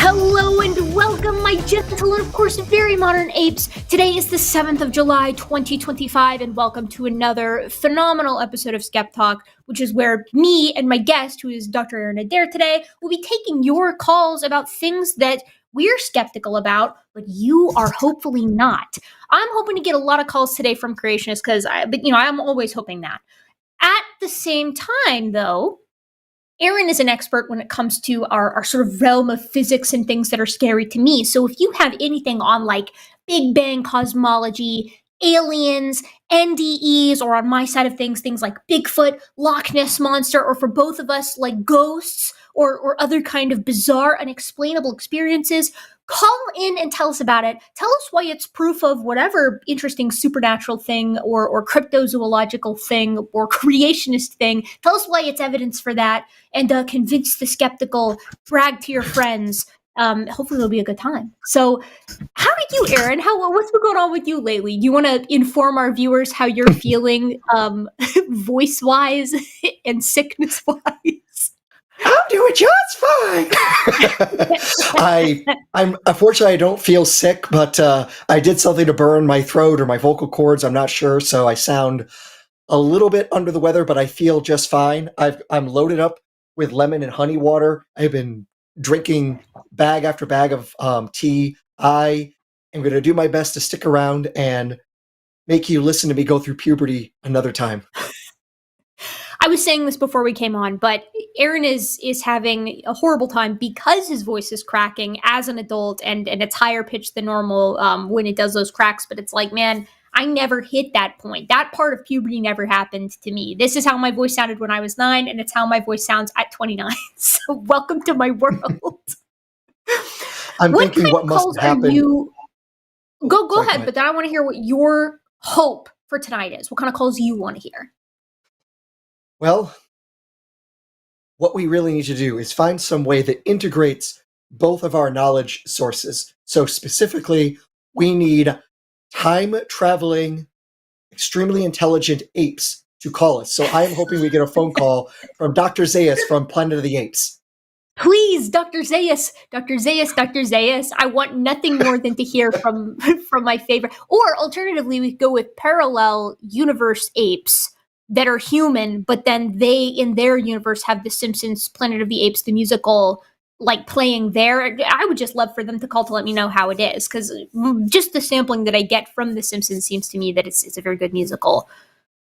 Hello and welcome, my gentle and of course very modern apes. Today is the 7th of July, 2025, and welcome to another phenomenal episode of SkepTalk, which is where me and my guest, who is Dr. Adair today, will be taking your calls about things that we're skeptical about, but you are hopefully not. I'm hoping to get a lot of calls today from creationists because I'm always hoping that. At the same time, though, Aaron is an expert when it comes to our sort of realm of physics and things that are scary to me. So if you have anything on like Big Bang cosmology, aliens, NDEs, or on my side of things like Bigfoot, Loch Ness Monster, or for both of us, like ghosts or other kind of bizarre, unexplainable experiences, call in and tell us about it. Tell us why it's proof of whatever interesting supernatural thing or cryptozoological thing or creationist thing. Tell us why it's evidence for that and convince the skeptical, brag to your friends. Hopefully it'll be a good time. So how are you, Aaron? What's been going on with you lately? Do you want to inform our viewers how you're feeling voice-wise and sickness-wise? I'm doing just fine. I'm unfortunately I don't feel sick, but I did something to burn my throat or my vocal cords. I'm not sure, so I sound a little bit under the weather, but I feel just fine. I'm loaded up with lemon and honey water. I've been drinking bag after bag of tea. I am going to do my best to stick around and make you listen to me go through puberty another time. I was saying this before we came on, but Aaron is having a horrible time because his voice is cracking as an adult, and it's higher pitched than normal when it does those cracks. But it's like, man, I never hit that point. That part of puberty never happened to me. This is how my voice sounded when I was 9, and it's how my voice sounds at 29. So welcome to my world. I'm thinking what must happen. Go ahead, but then I want to hear what your hope for tonight is. What kind of calls you want to hear? Well, what we really need to do is find some way that integrates both of our knowledge sources. So specifically, we need time-traveling, extremely intelligent apes to call us. So I am hoping we get a phone call from Dr. Zaius from Planet of the Apes. Please, Dr. Zaius, Dr. Zaius, Dr. Zaius. I want nothing more than to hear from my favorite. Or alternatively, we go with parallel universe apes that are human, but then they, in their universe, have The Simpsons Planet of the Apes, the musical, like playing there. I would just love for them to call to let me know how it is, because just the sampling that I get from The Simpsons seems to me that it's a very good musical.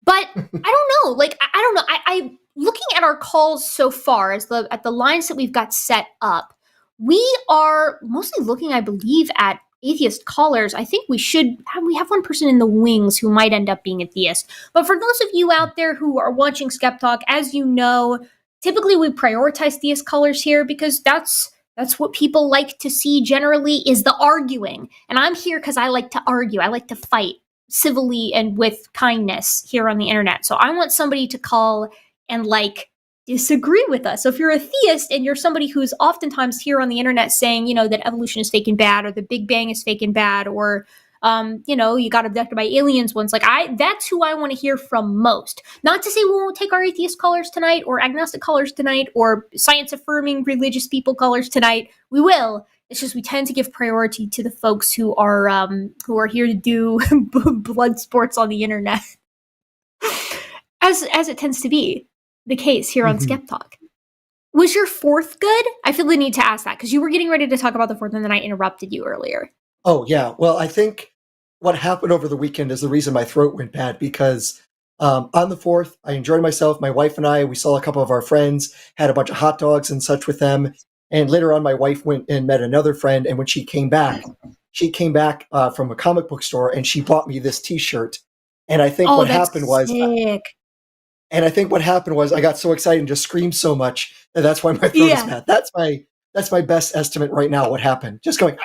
But I don't know. Like, I don't know. I looking at our calls so far at the lines that we've got set up, we are mostly looking, I believe, at atheist callers. I think we have one person in the wings who might end up being a theist. But for those of you out there who are watching SkepTalk, as you know, typically we prioritize theist callers here because that's what people like to see generally is the arguing. And I'm here because I like to argue. I like to fight civilly and with kindness here on the internet. So I want somebody to call and disagree with us. So if you're a theist and you're somebody who's oftentimes here on the internet saying, that evolution is fake and bad, or the Big Bang is fake and bad, or, you got abducted by aliens once, that's who I want to hear from most. Not to say we won't take our atheist callers tonight, or agnostic callers tonight, or science affirming religious people callers tonight. We will. It's just we tend to give priority to the folks who are here to do blood sports on the internet, as it tends to be the case here on SkepTalk. Was your 4th good? I feel the need to ask that because you were getting ready to talk about the 4th and then I interrupted you earlier. Oh, yeah. Well, I think what happened over the weekend is the reason my throat went bad because on the 4th, I enjoyed myself. My wife and I, we saw a couple of our friends, had a bunch of hot dogs and such with them. And later on, my wife went and met another friend. And when she came back from a comic book store and she bought me this T-shirt. And I think what happened was... And I think what happened was I got so excited and just screamed so much that's why my throat is bad. That's my best estimate right now. What happened? Just going.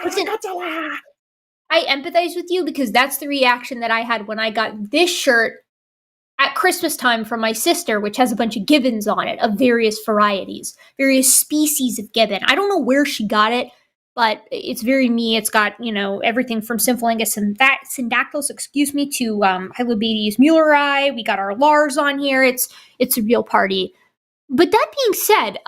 Listen, I empathize with you because that's the reaction that I had when I got this shirt at Christmas time from my sister, which has a bunch of gibbons on it of various varieties, various species of gibbon. I don't know where she got it, but it's very me. It's got, everything from Symphalangus syndactylus, to Hylobates muelleri. We got our Lars on here. It's a real party. But that being said,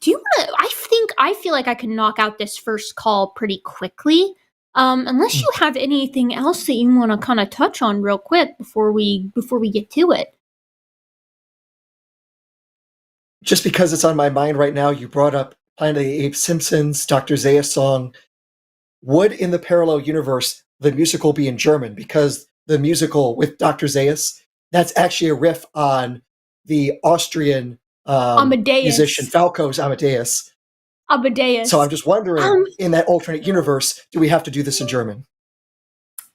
Do you want to? I feel like I can knock out this first call pretty quickly. Unless you have anything else that you want to kind of touch on real quick before we get to it. Just because it's on my mind right now, you brought up Planet of the Apes, Simpsons, Dr. Zayas song. Would in the parallel universe the musical be in German? Because the musical with Dr. Zayas, that's actually a riff on the Austrian Amadeus. musician Falco's Amadeus. Amadeus. So I'm just wondering, in that alternate universe, do we have to do this in German?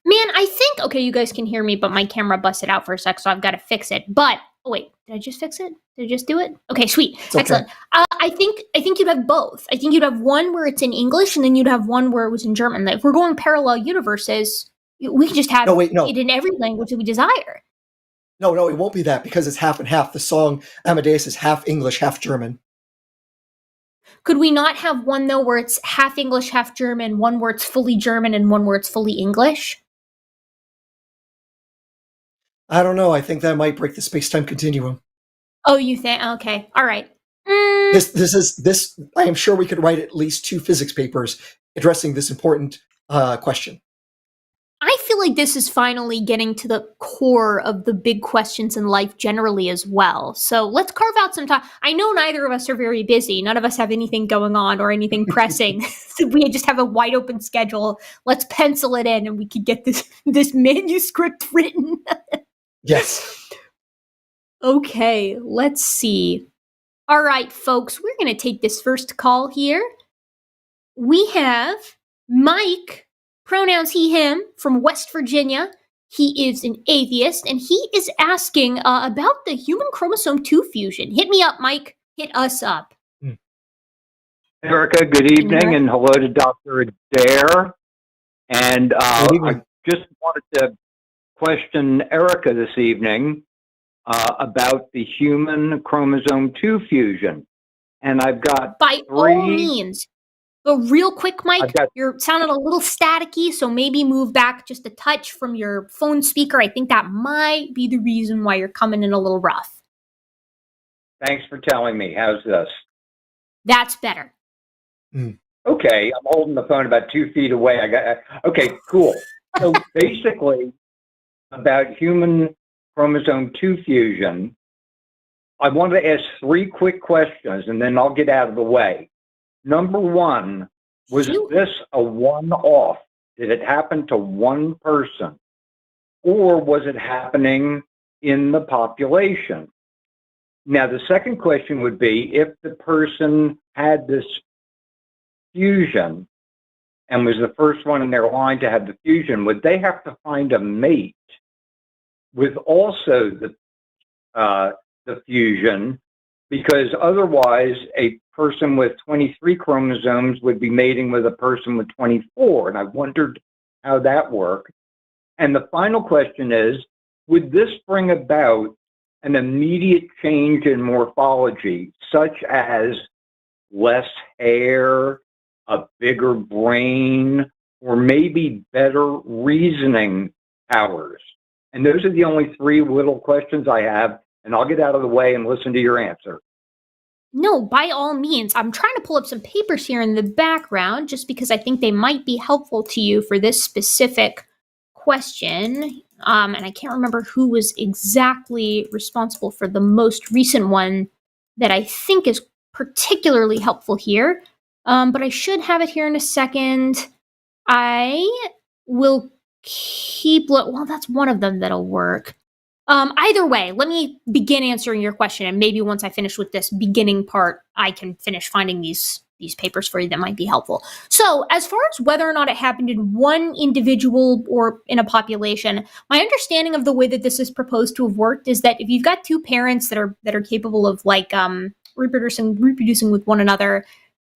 Man, I think, okay, you guys can hear me, but my camera busted out for a sec, so I've got to fix it. But, oh wait, did I just fix it? Did I just do it? Okay, sweet. Okay. Excellent. I think you'd have both. I think you'd have one where it's in English, and then you'd have one where it was in German. If we're going parallel universes, we can just have it in every language that we desire. No, it won't be that, because it's half and half. The song Amadeus is half English, half German. Could we not have one, though, where it's half English, half German, one where it's fully German, and one where it's fully English? I don't know. I think that might break the space-time continuum. Oh, you think? Okay. All right. This. I am sure we could write at least 2 physics papers addressing this important question. I feel like this is finally getting to the core of the big questions in life generally as well. So let's carve out some time. I know neither of us are very busy. None of us have anything going on or anything pressing. So we just have a wide open schedule. Let's pencil it in and we could get this manuscript written. Yes. Okay, let's see. All right, folks, we're going to take this first call here. We have Mike, pronouns he, him, from West Virginia. He is an atheist, and he is asking about the human chromosome 2 fusion. Hit me up, Mike. Hit us up. Erika, good evening, and hello to Dr. Adair. And I just wanted to question Erika this evening about the human chromosome 2 fusion. And I've got By all means. But real quick, Mike, you're sounding a little staticky, so maybe move back just a touch from your phone speaker. I think that might be the reason why you're coming in a little rough. Thanks for telling me. How's this? That's better. Okay, I'm holding the phone about 2 feet away. Okay, cool. So basically, about human chromosome 2 fusion, I want to ask 3 quick questions, and then I'll get out of the way. Number 1, was this a one-off? Did it happen to one person? Or was it happening in the population? Now, the second question would be, if the person had this fusion and was the first one in their line to have the fusion, would they have to find a mate with also the fusion? Because otherwise, a person with 23 chromosomes would be mating with a person with 24. And I wondered how that worked. And the final question is, would this bring about an immediate change in morphology, such as less hair, a bigger brain, or maybe better reasoning powers? And those are the only 3 little questions I have. And I'll get out of the way and listen to your answer. No, by all means. I'm trying to pull up some papers here in the background just because I think they might be helpful to you for this specific question. And I can't remember who was exactly responsible for the most recent one that I think is particularly helpful here. But I should have it here in a second. I will keep... Well, that's one of them that'll work. Either way, let me begin answering your question, and maybe once I finish with this beginning part, I can finish finding these papers for you that might be helpful. So, as far as whether or not it happened in one individual or in a population, my understanding of the way that this is proposed to have worked is that if you've got 2 parents that are capable of reproducing with one another,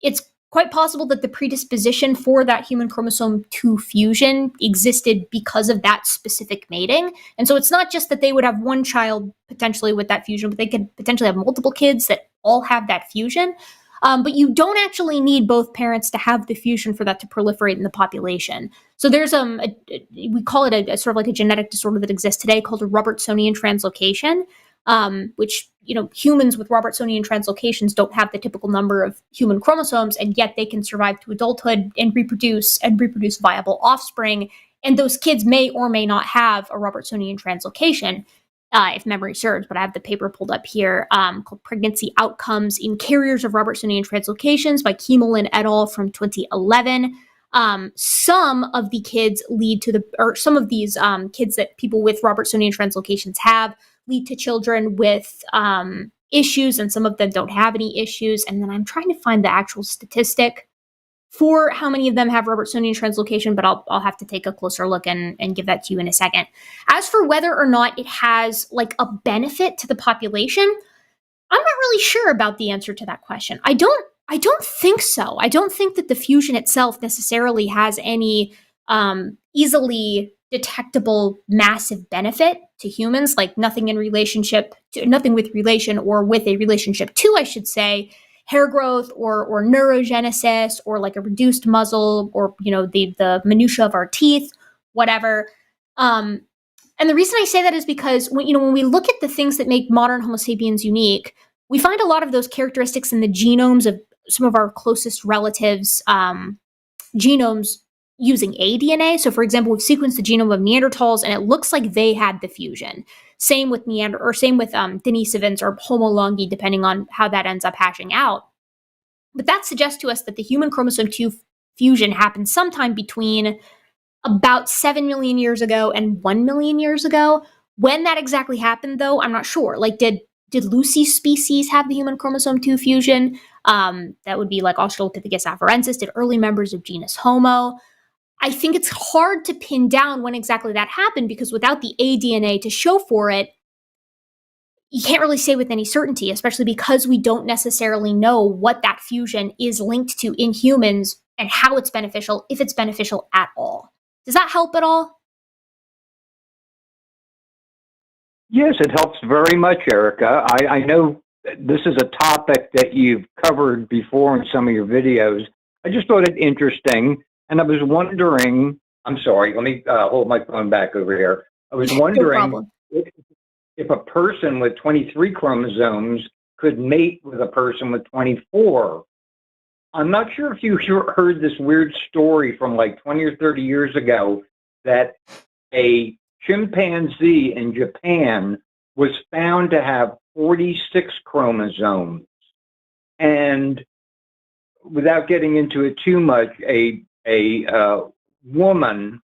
it's quite possible that the predisposition for that human chromosome 2 fusion existed because of that specific mating. And so it's not just that they would have one child potentially with that fusion, but they could potentially have multiple kids that all have that fusion. But you don't actually need both parents to have the fusion for that to proliferate in the population. So there's we call it a sort of like a genetic disorder that exists today called a Robertsonian translocation. which, humans with Robertsonian translocations don't have the typical number of human chromosomes, and yet they can survive to adulthood and reproduce viable offspring. And those kids may or may not have a Robertsonian translocation, if memory serves, but I have the paper pulled up here, called Pregnancy Outcomes in Carriers of Robertsonian Translocations by Kiemelin et al. From 2011. Some of the kids some of these kids that people with Robertsonian translocations have lead to children with issues, and some of them don't have any issues. And then I'm trying to find the actual statistic for how many of them have Robertsonian translocation, but I'll have to take a closer look and give that to you in a second. As for whether or not it has like a benefit to the population, I'm not really sure about the answer to that question. I don't think so. I don't think that the fusion itself necessarily has any easily detectable massive benefit to humans, like nothing with relation or with a relationship to, I should say, hair growth or neurogenesis or like a reduced muzzle or, the minutia of our teeth, whatever. And the reason I say that is because when we look at the things that make modern Homo sapiens unique, we find a lot of those characteristics in the genomes of some of our closest relatives' genomes using aDNA. So, for example, we've sequenced the genome of Neanderthals, and it looks like they had the fusion. Same with Denisovans or Homo longi, depending on how that ends up hashing out. But that suggests to us that the human chromosome 2 fusion happened sometime between about 7 million years ago and 1 million years ago. When that exactly happened, though, I'm not sure. Like, did Lucy's species have the human chromosome 2 fusion? That would be like Australopithecus afarensis. Did early members of genus Homo? I think it's hard to pin down when exactly that happened, because without the aDNA to show for it, you can't really say with any certainty, especially because we don't necessarily know what that fusion is linked to in humans and how it's beneficial, if it's beneficial at all. Does that help at all? Yes, it helps very much, Erika. I know this is a topic that you've covered before in some of your videos. I just thought it interesting. And I was wondering, I'm sorry, let me hold my phone back over here. I was wondering if a person with 23 chromosomes could mate with a person with 24. I'm not sure if you heard this weird story from like 20 or 30 years ago that a chimpanzee in Japan was found to have 46 chromosomes. And without getting into it too much, a woman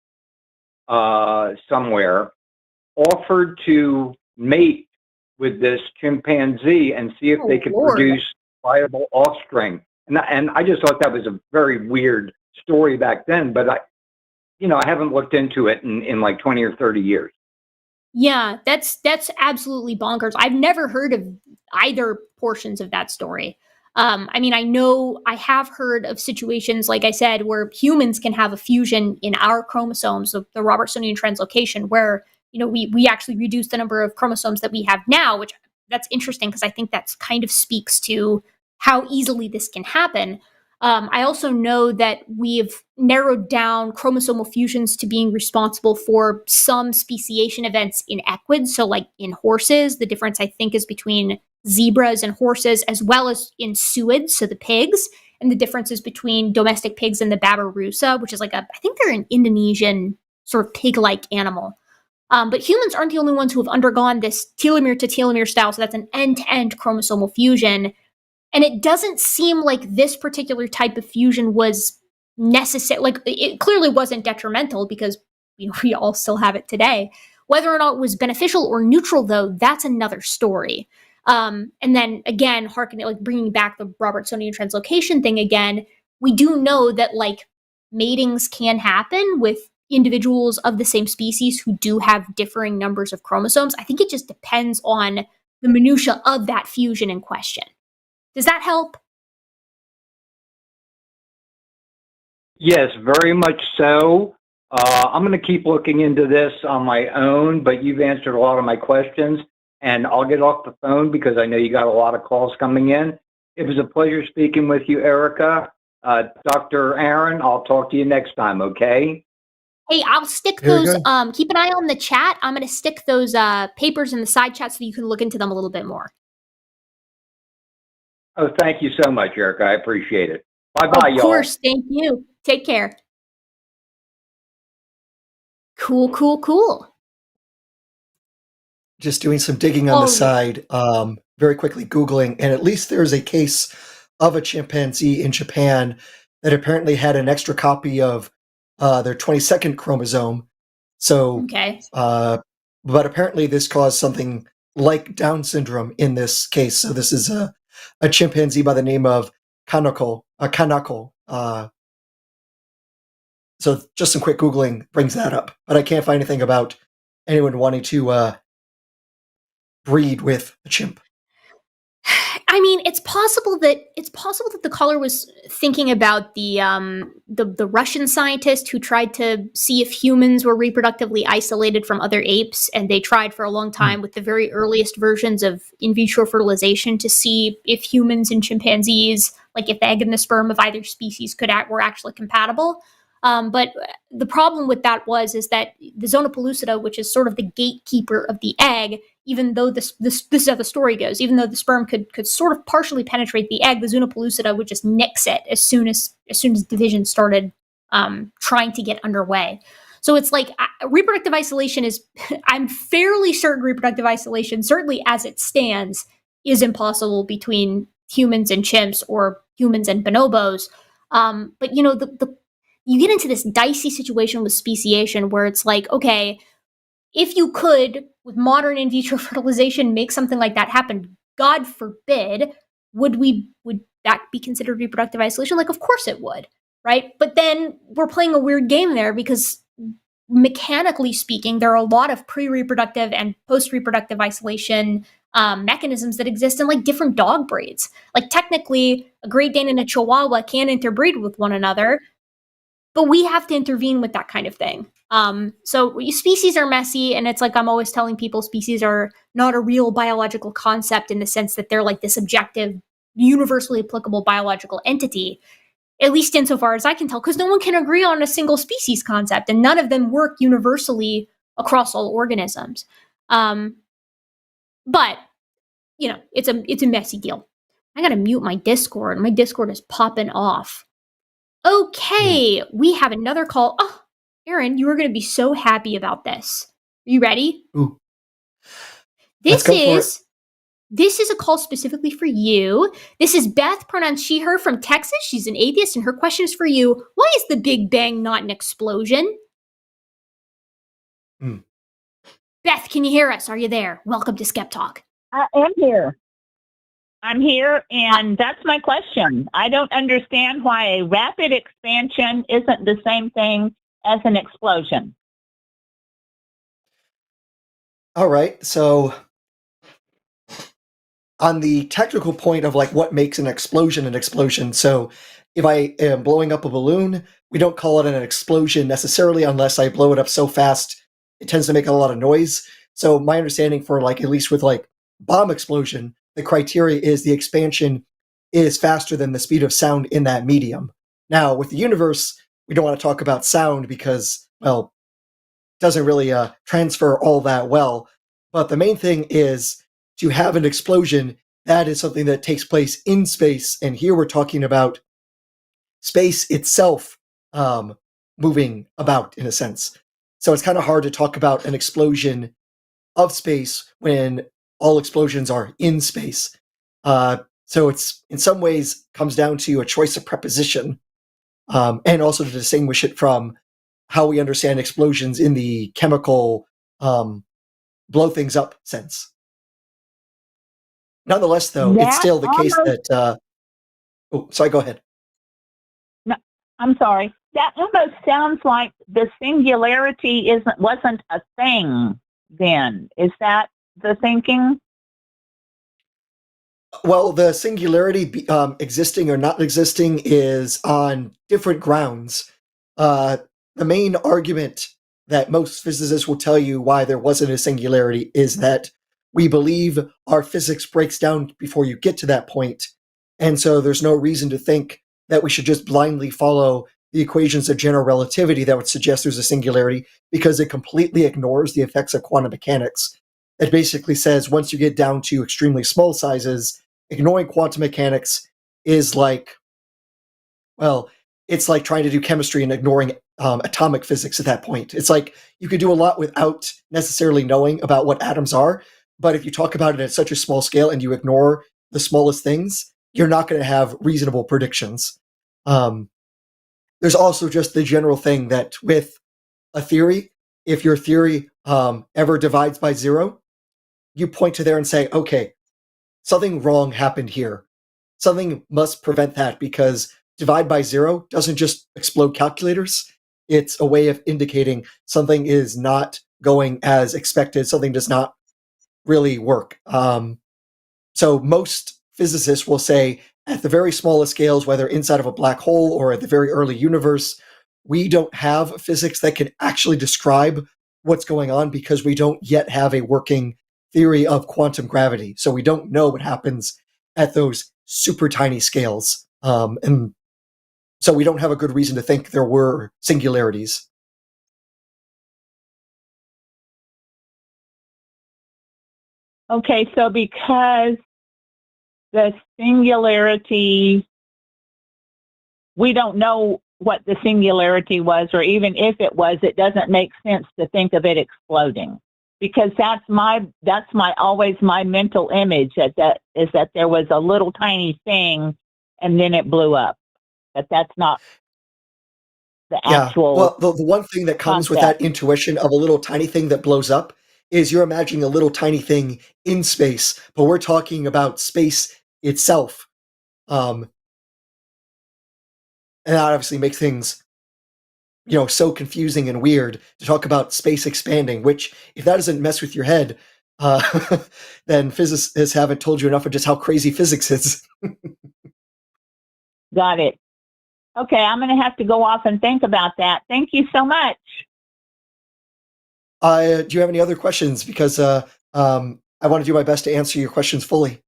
somewhere offered to mate with this chimpanzee and see if they could produce viable offspring. And I just thought that was a very weird story back then, but I haven't looked into it in like 20 or 30 years. Yeah, that's absolutely bonkers. I've never heard of either portions of that story. I know I have heard of situations, like I said, where humans can have a fusion in our chromosomes, of the Robertsonian translocation, where, we actually reduce the number of chromosomes that we have now, which that's interesting because I think that's kind of speaks to how easily this can happen. I also know that we've narrowed down chromosomal fusions to being responsible for some speciation events in equids. So like in horses, the difference I think is between zebras and horses, as well as in suids, so the pigs, and the differences between domestic pigs and the babirusa, which is I think they're an Indonesian sort of pig-like animal. But humans aren't the only ones who have undergone this telomere to telomere style, so that's an end-to-end chromosomal fusion. And it doesn't seem like this particular type of fusion was necessary. Like, it clearly wasn't detrimental because we all still have it today. Whether or not it was beneficial or neutral, though, that's another story. And then again, bringing back the Robertsonian translocation thing again, we do know that matings can happen with individuals of the same species who do have differing numbers of chromosomes. I think it just depends on the minutia of that fusion in question. Does that help? Yes, very much so. I'm going to keep looking into this on my own, but you've answered a lot of my questions, and I'll get off the phone because I know you got a lot of calls coming in. It was a pleasure speaking with you, Erika. Dr. Aaron, I'll talk to you next time, okay? Hey, I'll stick Very those. good. Keep an eye on the chat. I'm going to stick those papers in the side chat so you can look into them a little bit more. Oh, thank you so much, Erika. I appreciate it. Bye-bye, y'all. Of course. Thank you. Take care. Cool, cool, cool. Just doing some digging on the side, very quickly Googling, and at least there's a case of a chimpanzee in Japan that apparently had an extra copy of their 22nd chromosome. So, okay. But apparently this caused something like Down syndrome in this case. So this is a chimpanzee by the name of Kanako. So just some quick Googling brings that up, but I can't find anything about anyone wanting to breed with a chimp. I mean, it's possible that the caller was thinking about the Russian scientist who tried to see if humans were reproductively isolated from other apes, and they tried for a long time with the very earliest versions of in vitro fertilization to see if humans and chimpanzees, like if the egg and the sperm of either species were actually compatible. But the problem with that is that the zona pellucida, which is sort of the gatekeeper of the egg, even though this is how the story goes, even though the sperm could sort of partially penetrate the egg, the zona pellucida would just nix it as soon as division started trying to get underway. So it's like reproductive isolation is, I'm fairly certain reproductive isolation, certainly as it stands, is impossible between humans and chimps or humans and bonobos. But you know, you get into this dicey situation with speciation where it's like, okay, if you could, with modern in vitro fertilization, make something like that happen, God forbid, would that be considered reproductive isolation? Like, of course it would, right? But then we're playing a weird game there because mechanically speaking, there are a lot of pre-reproductive and post-reproductive isolation mechanisms that exist in like different dog breeds. Like technically, a Great Dane and a Chihuahua can interbreed with one another, but we have to intervene with that kind of thing. So species are messy, and it's like I'm always telling people species are not a real biological concept in the sense that they're like this objective, universally applicable biological entity, at least insofar as I can tell, because no one can agree on a single species concept, and none of them work universally across all organisms. But, you know, it's a messy deal. I gotta mute my Discord. My Discord is popping off. Okay, we have another call. Oh, Aaron, you are going to be so happy about this. Are you ready? Ooh. This is a call specifically for you. This is Beth, pronounced she, her, from Texas. She's an atheist, and her question is for you. Why is the Big Bang not an explosion? Beth, can you hear us? Are you there? Welcome to SkepTalk. I am here. I'm here, and that's my question. I don't understand why a rapid expansion isn't the same thing as an explosion. All right, so on the technical point of like what makes an explosion, so if I am blowing up a balloon, we don't call it an explosion necessarily unless I blow it up so fast it tends to make a lot of noise. So my understanding for like, at least with like bomb explosion, the criteria is the expansion is faster than the speed of sound in that medium. Now, with the universe, we don't want to talk about sound because, well, it doesn't really transfer all that well. But the main thing is to have an explosion, that is something that takes place in space. And here we're talking about space itself moving about, in a sense. So it's kind of hard to talk about an explosion of space when all explosions are in space. So it's, in some ways, comes down to a choice of preposition, and also to distinguish it from how we understand explosions in the chemical blow things up sense. Nonetheless, though, it's still the case that... sorry, go ahead. No, I'm sorry. That almost sounds like the singularity wasn't a thing then. Is that the thinking? Well, the singularity existing or not existing is on different grounds. The main argument that most physicists will tell you why there wasn't a singularity is that we believe our physics breaks down before you get to that point. And so there's no reason to think that we should just blindly follow the equations of general relativity that would suggest there's a singularity, because it completely ignores the effects of quantum mechanics. It basically says once you get down to extremely small sizes, ignoring quantum mechanics is like, well, it's like trying to do chemistry and ignoring atomic physics at that point. It's like you could do a lot without necessarily knowing about what atoms are, but if you talk about it at such a small scale and you ignore the smallest things, you're not going to have reasonable predictions. There's also just the general thing that with a theory, if your theory ever divides by zero, you point to there and say, okay, something wrong happened here. Something must prevent that, because divide by zero doesn't just explode calculators. It's a way of indicating something is not going as expected. Something does not really work. So most physicists will say at the very smallest scales, whether inside of a black hole or at the very early universe, we don't have physics that can actually describe what's going on because we don't yet have a working theory of quantum gravity. So we don't know what happens at those super tiny scales. And so we don't have a good reason to think there were singularities. Okay, so because the singularity, we don't know what the singularity was, or even if it was, it doesn't make sense to think of it exploding. Because that's always my mental image that there was a little tiny thing and then it blew up. But that's not the actual. Well, the one thing that comes concept. with that intuition of a little tiny thing that blows up is you're imagining a little tiny thing in space, but we're talking about space itself. And that obviously makes things, so confusing and weird to talk about space expanding, which if that doesn't mess with your head, then physicists haven't told you enough of just how crazy physics is. Got it. Okay, I'm going to have to go off and think about that. Thank you so much. Do you have any other questions? Because I want to do my best to answer your questions fully.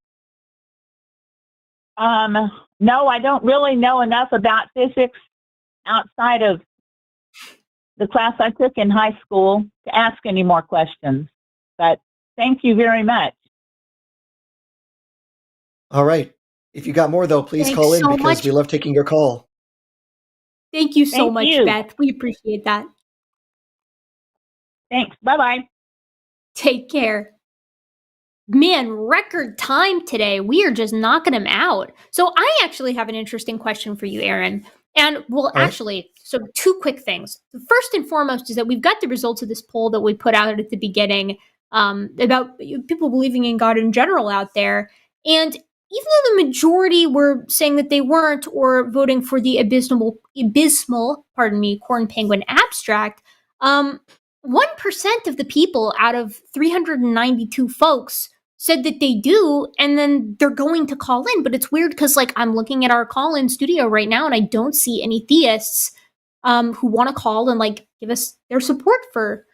No, I don't really know enough about physics outside of the class I took in high school to ask any more questions. But thank you very much. All right. If you got more, though, please Thanks call in so because much. we love taking your call. Thank you so Thank much, you. Beth. We appreciate that. Thanks. Bye-bye. Take care. Man, record time today. We are just knocking them out. So I actually have an interesting question for you, Aaron. And actually, so two quick things. The first and foremost is that we've got the results of this poll that we put out at the beginning about people believing in God in general out there. And even though the majority were saying that they weren't or voting for the abysmal, corn penguin abstract, 1% of the people out of 392 folks said that they do, and then they're going to call in. But it's weird because, I'm looking at our call-in studio right now, and I don't see any theists who want to call and, give us their support for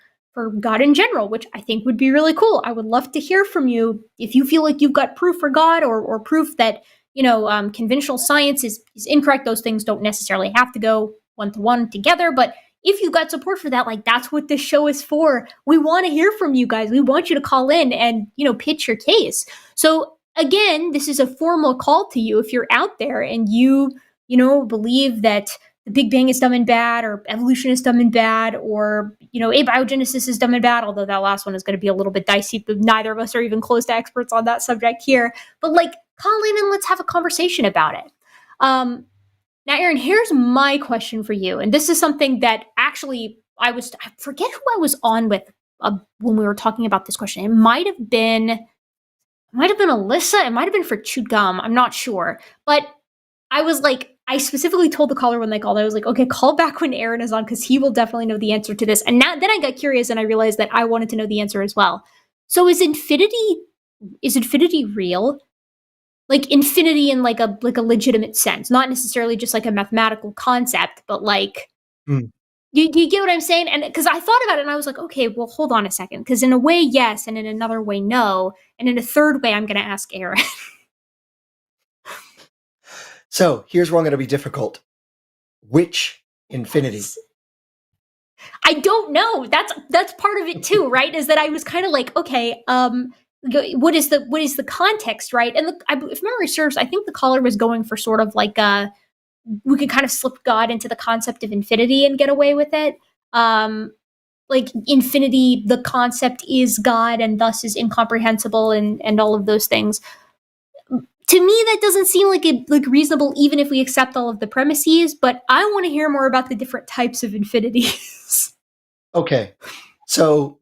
God in general, which I think would be really cool. I would love to hear from you if you feel like you've got proof for God or proof that, conventional science is incorrect. Those things don't necessarily have to go one-to-one together, but if you've got support for that, that's what this show is for. We want to hear from you guys. We want you to call in and, pitch your case. So again, this is a formal call to you if you're out there and you believe that the Big Bang is dumb and bad, or evolution is dumb and bad, or, abiogenesis is dumb and bad, although that last one is going to be a little bit dicey, but neither of us are even close to experts on that subject here. But call in and let's have a conversation about it. Now, Aaron, here's my question for you. And this is something that actually I forget who I was on with when we were talking about this question. It might have been Alyssa. It might have been for Chewed Gum. I'm not sure. But I was I specifically told the caller when they called, I was okay, call back when Aaron is on because he will definitely know the answer to this. And then I got curious and I realized that I wanted to know the answer as well. So is infinity real? Infinity in a legitimate sense, not necessarily just a mathematical concept, but do you get what I'm saying? And because I thought about it and I was okay, well, hold on a second. Because in a way, yes, and in another way, no. And in a third way, I'm going to ask Aaron. So here's where I'm going to be difficult. Which infinity? I don't know. That's part of it too, right? Is that I was kind of like, okay, what is the context, right? And if memory serves, I think the caller was going for sort of like we could kind of slip God into the concept of infinity and get away with it. Like infinity, the concept is God and thus is incomprehensible and all of those things. To me, that doesn't seem like reasonable, even if we accept all of the premises. But I want to hear more about the different types of infinities. Okay, so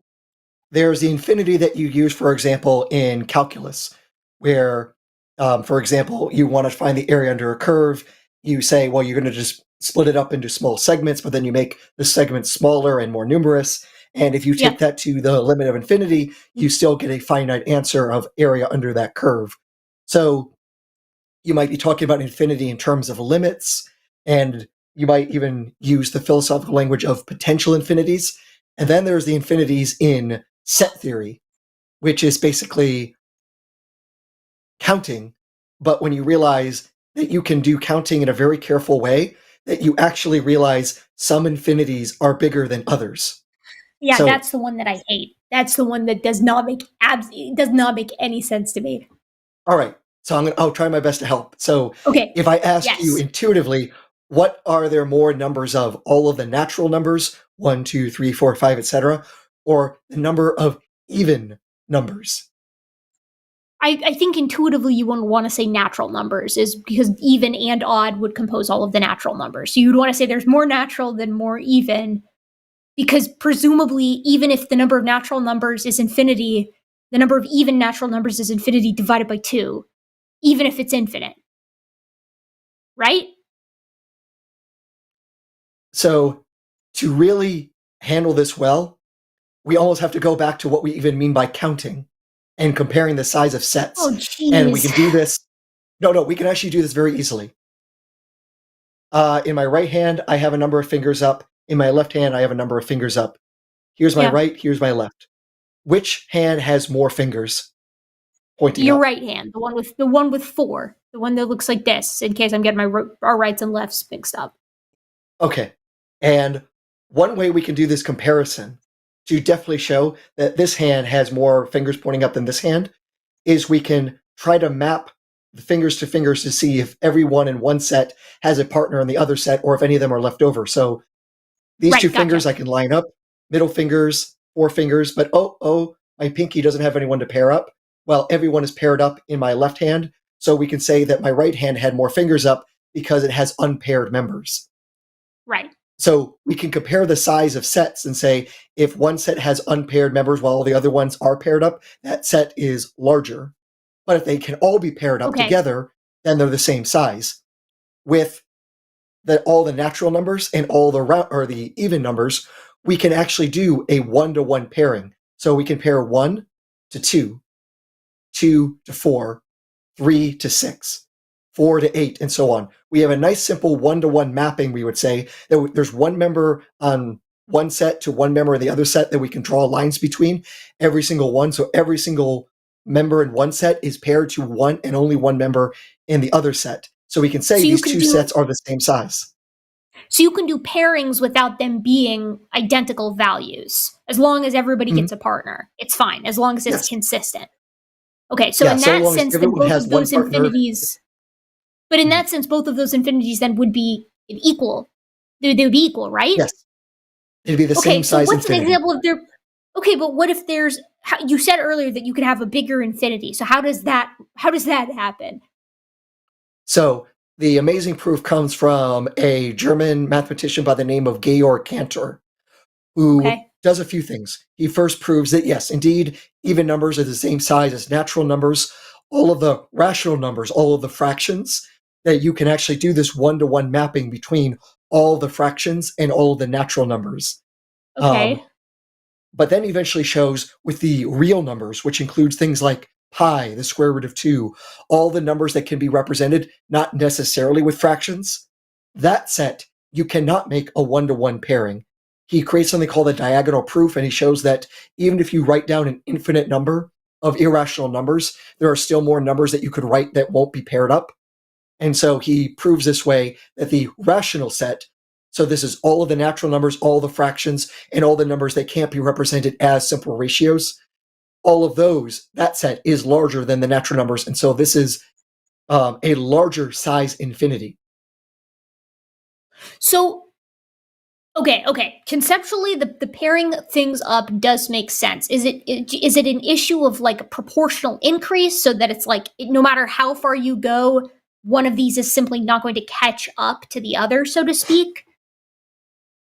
there's the infinity that you use, for example, in calculus, where, for example, you want to find the area under a curve. You say, well, you're going to just split it up into small segments, but then you make the segments smaller and more numerous. And if you take that to the limit of infinity, you still get a finite answer of area under that curve. So you might be talking about infinity in terms of limits, and you might even use the philosophical language of potential infinities. And then there's the infinities in set theory, which is basically counting. But when you realize that you can do counting in a very careful way, that you actually realize some infinities are bigger than others. Yeah, so, that's the one that I hate. That's the one that does not make any sense to me. All right. So I'll try my best to help. So if I ask you intuitively, what are there more numbers of? All of the natural numbers, 1, 2, 3, 4, 5, etc., or the number of even numbers? I think intuitively you wouldn't want to say natural numbers, is because even and odd would compose all of the natural numbers. So you'd want to say there's more natural than more even, because presumably even if the number of natural numbers is infinity, the number of even natural numbers is infinity divided by 2, even if it's infinite. Right? So to really handle this well, we almost have to go back to what we even mean by counting and comparing the size of sets. Oh, geez. And we can do this. No, we can actually do this very easily. In my right hand, I have a number of fingers up. In my left hand, I have a number of fingers up. Here's my right, here's my left. Which hand has more fingers pointing Your up? right hand, the one with 4, the one that looks like this, in case I'm getting our rights and lefts mixed up. Okay. And one way we can do this comparison to definitely show that this hand has more fingers pointing up than this hand is we can try to map the fingers to fingers to see if everyone in one set has a partner in the other set or if any of them are left over. So these two fingers I can line up, middle fingers, 4 fingers, but my pinky doesn't have anyone to pair up. Well, everyone is paired up in my left hand, so we can say that my right hand had more fingers up because it has unpaired members. Right. So we can compare the size of sets and say if one set has unpaired members while the other ones are paired up, that set is larger. But if they can all be paired up together, then they're the same size. With all the natural numbers and all the even numbers, we can actually do a 1-to-1 pairing. So we can pair 1 to 2, 2 to 4, 3 to 6. 4 to 8, and so on. We have a nice simple 1-to-1 mapping, we would say, that there's one member on one set to one member in the other set that we can draw lines between every single one. So every single member in one set is paired to one and only one member in the other set. So we can say these two sets are the same size. So you can do pairings without them being identical values. As long as everybody gets a partner, it's fine, as long as it's consistent. Okay, so in that sense, then both of those infinities... But in that sense, both of those infinities then would be equal. They would be equal, right? Yes. It'd be the same size infinity. Okay, so what's an example of their... Okay, but what if there's... You said earlier that you could have a bigger infinity. So how does that happen? So the amazing proof comes from a German mathematician by the name of Georg Cantor, who does a few things. He first proves that, yes, indeed, even numbers are the same size as natural numbers. All of the rational numbers, all of the fractions, that you can actually do this 1-to-1 mapping between all the fractions and all of the natural numbers. Okay. But then eventually shows with the real numbers, which includes things like pi, the square root of 2, all the numbers that can be represented, not necessarily with fractions, that set, you cannot make a 1-to-1 pairing. He creates something called a diagonal proof, and he shows that even if you write down an infinite number of irrational numbers, there are still more numbers that you could write that won't be paired up. And so he proves this way that the rational set, So this is all of the natural numbers, all the fractions, and all the numbers that can't be represented as simple ratios. All of those, that set is larger than the natural numbers. And so this is a larger size infinity. So, okay. Conceptually, the pairing things up does make sense. Is it an issue of like a proportional increase so that it's like no matter how far you go, one of these is simply not going to catch up to the other, so to speak?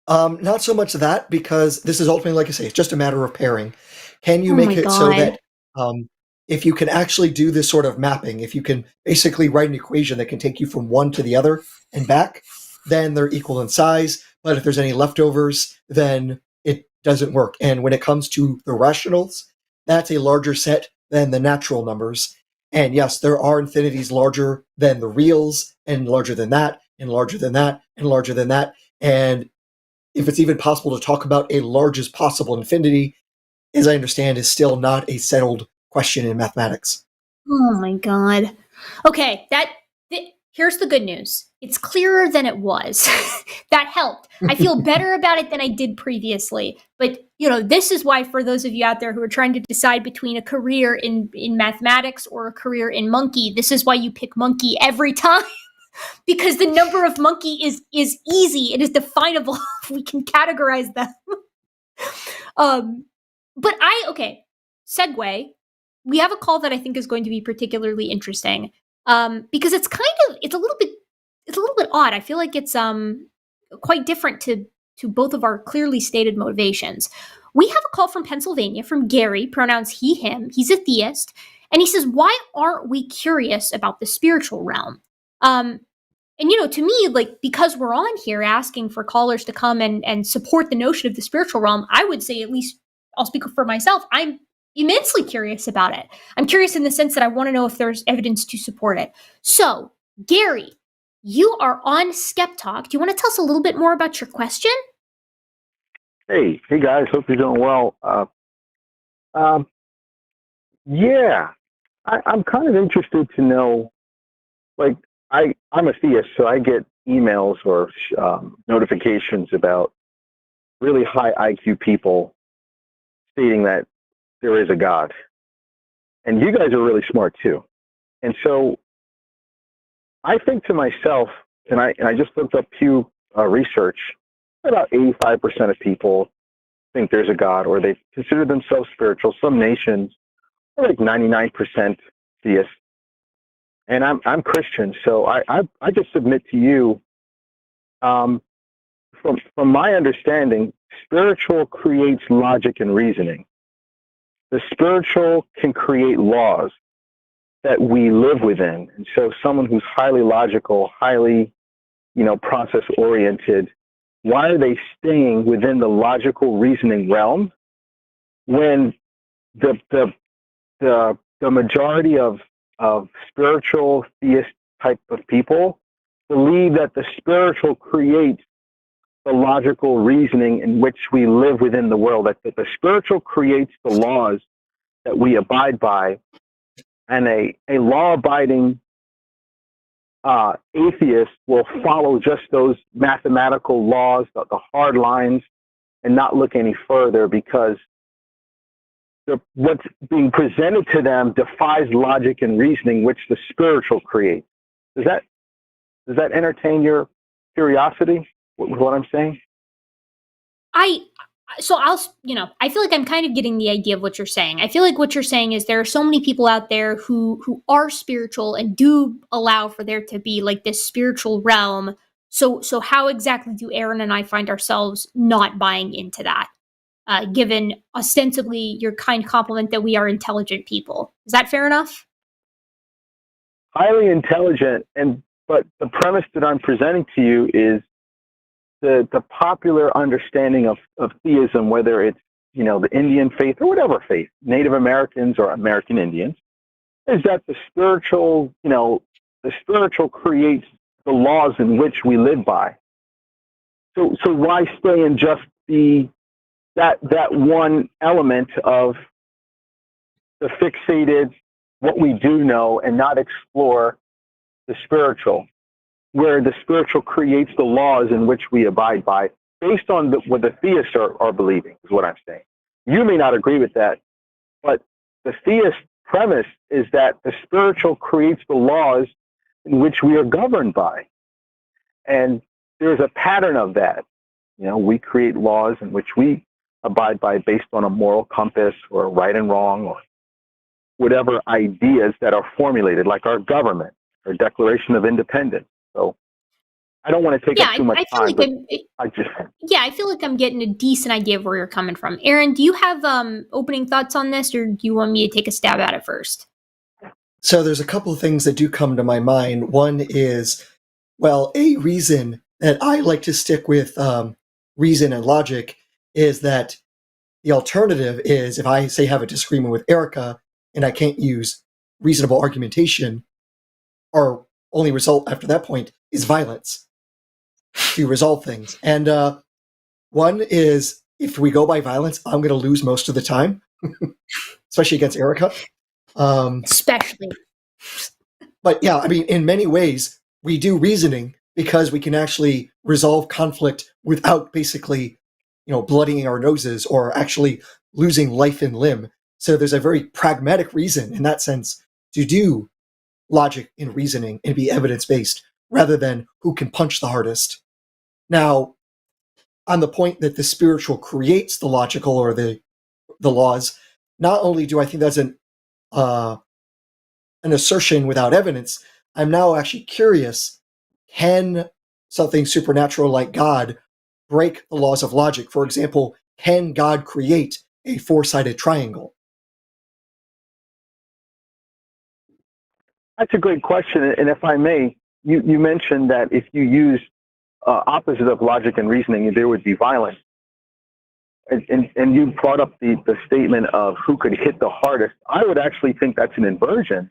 Not so much that, because this is ultimately, like I say, it's just a matter of pairing. Can you Oh make my it so God. that if you can actually do this sort of mapping, if you can basically write an equation that can take you from one to the other and back, then they're equal in size. But if there's any leftovers, then it doesn't work. And when it comes to the rationals, that's a larger set than the natural numbers. And yes, there are infinities larger than the reals, and larger than that, and larger than that, and larger than that. And if it's even possible to talk about a largest possible infinity, as I understand, is still not a settled question in mathematics. Oh my God. Okay, here's the good news. It's clearer than it was. That helped. I feel better about it than I did previously. But, this is why, for those of you out there who are trying to decide between a career in mathematics or a career in monkey, this is why you pick monkey every time. Because the number of monkey is easy. It is definable. We can categorize them. Segue. We have a call that I think is going to be particularly interesting because it's a little bit odd. I feel like it's quite different to both of our clearly stated motivations. We have a call from Pennsylvania from Gary, pronouns he, him. He's a theist, and he says, "Why aren't we curious about the spiritual realm?" And to me, like, because we're on here asking for callers to come and support the notion of the spiritual realm, I would say, at least I'll speak for myself, I'm immensely curious about it. I'm curious in the sense that I want to know if there's evidence to support it. So, Gary, you are on SkepTalk. Do you want to tell us a little bit more about your question? Hey guys, hope you're doing well. Yeah, I'm kind of interested to know, like, I'm a theist, so I get emails or notifications about really high IQ people stating that there is a God. And you guys are really smart too. And so I think to myself, and I just looked up Pew research, about 85% of people think there's a God, or they consider themselves spiritual. Some nations are like 99% theists. And I'm Christian, so I just submit to you, from my understanding, spiritual creates logic and reasoning. The spiritual can create laws that we live within. And so someone who's highly logical, highly, process oriented, why are they staying within the logical reasoning realm when the majority of spiritual theist type of people believe that the spiritual creates the logical reasoning in which we live within the world, that the spiritual creates the laws that we abide by, and a law-abiding atheist will follow just those mathematical laws, the hard lines, and not look any further because what's being presented to them defies logic and reasoning, which the spiritual creates. Does that entertain your curiosity with what I'm saying? I feel like I'm kind of getting the idea of what you're saying. I feel like what you're saying is there are so many people out there who are spiritual and do allow for there to be like this spiritual realm. So how exactly do Aaron and I find ourselves not buying into that? Given ostensibly your kind compliment that we are intelligent people. Is that fair enough? Highly intelligent, but the premise that I'm presenting to you is the popular understanding of theism, whether it's, the Indian faith or whatever faith, Native Americans or American Indians, is that the spiritual creates the laws in which we live by. So why stay in just that one element of the fixated what we do know and not explore the spiritual? where the spiritual creates the laws in which we abide by, based on what the theists are believing, is what I'm saying. You may not agree with that, but the theist premise is that the spiritual creates the laws in which we are governed by. And there's a pattern of that. We create laws in which we abide by based on a moral compass or right and wrong or whatever ideas that are formulated, like our government or Declaration of Independence. So I don't want to take up too much time. I feel like I'm getting a decent idea of where you're coming from. Aaron, do you have opening thoughts on this, or do you want me to take a stab at it first? So there's a couple of things that do come to my mind. One is, well, a reason that I like to stick with reason and logic is that the alternative is, if I say have a disagreement with Erika and I can't use reasonable argumentation, our only result after that point is violence to resolve things. And one is, if we go by violence, I'm going to lose most of the time, especially against Erika. Especially. But yeah, I mean, in many ways, we do reasoning because we can actually resolve conflict without basically, bloodying our noses or actually losing life and limb. So there's a very pragmatic reason in that sense to do logic and reasoning and be evidence-based rather than who can punch the hardest. Now, on the point that the spiritual creates the logical or the laws, not only do I think that's an assertion without evidence, I'm now actually curious, can something supernatural like God break the laws of logic? For example, can God create a four-sided triangle? That's a great question. And if I may, you mentioned that if you use opposite of logic and reasoning, there would be violence. And you brought up the statement of who could hit the hardest. I would actually think that's an inversion,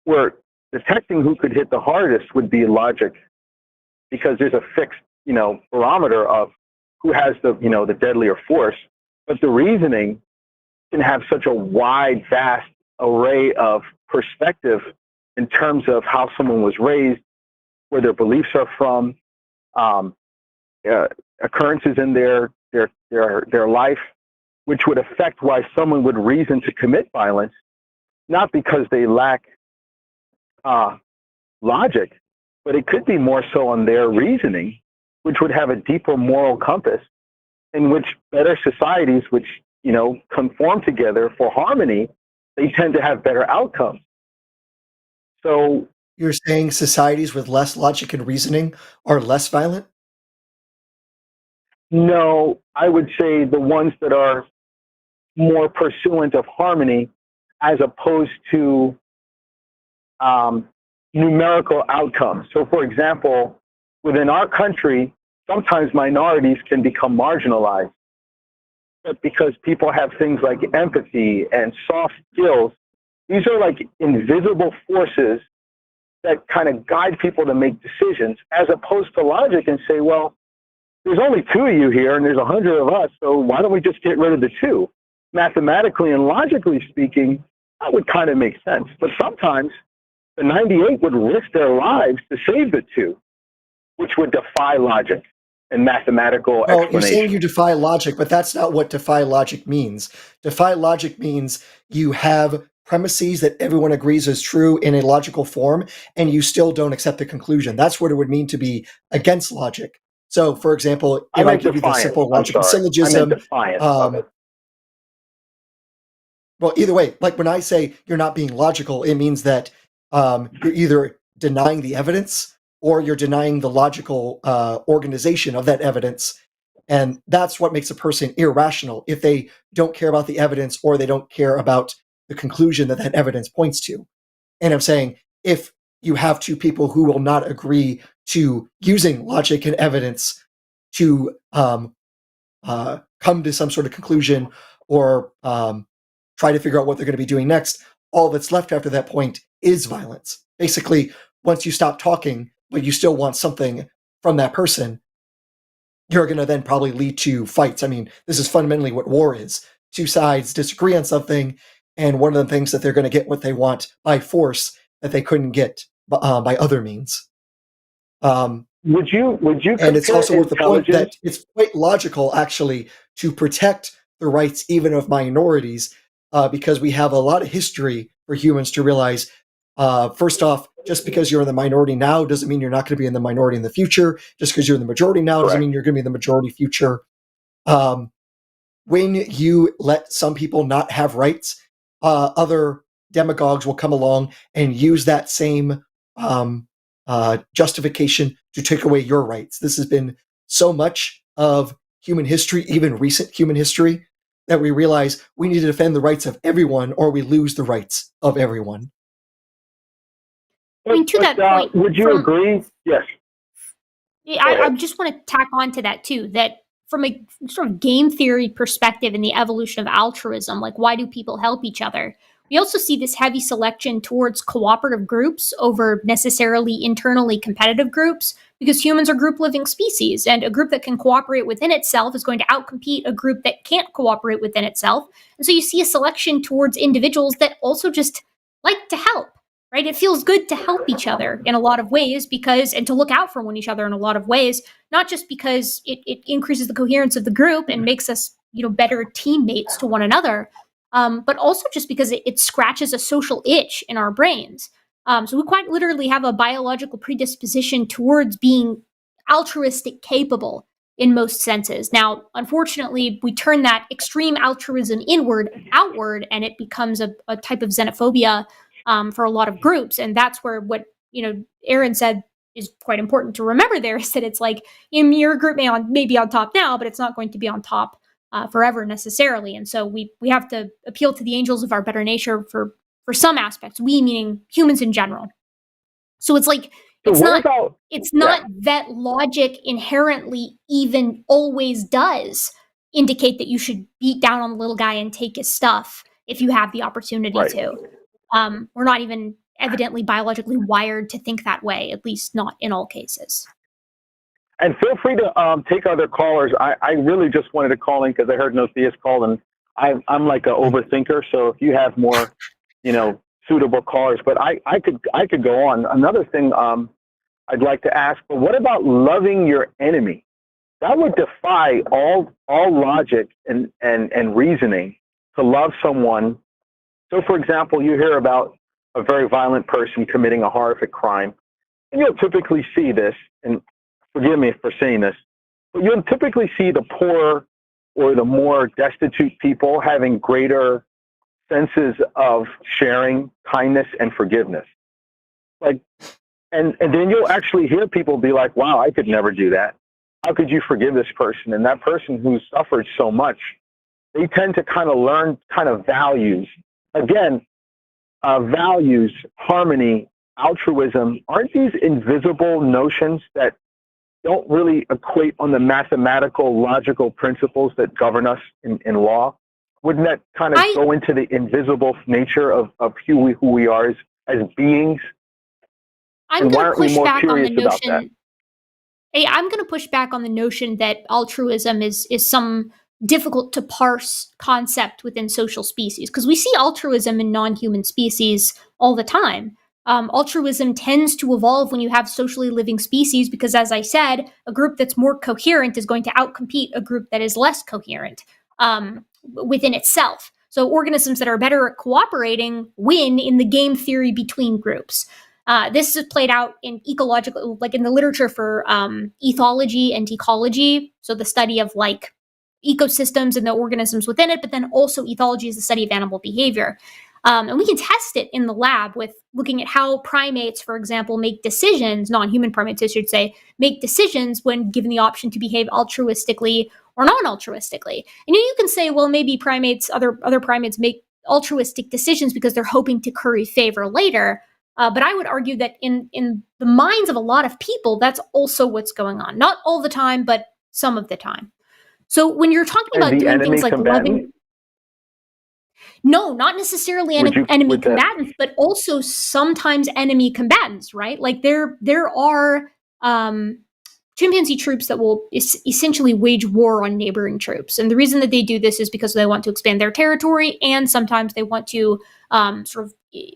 where detecting who could hit the hardest would be logic, because there's a fixed, barometer of who has the deadlier force. But the reasoning can have such a wide, vast array of perspective in terms of how someone was raised, where their beliefs are from, occurrences in their life, which would affect why someone would reason to commit violence, not because they lack logic, but it could be more so on their reasoning, which would have a deeper moral compass, in which better societies, which conform together for harmony, they tend to have better outcomes. So you're saying societies with less logic and reasoning are less violent? No, I would say the ones that are more pursuant of harmony, as opposed to numerical outcomes. So, for example, within our country, sometimes minorities can become marginalized. But because people have things like empathy and soft skills, these are like invisible forces that kind of guide people to make decisions, as opposed to logic and say, well, there's only two of you here and there's 100 of us, so why don't we just get rid of the two? Mathematically and logically speaking, that would kind of make sense. But sometimes the 98 would risk their lives to save the two, which would defy logic and mathematical explanation. You're saying you defy logic, but that's not what defy logic means. Defy logic means you have premises that everyone agrees is true in a logical form, and you still don't accept the conclusion. That's what it would mean to be against logic. So, for example, if I give you the simple logical syllogism, well, either way, like when I say you're not being logical, it means that you're either denying the evidence or you're denying the logical organization of that evidence. And that's what makes a person irrational, if they don't care about the evidence or they don't care about the conclusion that that evidence points to. And I'm saying, if you have two people who will not agree to using logic and evidence to come to some sort of conclusion or try to figure out what they're going to be doing next, all that's left after that point is violence. Basically, once you stop talking, but you still want something from that person, you're going to then probably lead to fights. I mean, this is fundamentally what war is. Two sides disagree on something, and one of them thinks that they're going to get what they want by force that they couldn't get by other means. Would you And it's compare also worth the point that intelligence? it's quite logical, actually, to protect the rights even of minorities, because we have a lot of history for humans to realize. First off, just because you're in the minority now doesn't mean you're not going to be in the minority in the future. Just because you're in the majority now doesn't Correct. mean you're going to be in the majority future. When you let some people not have rights, other demagogues will come along and use that same justification to take away your rights. This has been so much of human history, even recent human history, that we realize we need to defend the rights of everyone or we lose the rights of everyone. I mean, to that point, would you agree? Yes. I just want to tack on to that too, that from a sort of game theory perspective in the evolution of altruism, like why do people help each other? We also see this heavy selection towards cooperative groups over necessarily internally competitive groups, because humans are group living species, and a group that can cooperate within itself is going to outcompete a group that can't cooperate within itself. And so you see a selection towards individuals that also just like to help. Right? It feels good to help each other in a lot of ways and to look out for each other in a lot of ways, not just because it increases the coherence of the group and makes us, better teammates to one another, but also just because it scratches a social itch in our brains. So we quite literally have a biological predisposition towards being altruistic capable in most senses. Now, unfortunately, we turn that extreme altruism outward, and it becomes a type of xenophobia for a lot of groups. And that's where what, Aaron said is quite important to remember there, is that it's like, your group may be on top now, but it's not going to be on top forever necessarily. And so we have to appeal to the angels of our better nature for some aspects, we meaning humans in general. So it's like, it's not that logic inherently even always does indicate that you should beat down on the little guy and take his stuff if you have the opportunity to. We're not even evidently biologically wired to think that way, at least not in all cases. And feel free to take other callers. I really just wanted to call in because I heard no theist call, and I'm like an overthinker. So if you have more, suitable callers, but I could go on. Another thing I'd like to ask, but what about loving your enemy? That would defy all logic and reasoning to love someone. So, for example, you hear about a very violent person committing a horrific crime, and you'll typically see this, and forgive me for saying this, but you'll typically see the poor or the more destitute people having greater senses of sharing, kindness, and forgiveness. And then you'll actually hear people be like, wow, I could never do that. How could you forgive this person? And that person who suffered so much, they tend to kind of learn kind of values. Again, values, harmony, altruism, aren't these invisible notions that don't really equate on the mathematical, logical principles that govern us in law? Wouldn't that kind of go into the invisible nature of who we are as beings? I'm going to push back on the notion. I'm going to push back on the notion that altruism is some difficult to parse concept within social species, because we see altruism in non-human species all the time. Altruism tends to evolve when you have socially living species, because, as I said, a group that's more coherent is going to outcompete a group that is less coherent within itself. So organisms that are better at cooperating win in the game theory between groups. This is played out in ecological, like in the literature for ethology and ecology, so the study of like ecosystems and the organisms within it, but then also ethology is the study of animal behavior. And we can test it in the lab with looking at how primates, for example, make decisions, non-human primates, I should say, make decisions when given the option to behave altruistically or non-altruistically. And you can say, well, maybe other primates make altruistic decisions because they're hoping to curry favor later. But I would argue that in the minds of a lot of people, that's also what's going on. Not all the time, but some of the time. So when you're talking about doing things like loving... No, not necessarily enemy combatants, but also sometimes enemy combatants, right? Like there are chimpanzee troops that will essentially wage war on neighboring troops. And the reason that they do this is because they want to expand their territory, and sometimes they want to sort of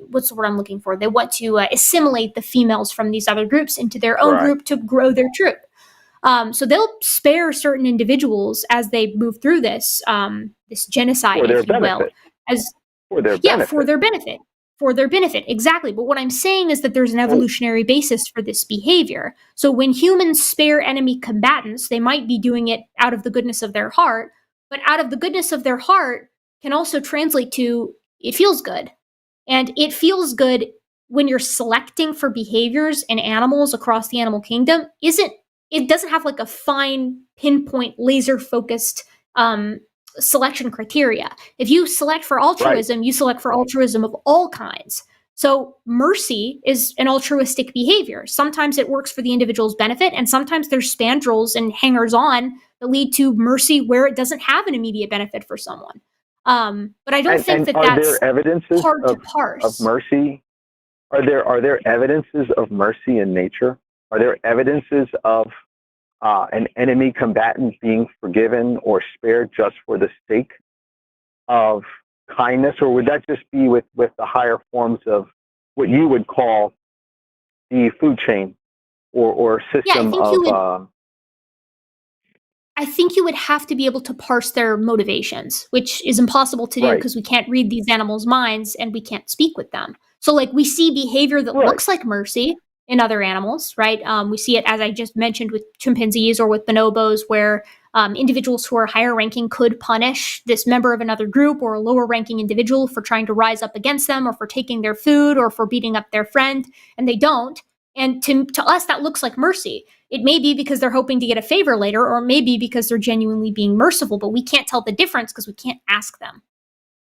what's the word I'm looking for? They want to assimilate the females from these other groups into their own group to grow their troop. So they'll spare certain individuals as they move through this this genocide, if you will, for their benefit. For their benefit, exactly. But what I'm saying is that there's an evolutionary basis for this behavior. So when humans spare enemy combatants, they might be doing it out of the goodness of their heart, but out of the goodness of their heart can also translate to it feels good. And it feels good when you're selecting for behaviors in animals across the animal kingdom. It doesn't have like a fine, pinpoint, laser-focused selection criteria. If you select for altruism, you select for altruism of all kinds. So mercy is an altruistic behavior. Sometimes it works for the individual's benefit, and sometimes there's spandrels and hangers-on that lead to mercy where it doesn't have an immediate benefit for someone. But I don't think that that's there evidences hard to parse. Of mercy? Are there evidences of mercy in nature? Are there evidences of an enemy combatant being forgiven or spared just for the sake of kindness, or would that just be with the higher forms of what you would call the food chain or system I think you would have to be able to parse their motivations, which is impossible to do because we can't read these animals' minds and we can't speak with them. So like we see behavior that looks like mercy in other animals, right? We see it, as I just mentioned, with chimpanzees or with bonobos, where individuals who are higher ranking could punish this member of another group or a lower ranking individual for trying to rise up against them or for taking their food or for beating up their friend, and they don't. And to us, that looks like mercy. It may be because they're hoping to get a favor later, or maybe because they're genuinely being merciful, but we can't tell the difference because we can't ask them,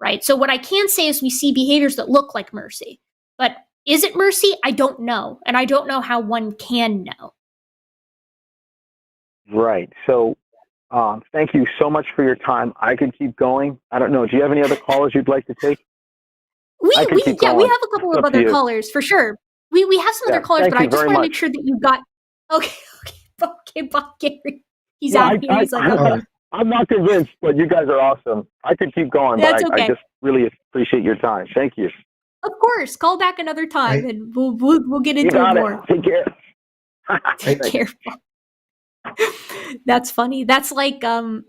right? So what I can say is we see behaviors that look like mercy, but is it mercy? I don't know. And I don't know how one can know. Right. So thank you so much for your time. I could keep going. I don't know. Do you have any other callers you'd like to take? We have a couple of other callers for sure. We have some other callers, but I just want to make sure that you got. Okay, Bob Gary. He's out here. He's like, okay. I'm not convinced, but you guys are awesome. I could keep going, but I just really appreciate your time. Thank you. Of course, call back another time, and we'll get into it more. Take care. Take care. That's funny. That's like I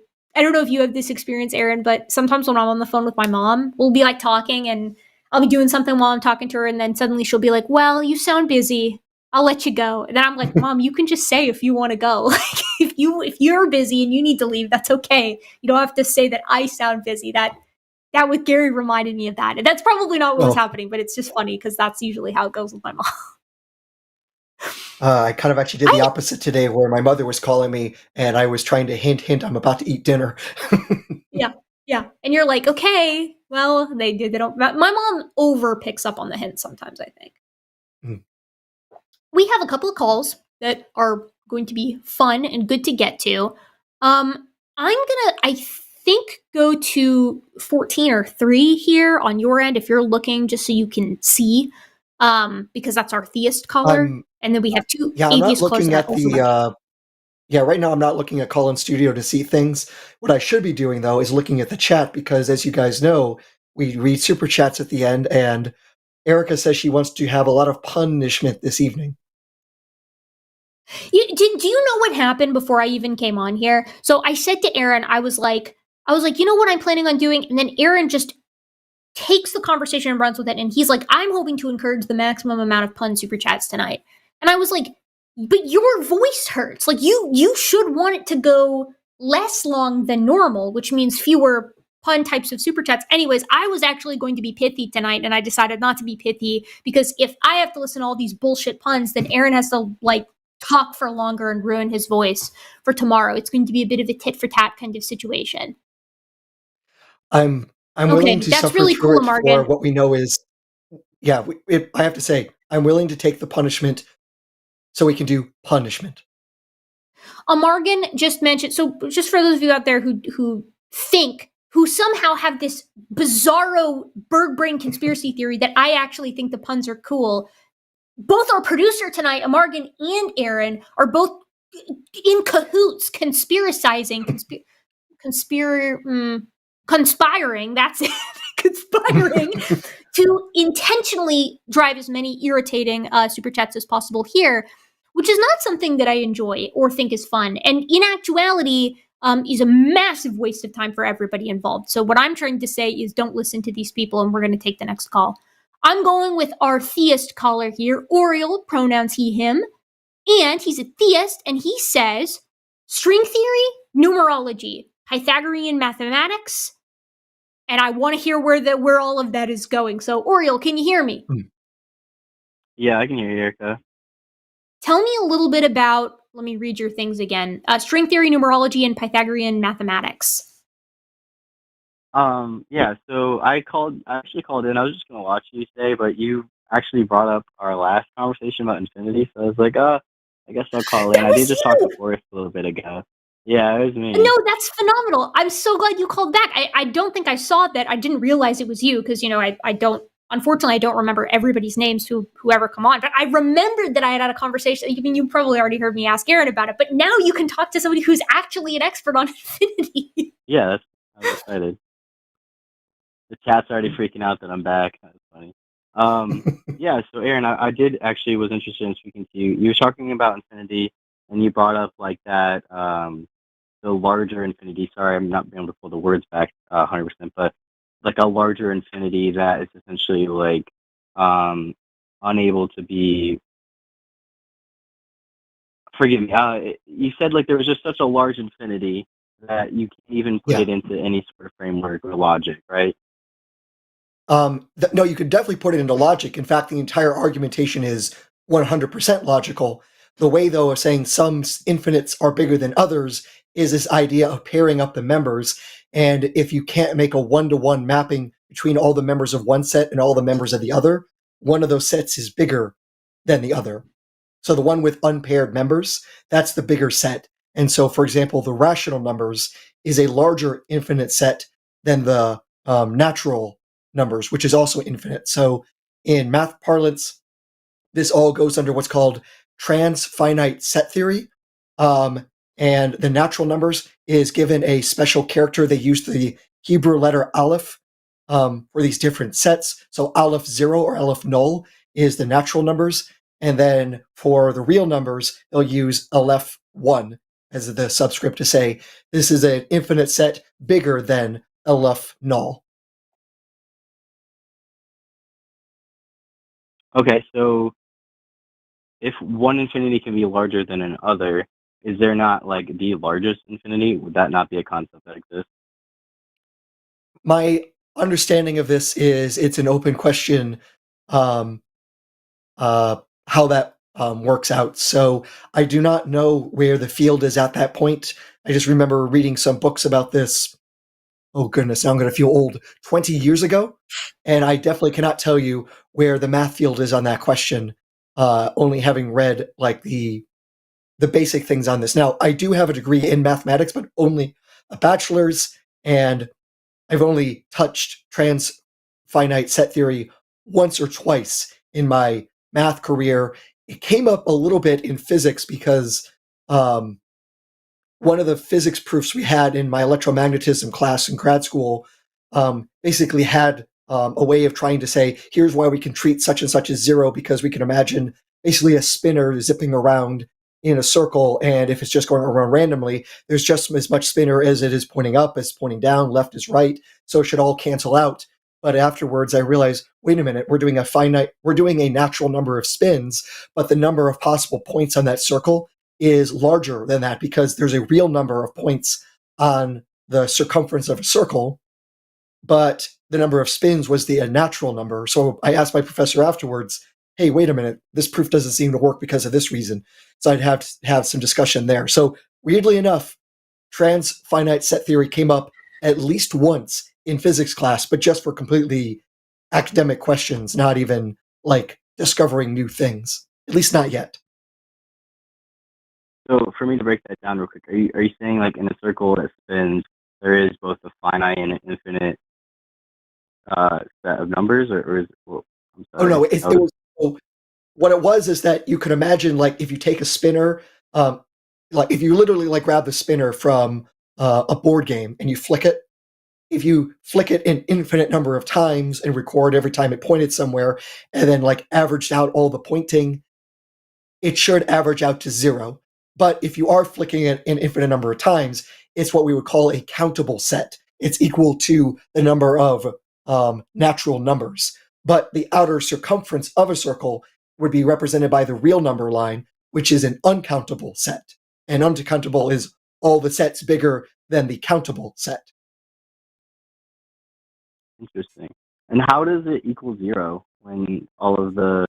don't know if you have this experience, Aaron, but sometimes when I'm on the phone with my mom, we'll be like talking, and I'll be doing something while I'm talking to her, and then suddenly she'll be like, "Well, you sound busy. I'll let you go." And then I'm like, "Mom, you can just say if you want to go. Like if you're busy and you need to leave, that's okay. You don't have to say that I sound busy." That with Gary reminded me of that. And that's probably not what was happening, but it's just funny because that's usually how it goes with my mom. I kind of actually did the opposite today, where my mother was calling me and I was trying to hint, I'm about to eat dinner. Yeah. And you're like, okay, well, they don't. My mom over picks up on the hints sometimes, I think. Mm. We have a couple of calls that are going to be fun and good to get to. I think, go to 14 or 3 here on your end if you're looking, just so you can see, because that's our theist caller. And then we have 2 atheist callers. Right now I'm not looking at Call-In Studio to see things. What I should be doing, though, is looking at the chat, because as you guys know, we read super chats at the end, and Erika says she wants to have a lot of punishment this evening. Do you know what happened before I even came on here? So I said to Aaron, I was like, you know what I'm planning on doing? And then Aaron just takes the conversation and runs with it. And he's like, I'm hoping to encourage the maximum amount of pun super chats tonight. And I was like, but your voice hurts. Like you should want it to go less long than normal, which means fewer pun types of super chats. Anyways, I was actually going to be pithy tonight, and I decided not to be pithy, because if I have to listen to all these bullshit puns, then Aaron has to talk for longer and ruin his voice for tomorrow. It's going to be a bit of a tit for tat kind of situation. I'm willing to suffer really through cool, it for what we know is, I have to say, I'm willing to take the punishment so we can do punishment. Morgan just mentioned, so just for those of you out there who somehow have this bizarro bird brain conspiracy theory that I actually think the puns are cool, both our producer tonight, Morgan and Aaron, are both in cahoots, conspiring, that's it, conspiring to intentionally drive as many irritating super chats as possible here, which is not something that I enjoy or think is fun. And in actuality, is a massive waste of time for everybody involved. So what I'm trying to say is don't listen to these people, and we're going to take the next call. I'm going with our theist caller here, Oriel, pronouns he, him. And he's a theist, and he says string theory, numerology, Pythagorean mathematics, and I want to hear where all of that is going. So, Oriel, can you hear me? Yeah, I can hear you, Erika. Tell me a little bit about, let me read your things again, string theory, numerology, and Pythagorean mathematics. Yeah, so I actually called in. I was just going to watch you today, but you actually brought up our last conversation about infinity, so I was like, I guess I'll call in. I did just talk to Forrest a little bit ago. Yeah, it was me. No, that's phenomenal. I'm so glad you called back. I don't think I saw that. I didn't realize it was you because, I don't, unfortunately, I don't remember everybody's names whoever come on. But I remembered that I had a conversation. I mean, you probably already heard me ask Aaron about it, but now you can talk to somebody who's actually an expert on infinity. Yeah, I'm excited. The chat's already freaking out that I'm back. That's funny. Yeah, so Aaron, I did actually was interested in speaking to you. You were talking about infinity, and you brought up like that, the larger infinity. Sorry, I'm not being able to pull the words back 100%, but like a larger infinity that is essentially like unable to be. Forgive me. You said like there was just such a large infinity that you can't even put it into any sort of framework or logic, right? No, you could definitely put it into logic. In fact, the entire argumentation is 100% logical. The way, though, of saying some infinites are bigger than others is this idea of pairing up the members. And if you can't make a one-to-one mapping between all the members of one set and all the members of the other, one of those sets is bigger than the other. So the one with unpaired members, that's the bigger set. And so, for example, the rational numbers is a larger infinite set than the natural numbers, which is also infinite. So in math parlance, this all goes under what's called transfinite set theory. And the natural numbers is given a special character. They use the Hebrew letter aleph for these different sets. So aleph 0 or aleph null is the natural numbers. And then for the real numbers, they'll use aleph 1 as the subscript to say this is an infinite set bigger than aleph null. Okay, so if one infinity can be larger than another, is there not like the largest infinity? Would that not be a concept that exists? My understanding of this is it's an open question how that works out. So I do not know where the field is at that point. I just remember reading some books about this. Oh goodness, now I'm going to feel old. 20 years ago, and I definitely cannot tell you where the math field is on that question. Only having read like the basic things on this. Now, I do have a degree in mathematics, but only a bachelor's, and I've only touched transfinite set theory once or twice in my math career. It came up a little bit in physics because one of the physics proofs we had in my electromagnetism class in grad school basically had a way of trying to say, here's why we can treat such and such as zero, because we can imagine basically a spinner zipping around in a circle, and if it's just going around randomly, there's just as much spinner as it is pointing up, as pointing down, left is right, so it should all cancel out. But afterwards, I realized, wait a minute, we're doing a natural number of spins, but the number of possible points on that circle is larger than that because there's a real number of points on the circumference of a circle, but the number of spins was the natural number. So I asked my professor afterwards, hey, wait a minute, this proof doesn't seem to work because of this reason. So I'd have to have some discussion there. So weirdly enough, transfinite set theory came up at least once in physics class, but just for completely academic questions, not even like discovering new things, at least not yet. So for me to break that down real quick, are you saying like in a circle that spins, there is both a finite and an infinite set of numbers, or is it, well, I'm sorry. Oh no, it was, so what it was is that you could imagine like if you take a spinner, like if you literally like grab the spinner from a board game and you flick it, if you flick it an infinite number of times and record every time it pointed somewhere, and then like averaged out all the pointing, it should average out to 0. But if you are flicking it an infinite number of times, it's what we would call a countable set. It's equal to the number of natural numbers. But the outer circumference of a circle would be represented by the real number line, which is an uncountable set. And uncountable is all the sets bigger than the countable set. Interesting. And how does it equal 0 when all of the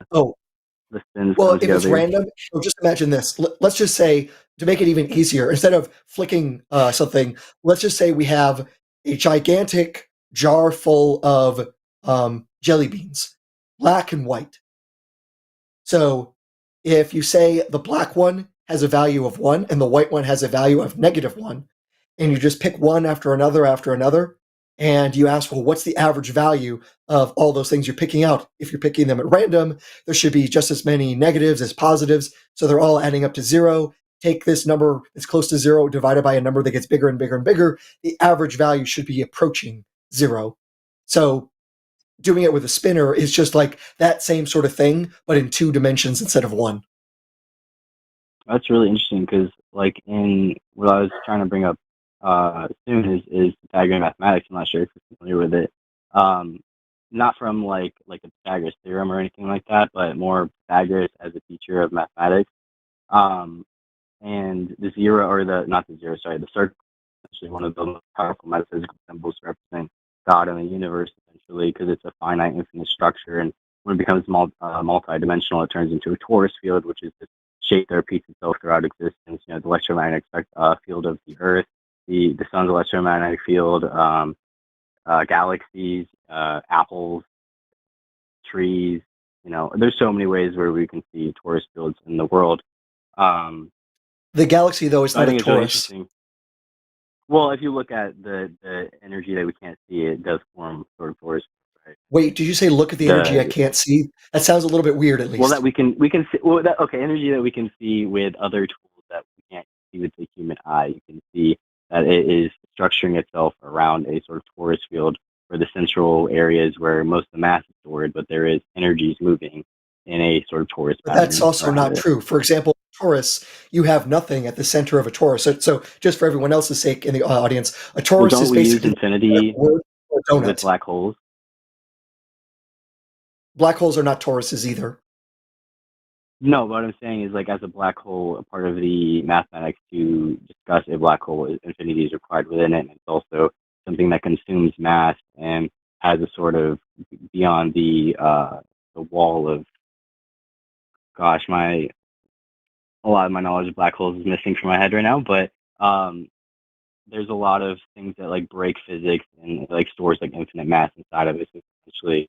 spins well, come if together? it's random, so just imagine this. Let's just say, to make it even easier, instead of flicking something, let's just say we have a gigantic jar full of jelly beans, black and white. So if you say the black one has a value of 1 and the white one has a value of -1, and you just pick one after another, and you ask, well, what's the average value of all those things you're picking out? If you're picking them at random, there should be just as many negatives as positives, so they're all adding up to 0. Take this number that's close to 0, divided by a number that gets bigger and bigger and bigger. The average value should be approaching 0. So doing it with a spinner is just like that same sort of thing, but in 2 dimensions instead of 1. That's really interesting because, like, in what I was trying to bring up soon is Pythagorean mathematics. I'm not sure if you're familiar with it. Not from like the Pythagoras theorem or anything like that, but more Pythagoras as a teacher of mathematics. And the zero, or the circle, is actually one of the most powerful metaphysical symbols to represent God and the universe, essentially, because it's a finite, infinite structure. And when it becomes multi-dimensional, it turns into a torus field, which is this shape that repeats itself throughout existence. You know, the electromagnetic field of the Earth, the sun's electromagnetic field, galaxies, apples, trees. You know, there's so many ways where we can see torus fields in the world. The galaxy, though, is not a torus. Really, well, if you look at the energy that we can't see, it does form sort of torus. Right? Wait, did you say look at the energy I can't see? That sounds a little bit weird, at least. Well, that we can see. Well, energy that we can see with other tools that we can't see with the human eye. You can see that it is structuring itself around a sort of torus field, where the central areas where most of the mass is stored, but there is energies moving in a sort of torus pattern. But that's also not true. For example, torus, you have nothing at the center of a torus. So just for everyone else's sake in the audience, a torus is basically infinity or donut. With black holes. Black holes are not toruses either. No, what I'm saying is, like, as a black hole, a part of the mathematics to discuss a black hole, infinity is required within it, and it's also something that consumes mass and has a sort of beyond the wall of. Gosh, a lot of my knowledge of black holes is missing from my head right now, but there's a lot of things that like break physics and like stores like infinite mass inside of it. So essentially,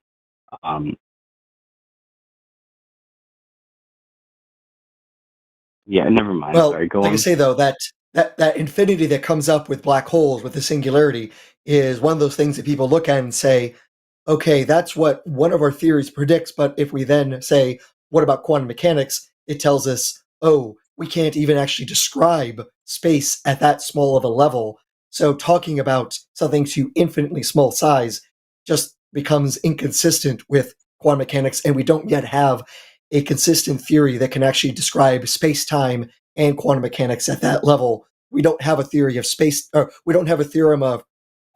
yeah, never mind. Well, sorry, go like on. I say though, that infinity that comes up with black holes, with the singularity, is one of those things that people look at and say, okay, that's what one of our theories predicts, but if we then say, what about quantum mechanics? It tells us, oh, we can't even actually describe space at that small of a level. So talking about something to infinitely small size just becomes inconsistent with quantum mechanics, and we don't yet have a consistent theory that can actually describe space-time and quantum mechanics at that level. We don't have a theory of space, or we don't have a theorem of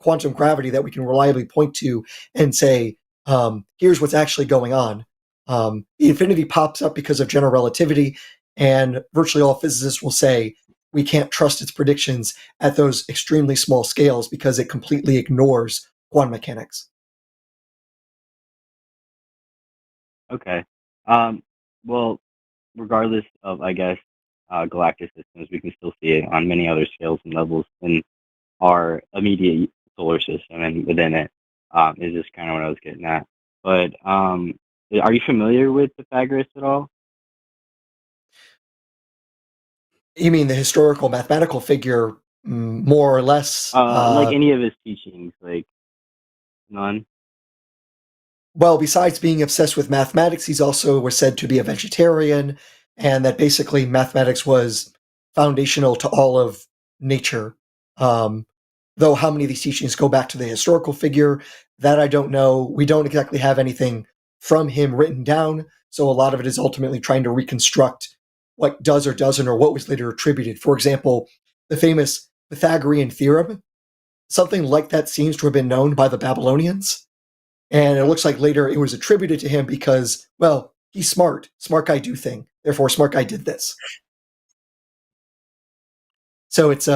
quantum gravity that we can reliably point to and say, here's what's actually going on. The infinity pops up because of general relativity, and virtually all physicists will say we can't trust its predictions at those extremely small scales because it completely ignores quantum mechanics. Okay. Well, regardless of, I guess, galactic systems, we can still see it on many other scales and levels in our immediate solar system, and within it is just kind of what I was getting at. But are you familiar with Pythagoras at all? You mean the historical mathematical figure, more or less? Like any of his teachings, like none? Well, besides being obsessed with mathematics, he's also was said to be a vegetarian, and that basically mathematics was foundational to all of nature. though how many of these teachings go back to the historical figure, that I don't know. We don't exactly have anything from him written down, so a lot of it is ultimately trying to reconstruct what does or doesn't, or what was later attributed. For example, the famous Pythagorean theorem, something like that seems to have been known by the Babylonians, and it looks like later it was attributed to him because, well, he's smart. Smart guy do thing. Therefore, smart guy did this. So it's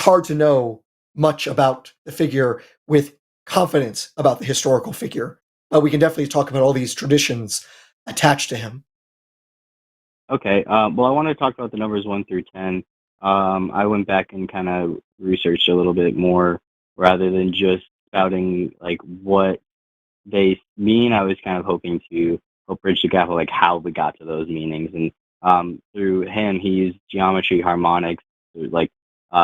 hard to know much about the figure with confidence about the historical figure, but we can definitely talk about all these traditions attached to him. Okay. Well, I want to talk about the numbers 1 through 10. I went back and kind of researched a little bit more rather than just spouting like what they mean. I was kind of hoping to help bridge the gap of like how we got to those meanings. And through him, he used geometry, harmonics, like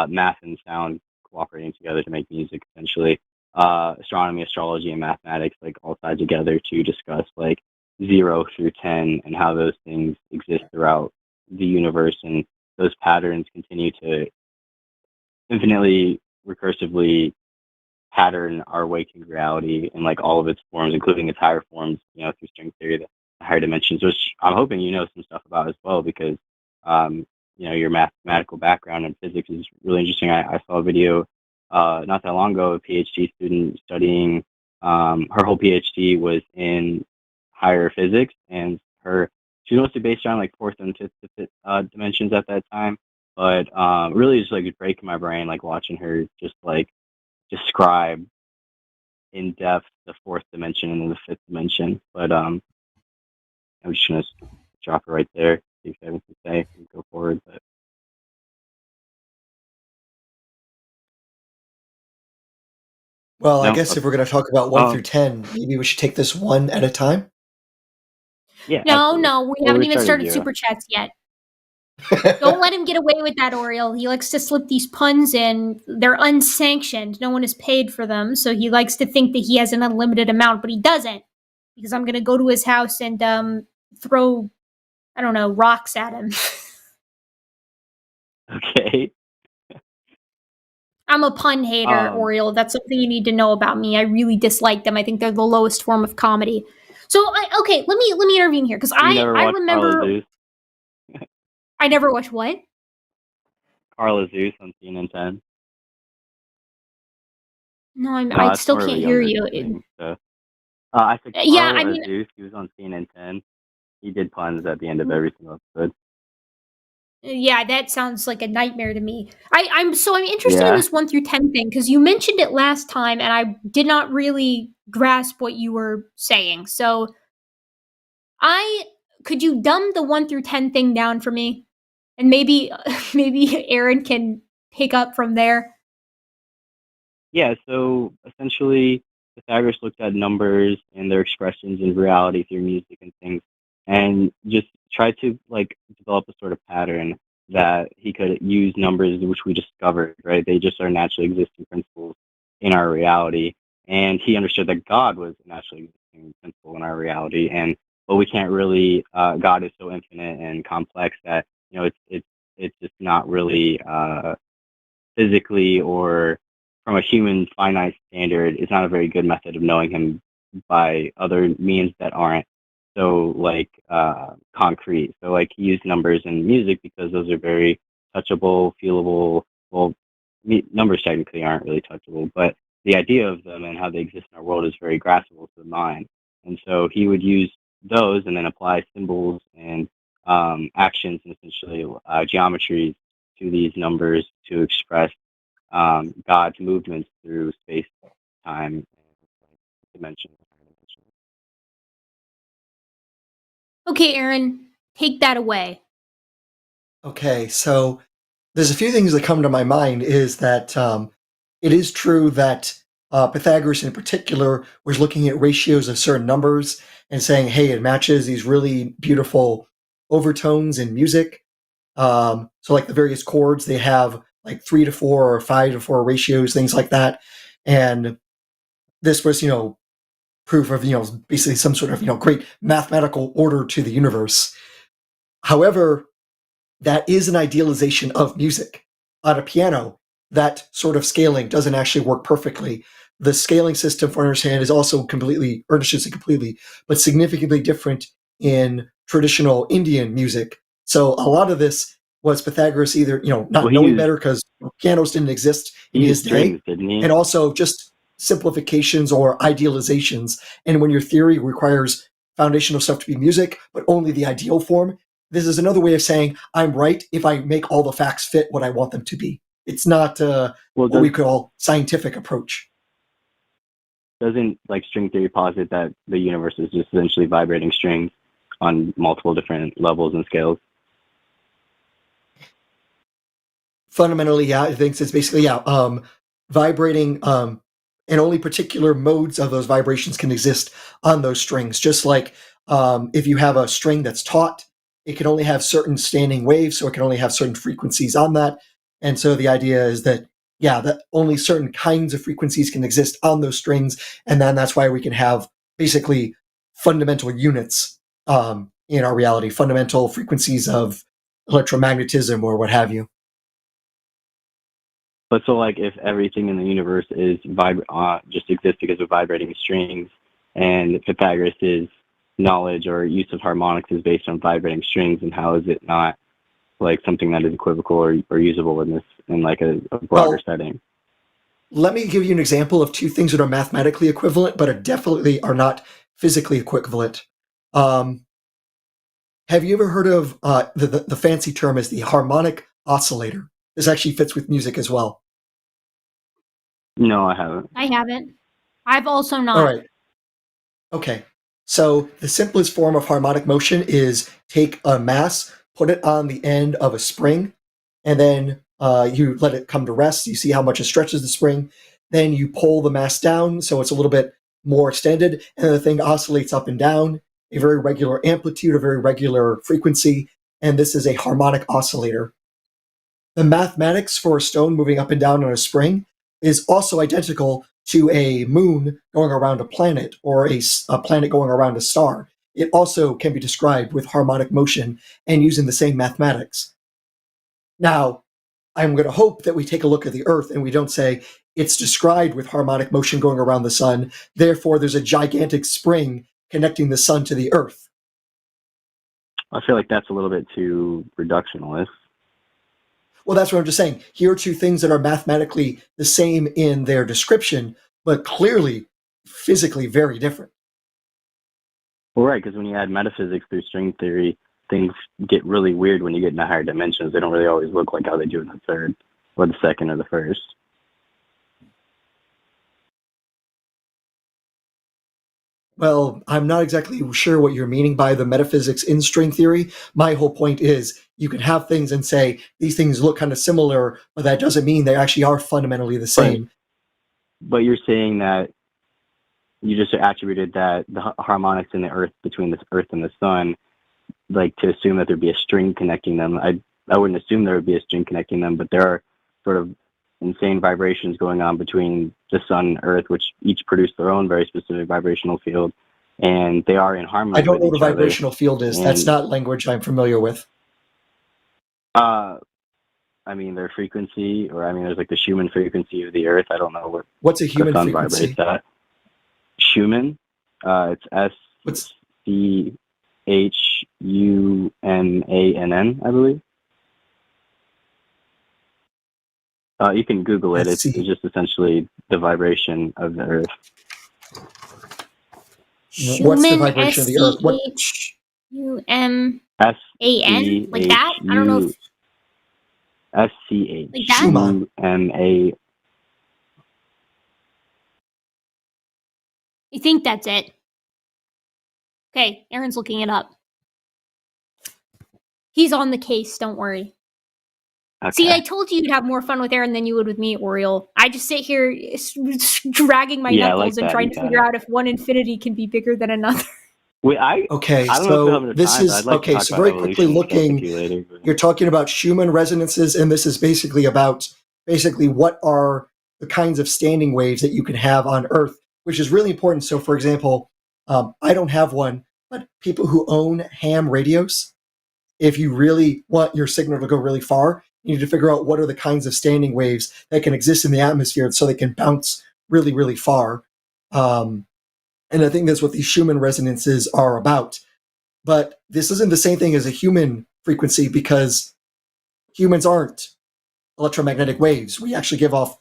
math and sound cooperating together to make music, essentially. Astronomy, astrology, and mathematics, like all tied together to discuss like 0 through 10 and how those things exist throughout the universe, and those patterns continue to infinitely recursively pattern our waking reality in like all of its forms, including its higher forms, through string theory, the higher dimensions, which I'm hoping you know some stuff about as well, because your mathematical background in physics is really interesting. I saw a video not that long ago, a PhD student studying, her whole PhD was in higher physics, and she was mostly based on like fourth and fifth dimensions at that time, but really just like breaking my brain, like watching her just like describe in depth the fourth dimension and then the fifth dimension. But I'm just gonna drop it right there. See if I have anything to say and go forward. But Well, I no? guess Okay. if we're going to talk about 1 through 10, maybe we should take this one at a time. Yeah. No, absolutely. no, we Well, haven't we even started 0. super chats yet. Don't let him get away with that, Oriole. He likes to slip these puns in. They're unsanctioned. No one is paid for them, so he likes to think that he has an unlimited amount, but he doesn't. Because I'm going to go to his house and throw, I don't know, rocks at him. Okay. I'm a pun hater, Oriole. That's something you need to know about me. I really dislike them. I think they're the lowest form of comedy. So, okay, let me intervene here because You never I watched remember. Carla Zeus? I never watched what? Carla Zeus on CNN 10. No, No, I that's still more of a can't hear younger you. thing. So, I said Yeah, Carl I mean, Zeus. He was on CNN 10. He did puns at the end of every single episode. yeah, that sounds like a nightmare to me. I'm interested in Yeah. this 1 through 10 thing because you mentioned it last time and I did not really grasp what you were saying. So, could you dumb the 1 through 10 thing down for me, and maybe maybe Aaron can pick up from there. Yeah, so essentially, Pythagoras looked at numbers and their expressions in reality through music and things, and just tried to like develop a sort of pattern that he could use numbers, which we discovered, right? They just are naturally existing principles in our reality, and he understood that God was a naturally existing principle in our reality, and but we can't really. God is so infinite and complex that it's just not really physically or from a human finite standard is not a very good method of knowing him by other means that aren't so like concrete. So like he used numbers and music because those are very touchable, feelable. Well, numbers technically aren't really touchable, but the idea of them and how they exist in our world is very graspable to the mind. And so he would use those and then apply symbols and actions and essentially geometries to these numbers to express God's movements through space, time, and dimension. Okay, Aaron, take that away. Okay, so there's a few things that come to my mind is that it is true that Pythagoras in particular was looking at ratios of certain numbers and saying, hey, it matches these really beautiful overtones in music. So like the various chords, they have like 3 to 4 or 5 to 4 ratios, things like that. And this was, proof of, basically some sort of, great mathematical order to the universe. However, that is an idealization of music. On a piano, that sort of scaling doesn't actually work perfectly. The scaling system for understand is also completely, or I shouldn't say completely, but significantly different in traditional Indian music. So a lot of this was Pythagoras either, not knowing better because pianos didn't exist in his day, didn't he? and also just simplifications or idealizations. And when your theory requires foundational stuff to be music, but only the ideal form, this is another way of saying I'm right if I make all the facts fit what I want them to be. It's not what we call scientific approach. Doesn't string theory posit that the universe is just essentially vibrating strings on multiple different levels and scales? Fundamentally, yeah, I think it's basically vibrating, and only particular modes of those vibrations can exist on those strings. Just like if you have a string that's taut, it can only have certain standing waves, so it can only have certain frequencies on that. And so the idea is that that only certain kinds of frequencies can exist on those strings, and then that's why we can have basically fundamental units in our reality, fundamental frequencies of electromagnetism or what have you. But so, if everything in the universe is just exists because of vibrating strings, and Pythagoras' knowledge or use of harmonics is based on vibrating strings, and how is it not something that is equivocal or usable in a broader setting? Let me give you an example of two things that are mathematically equivalent, but definitely are not physically equivalent. Have you ever heard of the fancy term is the harmonic oscillator? This actually fits with music as well. No, I haven't. I haven't. I've also not. All right. Okay. So the simplest form of harmonic motion is take a mass, put it on the end of a spring, and then you let it come to rest. You see how much it stretches the spring. Then you pull the mass down so it's a little bit more extended, and then the thing oscillates up and down, a very regular amplitude, a very regular frequency, and this is a harmonic oscillator. The mathematics for a stone moving up and down on a spring is also identical to a moon going around a planet or a planet going around a star. It also can be described with harmonic motion and using the same mathematics. Now, I'm going to hope that we take a look at the Earth and we don't say it's described with harmonic motion going around the sun, therefore there's a gigantic spring connecting the sun to the Earth. I feel like that's a little bit too reductionist. Well, that's what I'm just saying. Here are two things that are mathematically the same in their description, but clearly physically very different. Well, right, because when you add metaphysics through string theory, things get really weird when you get into higher dimensions. They don't really always look like how they do in the third, or the second, or the first. Well, I'm not exactly sure what you're meaning by the metaphysics in string theory. My whole point is you can have things and say these things look kind of similar, but that doesn't mean they actually are fundamentally the same. Right. But you're saying that you just attributed that the harmonics in the Earth between the Earth and the sun, to assume that there'd be a string connecting them. I wouldn't assume there would be a string connecting them, but there are sort of insane vibrations going on between the sun and Earth, which each produce their own very specific vibrational field, and they are in harmony. I don't know with what a each vibrational field is. That's not language I'm familiar with. Their frequency, or there's the Schumann frequency of the Earth. I don't know what's a human the sun frequency. Vibrates that. Schumann, it's SCHUMANN, I believe. You can Google it. It's just essentially the vibration of the Earth. What's the vibration of the Earth? SCHUMAN, like that? I don't know if... SCHUMA. You think that's it? Okay, Aaron's looking it up. He's on the case, don't worry. Okay. See, I told you you'd have more fun with Aaron than you would with me, Oriel. I just sit here dragging my knuckles and trying to figure out if one infinity can be bigger than another. Wait, I don't know if this is okay. So very quickly looking, you're talking about Schumann resonances, and this is basically about what are the kinds of standing waves that you can have on Earth, which is really important. So, for example, I don't have one, but people who own ham radios, if you really want your signal to go really far, you need to figure out what are the kinds of standing waves that can exist in the atmosphere so they can bounce really, really far. And I think that's what these Schumann resonances are about. But this isn't the same thing as a human frequency because humans aren't electromagnetic waves. We actually give off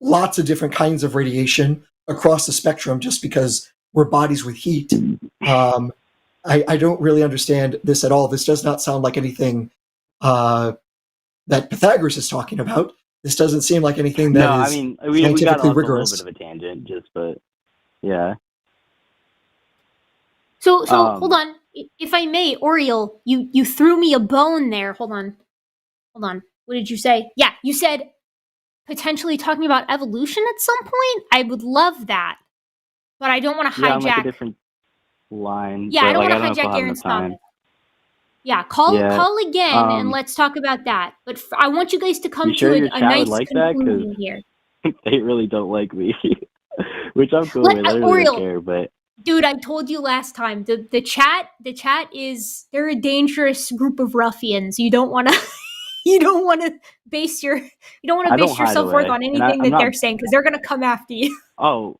lots of different kinds of radiation across the spectrum just because we're bodies with heat. I don't really understand this at all. This does not sound like anything that Pythagoras is talking about. This doesn't seem like anything that is we got off rigorous. a little bit of a tangent, but yeah. So hold on, if I may, Oriel, you threw me a bone there. Hold on. What did you say? Yeah, you said potentially talking about evolution at some point. I would love that, but I don't want to hijack. Yeah, on like a different line. Yeah, I don't want to like, hijack Aaron's topic. Yeah, call again and let's talk about that. But I want you guys to come to a nice conclusion here. They really don't like me, which I'm cool with. I really don't care, but. Dude, I told you last time. The chat is, they're a dangerous group of ruffians. You don't want to base your self-worth on anything that they're saying because they're gonna come after you. Oh,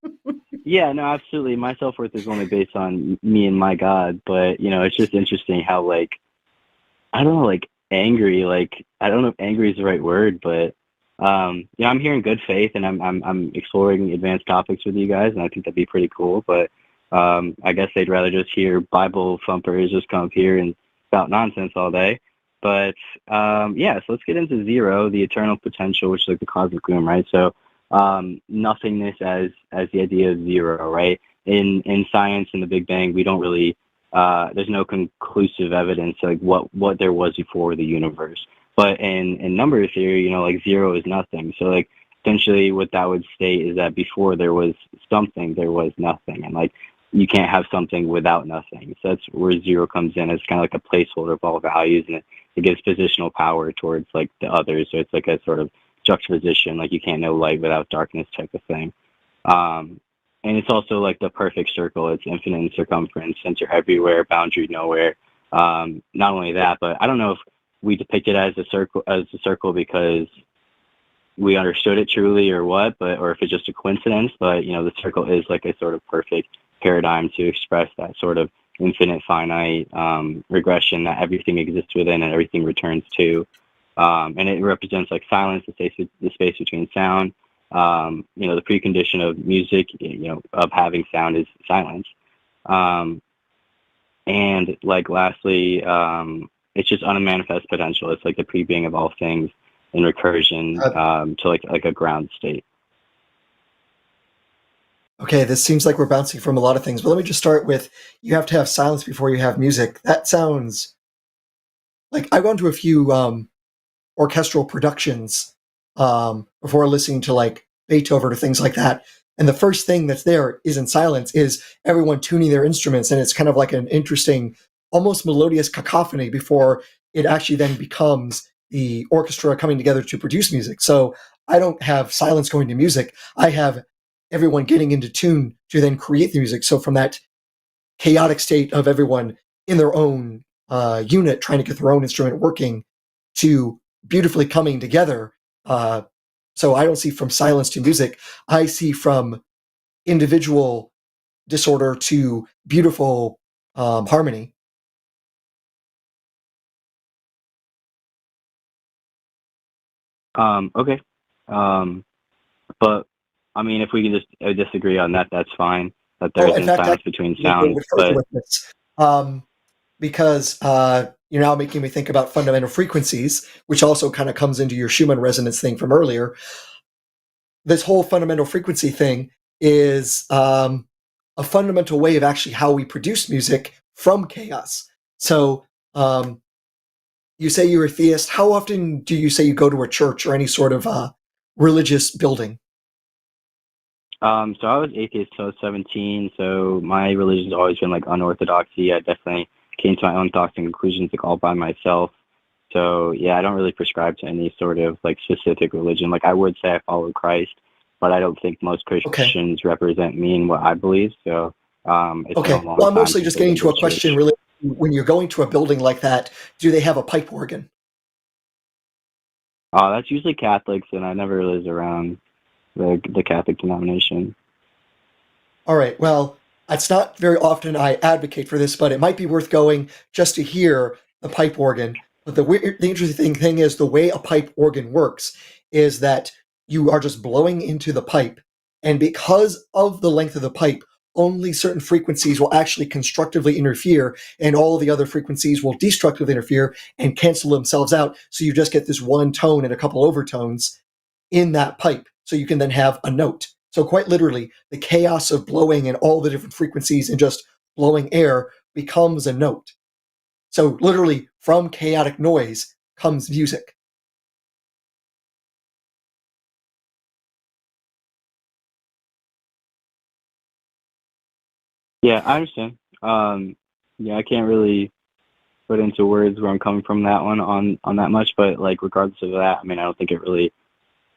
yeah, no, absolutely. My self-worth is only based on me and my God, but it's just interesting how I don't know, angry. I don't know if angry is the right word, but I'm here in good faith and I'm exploring advanced topics with you guys, and I think that'd be pretty cool. But I guess they'd rather just hear Bible thumpers just come up here and spout nonsense all day. But so let's get into zero, the eternal potential, which is like the cosmic gloom, right? So nothingness as the idea of zero, right? In science, in the Big Bang, we don't really there's no conclusive evidence like what there was before the universe. But in number theory, zero is nothing. So essentially what that would state is that before there was something, there was nothing, and you can't have something without nothing. So that's where zero comes in. It's kind of like a placeholder of all values, and it gives positional power towards the others. So it's like a sort of juxtaposition, you can't know light without darkness type of thing. And it's also the perfect circle. It's infinite in circumference, center everywhere, boundary nowhere. Not only that, but I don't know if we depict it as a circle because we understood it truly or what, or if it's just a coincidence. But the circle is a sort of perfect paradigm to express that sort of infinite finite regression that everything exists within and everything returns to. And it represents silence, the space between sound. The precondition of music, of having sound is silence. And lastly, it's just unmanifest potential. It's the pre-being of all things in recursion to a ground state. Okay, this seems like we're bouncing from a lot of things, but let me just start with, you have to have silence before you have music. That sounds I've gone to a few orchestral productions before listening to Beethoven or things like that. And the first thing that's there is in silence is everyone tuning their instruments. And it's kind of an interesting, almost melodious cacophony before it actually then becomes the orchestra coming together to produce music. So I don't have silence going to music. I have everyone getting into tune to then create the music. So from that chaotic state of everyone in their own unit trying to get their own instrument working to beautifully coming together. So I don't see from silence to music. I see from individual disorder to beautiful harmony. Okay. But I mean, if we can just disagree on that, that's fine. That there isn't silence between sounds. Because you're now making me think about fundamental frequencies, which also kind of comes into your Schumann resonance thing from earlier. This whole fundamental frequency thing is a fundamental way of actually how we produce music from chaos. So you say you're a theist. How often do you say you go to a church or any sort of religious building? So I was atheist till I was 17, so my religion's always been unorthodoxy. I definitely came to my own thoughts and conclusions all by myself. So yeah, I don't really prescribe to any sort of specific religion. I would say I follow Christ, but I don't think most Christians represent me and what I believe. So it's okay. Well, I'm mostly just getting to a question related when you're going to a building like that, do they have a pipe organ? Oh, that's usually Catholics, and I never was around the Catholic denomination. All right. Well, it's not very often I advocate for this, but it might be worth going just to hear the pipe organ. But the interesting thing is the way a pipe organ works is that you are just blowing into the pipe, and because of the length of the pipe, only certain frequencies will actually constructively interfere, and all the other frequencies will destructively interfere and cancel themselves out. So you just get this one tone and a couple overtones in that pipe. So you can then have a note. So quite literally, the chaos of blowing and all the different frequencies and just blowing air becomes a note. So literally, from chaotic noise comes music. Yeah, I understand. Yeah, I can't really put into words where I'm coming from that one on that much, but like regardless of that, I mean, I don't think it really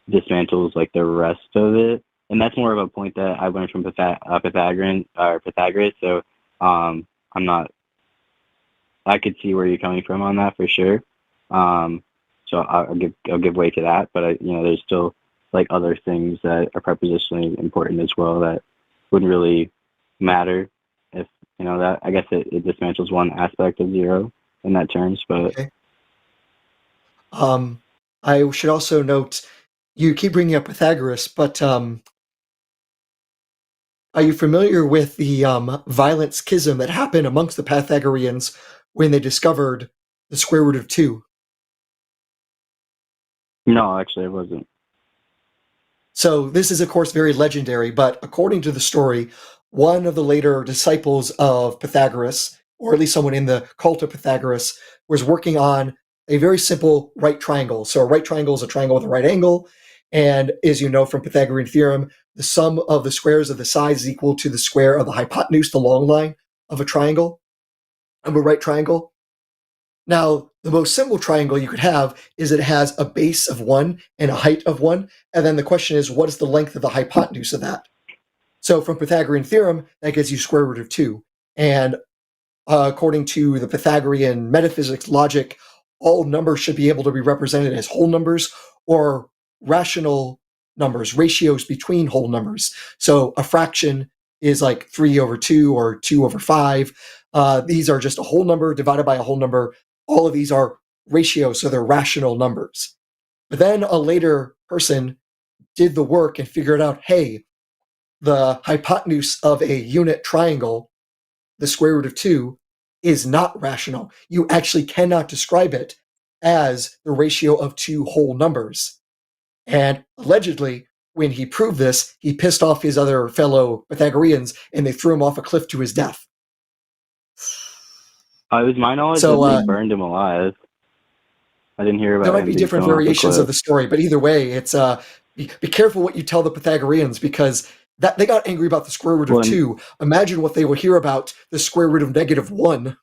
dismantles like the rest of it, and that's more of a point that I learned from Pythagoras. So I'm not. I could see where you're coming from on that for sure. So I'll give way to that, but there's still like other things that are prepositionally important as well that wouldn't really matter if that. I guess it dismantles one aspect of zero in that terms, but Okay. I should also note, you keep bringing up Pythagoras, but are you familiar with the violent schism that happened amongst the Pythagoreans when they discovered the square root of 2? no, actually, I wasn't. So this is, of course, very legendary, but according to the story, one of the later disciples of Pythagoras, or at least someone in the cult of Pythagoras, was working on a very simple right triangle. So a right triangle is a triangle with a right angle, and as you know from Pythagorean theorem, the sum of the squares of the sides is equal to the square of the hypotenuse, the long line of a triangle, of a right triangle. Now, the most simple triangle you could have is it has a base of 1 and a height of 1, and then the question is, what is the length of the hypotenuse of that? So from Pythagorean theorem, that gives you square root of 2. And according to the Pythagorean metaphysics logic, all numbers should be able to be represented as whole numbers or rational numbers, ratios between whole numbers. So a fraction is like 3 over 2 or 2 over 5. These are just a whole number divided by a whole number. All of these are ratios, so they're rational numbers. But then a later person did the work and figured out, hey, the hypotenuse of a unit triangle, the square root of 2, is not rational. You actually cannot describe it as the ratio of two whole numbers. And allegedly, when he proved this, he pissed off his other fellow Pythagoreans and they threw him off a cliff to his death. It was my knowledge So, that they burned him alive. I didn't hear about there might him be being different thrown off a variations of cliff. the story, but either way, it's be careful what you tell the Pythagoreans, because that they got angry about the square root of 2. Imagine what they will hear about the square root of -1.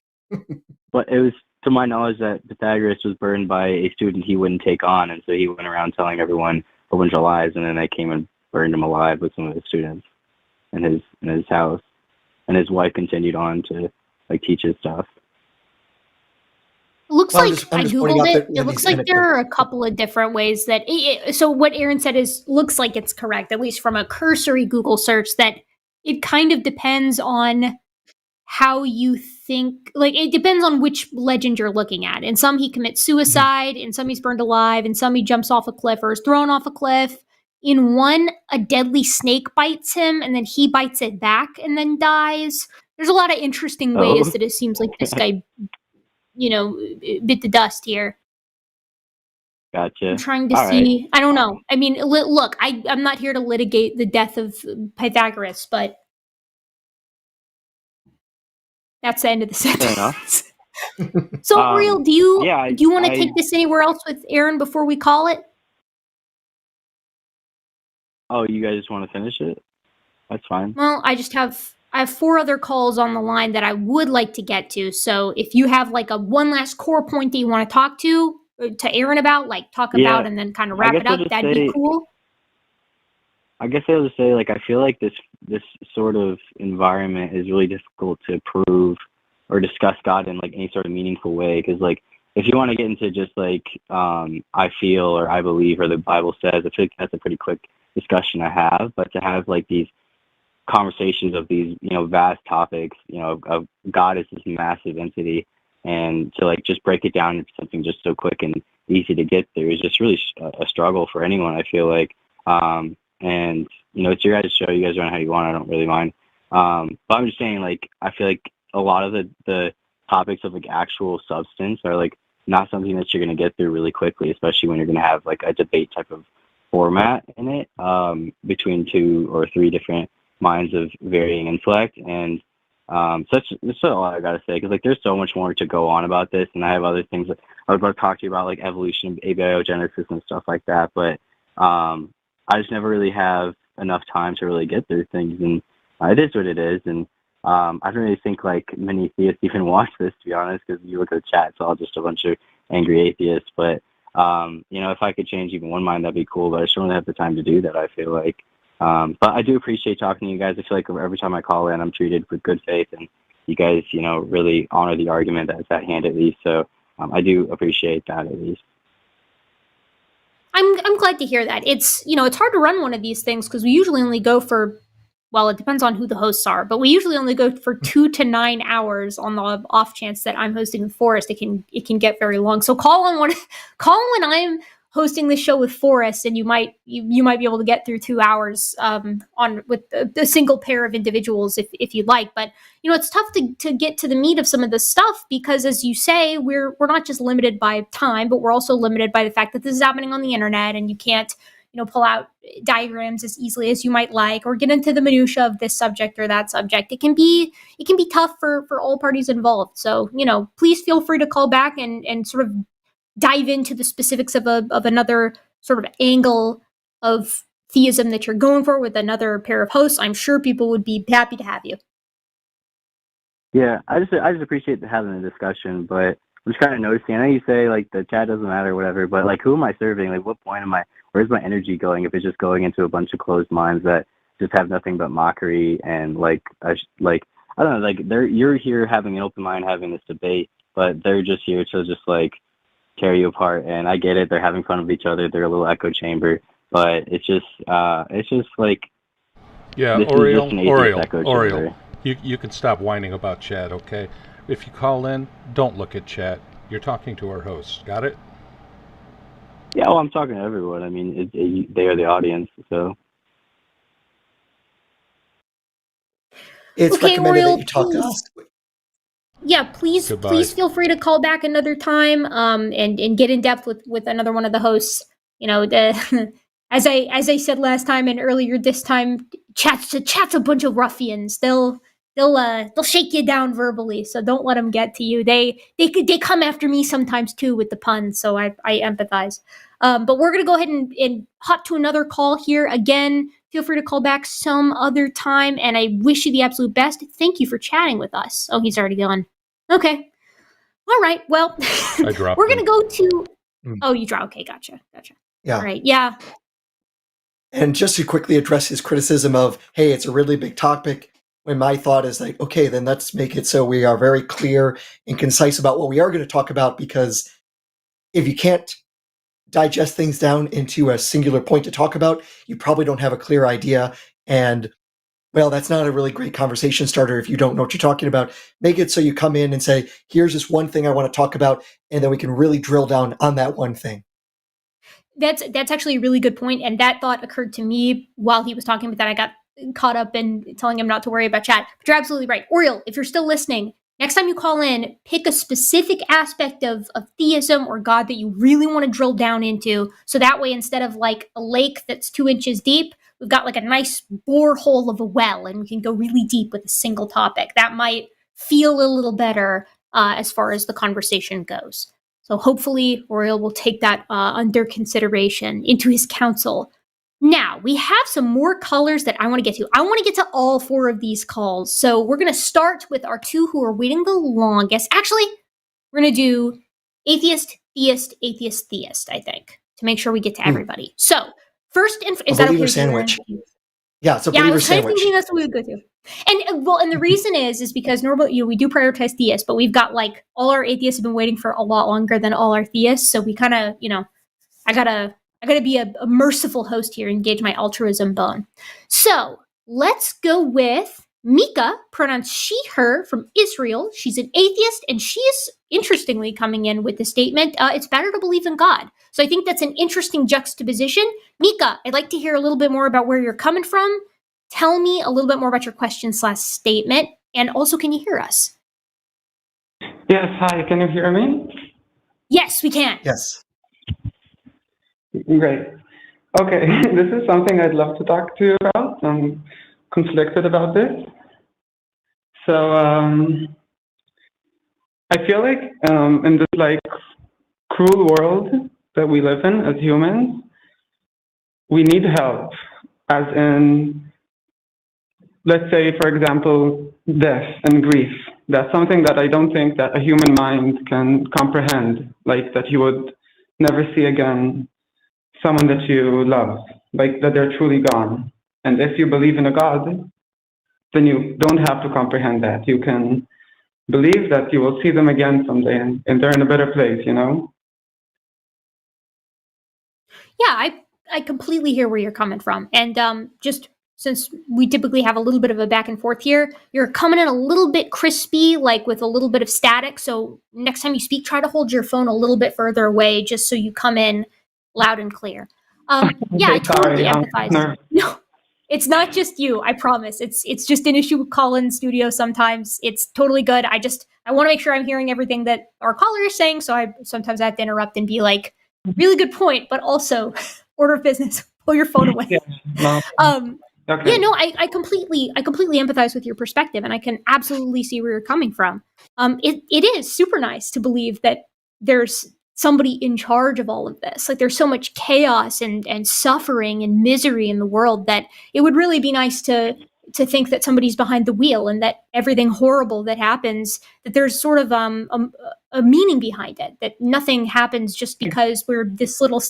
But it was to my knowledge that Pythagoras was burned by a student he wouldn't take on, and so he went around telling everyone a whole bunch of lies, and then they came and burned him alive with some of his students in his house, and his wife continued on to like teach his stuff. Looks Well, like I'm I just pointing googled out it. that It looks like there are a couple of different ways that. So what Aaron said looks like it's correct, at least from a cursory Google search. That it kind of depends on how you think. Like it depends on which legend you're looking at. In some he commits suicide. In some he's burned alive. In some he jumps off a cliff or is thrown off a cliff. In one, a deadly snake bites him, and then he bites it back and then dies. There's a lot of interesting ways that it seems like this guy bit the dust here. Gotcha. I'm trying to All see. right. I don't know. I mean, look, I'm not here to litigate the death of Pythagoras, but that's the end of the sentence. Fair enough. So, Real, do you want to I- take this anywhere else with Aaron before we call it? Oh, you guys just want to finish it? That's fine. Well, I have 4 other calls on the line that I would like to get to. So, if you have like a one last core point that you want to talk to Aaron about, like talk about and then kind of wrap it up, that'd be cool. I guess I'll just say, like, I feel like this sort of environment is really difficult to prove or discuss God in like any sort of meaningful way. Because like if you want to get into just like I feel or I believe or the Bible says, I feel like that's a pretty quick discussion to have. But to have like these conversations of these, you know, vast topics, you know, of God as this massive entity, and to like just break it down into something just so quick and easy to get through is just really a struggle for anyone, I feel like. And you know, it's your guys' show. You guys run how you want. I don't really mind. But I'm just saying, like, I feel like a lot of the topics of like actual substance are like not something that you're going to get through really quickly, especially when you're going to have like a debate type of format in it, between 2 or 3 different minds of varying intellect. And that's all I gotta say, because like there's so much more to go on about this, and I have other things that I would love to talk to you about, like evolution, abiogenesis, and stuff like that. But I just never really have enough time to really get through things, and it is what it is. And I don't really think like many theists even watch this, to be honest, because you look at the chat, it's all just a bunch of angry atheists. But you know, if I could change even one mind, that'd be cool. But I just don't really have the time to do that, I feel like. But I do appreciate talking to you guys. I feel like every time I call in, I'm treated with good faith, and you guys, you know, really honor the argument that's at hand, at least. So I do appreciate that, at least. I'm glad to hear that. It's, you know, it's hard to run one of these things because we usually only go for, well, it depends on who the hosts are, but we usually only go for 2 to 9 hours. On the off chance that I'm hosting with Forrest, it can get very long. So call when I'm hosting the show with Forrest, and you might be able to get through 2 hours on with a single pair of individuals if you'd like. But you know, it's tough to get to the meat of some of this stuff because, as you say, we're not just limited by time, but we're also limited by the fact that this is happening on the internet, and you can't, you know, pull out diagrams as easily as you might like, or get into the minutia of this subject or that subject. It can be tough for all parties involved. So, you know, please feel free to call back and sort of dive into the specifics of another sort of angle of theism that you're going for with another pair of hosts. I'm sure people would be happy to have you. Yeah, I just appreciate having the discussion, but I'm just kind of noticing. I know you say like the chat doesn't matter, or whatever, but like who am I serving? Like, what point am I? Where's my energy going? If it's just going into a bunch of closed minds that just have nothing but mockery and like I don't know, like you're here having an open mind, having this debate, but they're just here to just like tear you apart. And I get it, they're having fun with each other, they're a little echo chamber, but it's just like, yeah, Oriole, you can stop whining about chat, okay? If you call in, don't look at chat. You're talking to our hosts. Got it? Yeah, well, I'm talking to everyone. I mean, they are the audience, so. It's okay, recommended Oriole, that you talk to us. Yeah, please feel free to call back another time, and get in depth with another one of the hosts. You know, as I said last time and earlier this time, chat's a bunch of ruffians. They'll shake you down verbally, so don't let them get to you. They come after me sometimes too with the puns, so I empathize. But we're gonna go ahead and hop to another call here. Again, feel free to call back some other time, and I wish you the absolute best. Thank you for chatting with us. Oh, he's already gone. Okay. All right. Well, I dropped we're gonna go to. Mm. Oh, you dropped. Okay, gotcha. Yeah. All right. Yeah. And just to quickly address his criticism of, hey, it's a really big topic, when my thought is like, okay, then let's make it so we are very clear and concise about what we are going to talk about, because if you can't digest things down into a singular point to talk about, you probably don't have a clear idea. And, well, that's not a really great conversation starter if you don't know what you're talking about. Make it so you come in and say, here's this one thing I want to talk about, and then we can really drill down on that one thing. That's actually a really good point, and that thought occurred to me while he was talking, but then I got caught up in telling him not to worry about chat. But you're absolutely right. Oriole, if you're still listening, next time you call in, pick a specific aspect of theism or God that you really want to drill down into, so that way instead of like a lake that's 2 inches deep, we've got like a nice borehole of a well, and we can go really deep with a single topic. That might feel a little better as far as the conversation goes. So hopefully Oriole will take that under consideration into his counsel. Now, we have some more callers that I want to get to. I want to get to all 4 of these calls. So we're going to start with our 2 who are waiting the longest. Actually, we're going to do atheist, theist, atheist, theist, I think, to make sure we get to everybody. So first, is that okay? Sandwich. Yeah, it's a believer sandwich. I was kind of thinking that's what we would go to. And the reason is because normally we do prioritize theists, but we've got like all our atheists have been waiting for a lot longer than all our theists. So we kind of, I gotta be a merciful host here and gauge my altruism bone. So let's go with Mika, pronounced she, her, from Israel. She's an atheist, and she is interestingly coming in with the statement, it's better to believe in God. So I think that's an interesting juxtaposition. Mika, I'd like to hear a little bit more about where you're coming from. Tell me a little bit more about your question/statement, and also, can you hear us? Yes, hi, can you hear me? Yes, we can. Yes. Great. Okay, this is something I'd love to talk to you about. I'm conflicted about this. So I feel like in this like cruel world that we live in as humans, we need help, as in, let's say, for example, death and grief. That's something that I don't think that a human mind can comprehend, like that you would never see again someone that you love, like that they're truly gone. And if you believe in a God, then you don't have to comprehend that. You can believe that you will see them again someday and they're in a better place, you know? Yeah, I completely hear where you're coming from. And just since we typically have a little bit of a back and forth here, you're coming in a little bit crispy, like with a little bit of static. So next time you speak, try to hold your phone a little bit further away just so you come in loud and clear. Yeah, I totally empathize. No, it's not just you, I promise. It's just an issue with call-in studio sometimes. It's totally good. I want to make sure I'm hearing everything that our caller is saying, so I sometimes have to interrupt and be like, really good point, but also order of business, pull your phone away. Okay. Yeah, no, I completely empathize with your perspective, and I can absolutely see where you're coming from. It is super nice to believe that there's somebody in charge of all of this. Like, there's so much chaos and suffering and misery in the world that it would really be nice to think that somebody's behind the wheel, and that everything horrible that happens, that there's sort of a meaning behind it, that nothing happens just because we're this little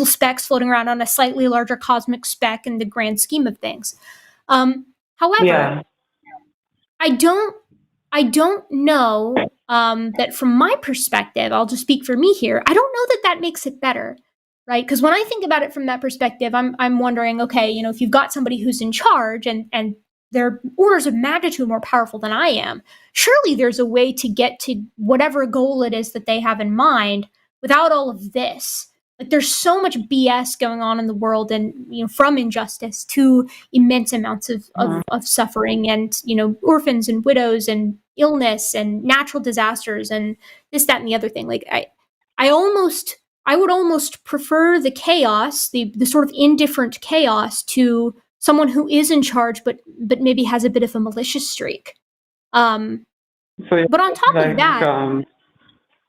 specks floating around on a slightly larger cosmic speck in the grand scheme of things. However, I don't know that from my perspective, I'll just speak for me here, I don't know that makes it better, right? Because when I think about it from that perspective, I'm wondering, okay, if you've got somebody who's in charge and they're orders of magnitude more powerful than I am, surely there's a way to get to whatever goal it is that they have in mind without all of this. Like, there's so much BS going on in the world, and from injustice to immense amounts of suffering, and orphans and widows and illness and natural disasters and this, that, and the other thing. Like, I would almost prefer the chaos, the sort of indifferent chaos, to someone who is in charge, but maybe has a bit of a malicious streak. But on top of that,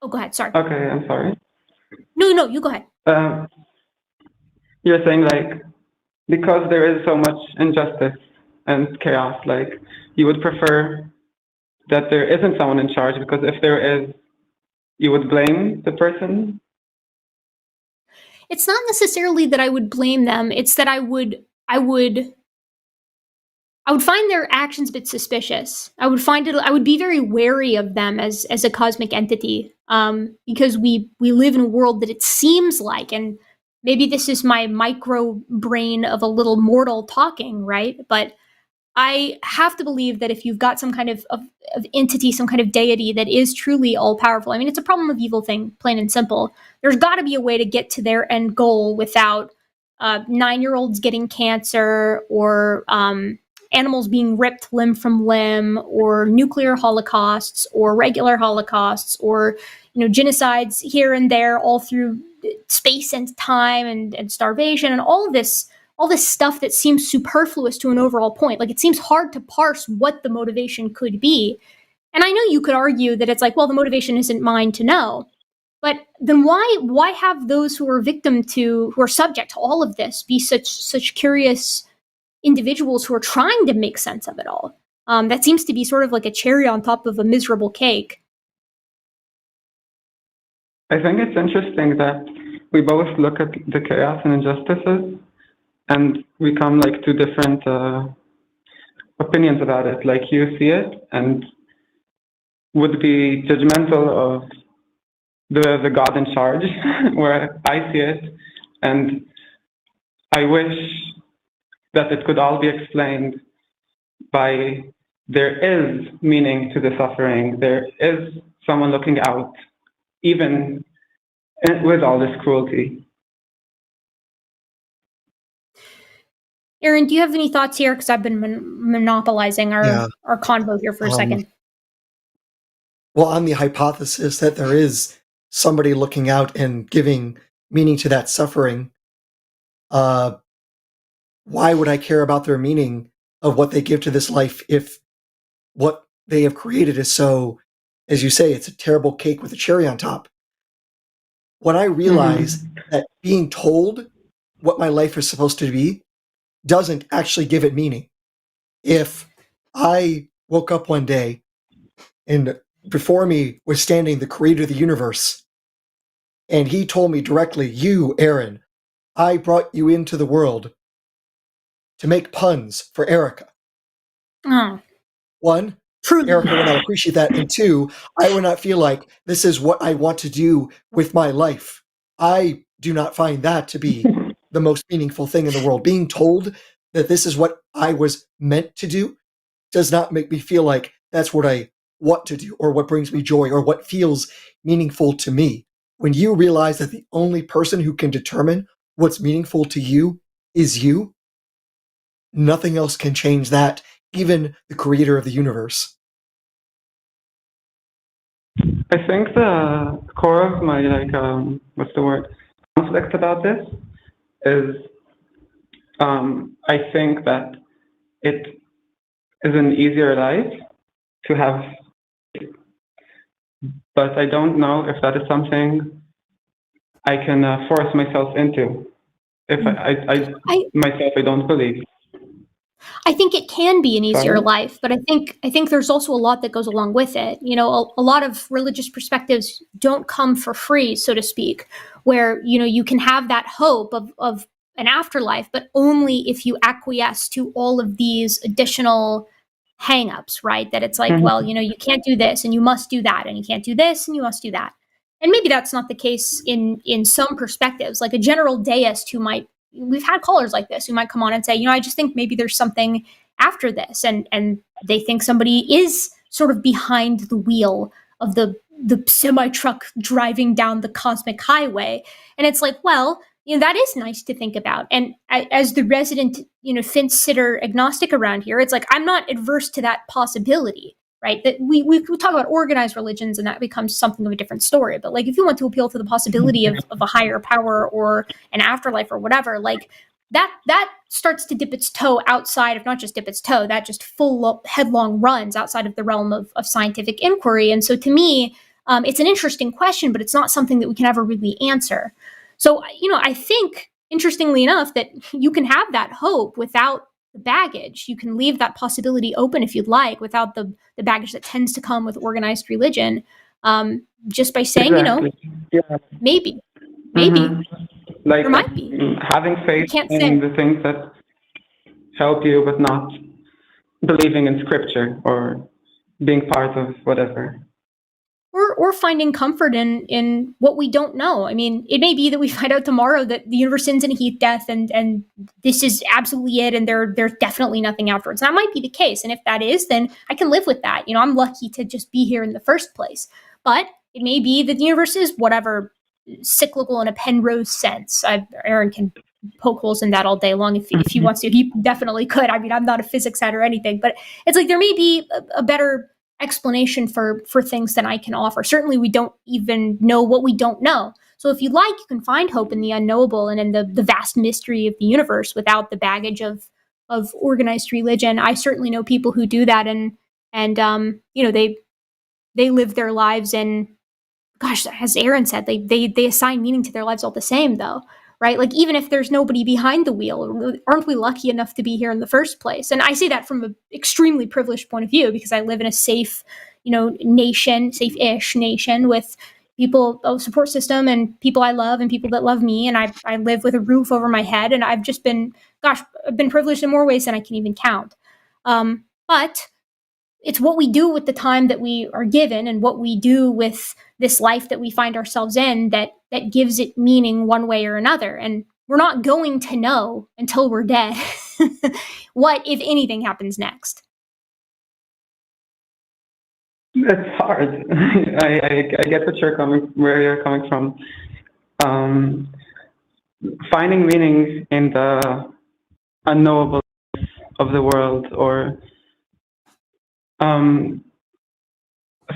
oh, go ahead. Sorry. Okay, I'm sorry. No, you go ahead. You're saying, like, because there is so much injustice and chaos, like, you would prefer that there isn't someone in charge, because if there is, you would blame the person? It's not necessarily that I would blame them. It's that I would find their actions a bit suspicious. I would be very wary of them as a cosmic entity, because we live in a world that it seems like, and maybe this is my micro brain of a little mortal talking, right? But I have to believe that if you've got some kind of entity, some kind of deity that is truly all powerful, I mean, it's a problem of evil thing, plain and simple. There's got to be a way to get to their end goal without 9-year-olds getting cancer, or animals being ripped limb from limb, or nuclear holocausts, or regular holocausts, or genocides here and there all through space and time, and starvation, and all this stuff that seems superfluous to an overall point. Like, it seems hard to parse what the motivation could be. And I know you could argue that it's like, well, the motivation isn't mine to know. But then why have those who are subject to all of this be such curious individuals who are trying to make sense of it all? That seems to be sort of like a cherry on top of a miserable cake. I think it's interesting that we both look at the chaos and injustices, and we come like to different opinions about it, like you see it, and would be judgmental of the God in charge, where I see it, and I wish that it could all be explained by there is meaning to the suffering, there is someone looking out, even with all this cruelty. Aaron, do you have any thoughts here? Because I've been monopolizing our convo here for a second. Well, on the hypothesis that there is somebody looking out and giving meaning to that suffering, why would I care about their meaning of what they give to this life if what they have created is so, as you say, it's a terrible cake with a cherry on top? When I realize that being told what my life is supposed to be doesn't actually give it meaning. If I woke up one day and before me was standing the creator of the universe, and he told me directly, you, Aaron, I brought you into the world to make puns for Erika. Oh. One, Erika would not appreciate that. And two, I would not feel like this is what I want to do with my life. I do not find that to be the most meaningful thing in the world. Being told that this is what I was meant to do does not make me feel like that's what I want to do or what brings me joy or what feels meaningful to me. When you realize that the only person who can determine what's meaningful to you is you, nothing else can change that, even the creator of the universe. I think the core of my, conflict about this is I think that it is an easier life to have, but I don't know if that is something I can force myself into. If I don't believe. I think it can be an easier life, but I think there's also a lot that goes along with it. You know, a lot of religious perspectives don't come for free, so to speak, where, you know, you can have that hope of an afterlife, but only if you acquiesce to all of these additional hang-ups, right? That it's like, well, you know, you can't do this and you must do that, and you can't do this and you must do that. And maybe that's not the case in some perspectives, like a general deist who might, we've had callers like this who might come on and say, you know, I just think maybe there's something after this. And they think somebody is sort of behind the wheel of the semi-truck driving down the cosmic highway. And it's like, well, you know, that is nice to think about. And as the resident, you know, fence-sitter agnostic around here, it's like, I'm not adverse to that possibility, right? That we talk about organized religions and that becomes something of a different story. But like, if you want to appeal to the possibility of a higher power or an afterlife or whatever, like that starts to dip its toe outside of, not just dip its toe, that just full headlong runs outside of the realm of scientific inquiry. And so to me, it's an interesting question, but it's not something that we can ever really answer. So, you know, I think, interestingly enough, that you can have that hope without the baggage. You can leave that possibility open if you'd like, without the baggage that tends to come with organized religion, just by saying, exactly. You know, maybe. Like, there might be. Having faith in the things that help you, but not believing in scripture or being part of whatever. Or finding comfort in what we don't know. I mean, it may be that we find out tomorrow that the universe ends in a heat death and this is absolutely it and there's definitely nothing afterwards. That might be the case. And if that is, then I can live with that. You know, I'm lucky to just be here in the first place. But it may be that the universe is whatever, cyclical in a Penrose sense. Aaron can poke holes in that all day long if he wants to. He definitely could. I mean, I'm not a physics head or anything, but it's like there may be a better explanation for things than I can offer. Certainly we don't even know what we don't know. So if you like, you can find hope in the unknowable and in the vast mystery of the universe without the baggage of organized religion. I certainly know people who do that and you know, they live their lives in, gosh, as Aaron said, they assign meaning to their lives all the same though. Right? Like, even if there's nobody behind the wheel, aren't we lucky enough to be here in the first place? And I say that from an extremely privileged point of view because I live in a safe, you know, nation, safe-ish nation with people, a support system and people I love and people that love me. And I live with a roof over my head. And I've just been, I've been privileged in more ways than I can even count. But it's what we do with the time that we are given and what we do with this life that we find ourselves in that gives it meaning one way or another. And we're not going to know until we're dead what, if anything, happens next. It's hard. I get where you're coming from. Finding meaning in the unknowable of the world, or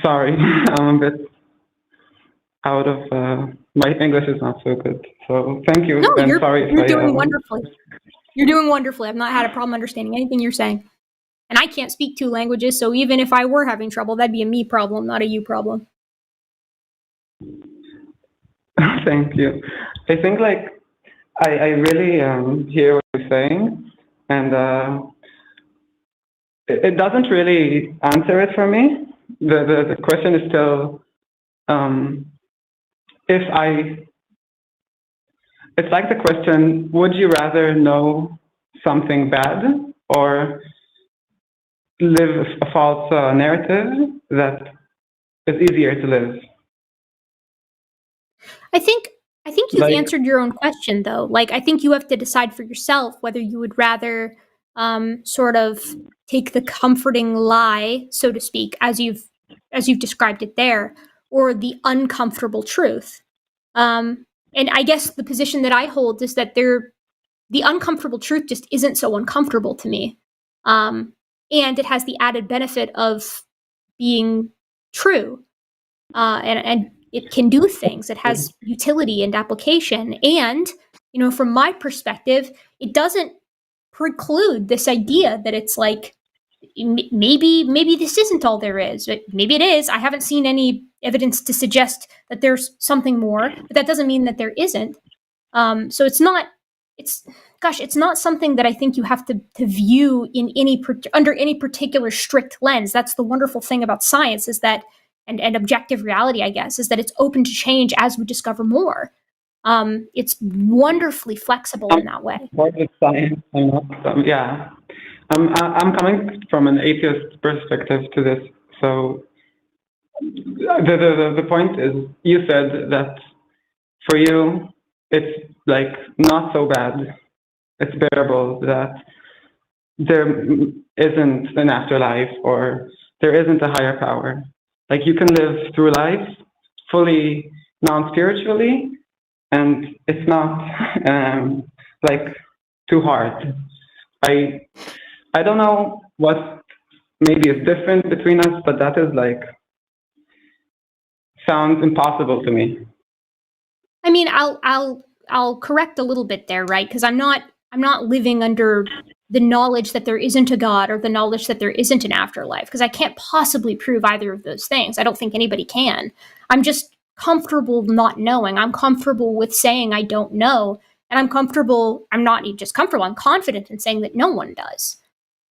sorry, I'm a bit out of my English is not so good. So thank you. No, and sorry you're doing wonderfully. You're doing wonderfully. I've not had a problem understanding anything you're saying. And I can't speak 2 languages, so even if I were having trouble, that'd be a me problem, not a you problem. Thank you. I think like I really hear what you're saying, and it doesn't really answer it for me. The question is still, it's like the question, would you rather know something bad or live a false narrative that is easier to live? I think you've answered your own question, though. Like, I think you have to decide for yourself whether you would rather sort of take the comforting lie, so to speak, as you've described it there, or the uncomfortable truth. And I guess the position that I hold is that the uncomfortable truth just isn't so uncomfortable to me. And it has the added benefit of being true. And it can do things. It has utility and application. And, from my perspective, it doesn't preclude this idea that it's like, maybe this isn't all there is. Maybe it is. I haven't seen any evidence to suggest that there's something more, but that doesn't mean that there isn't. So it's not something that I think you have to view in under any particular strict lens. That's the wonderful thing about science, is that, and objective reality, I guess, is that it's open to change as we discover more. It's wonderfully flexible in that way. Part of science, I'm coming from an atheist perspective to this. So the point is, you said that for you, it's like not so bad. It's bearable that there isn't an afterlife or there isn't a higher power. Like, you can live through life fully non-spiritually, and it's not like too hard. I don't know what maybe is different between us, but that is like sounds impossible to me. I mean, I'll correct a little bit there, right? Because I'm not living under the knowledge that there isn't a God or the knowledge that there isn't an afterlife, because I can't possibly prove either of those things. I don't think anybody can. I'm just comfortable not knowing. I'm comfortable with saying I don't know, and I'm not just comfortable, I'm confident in saying that no one does,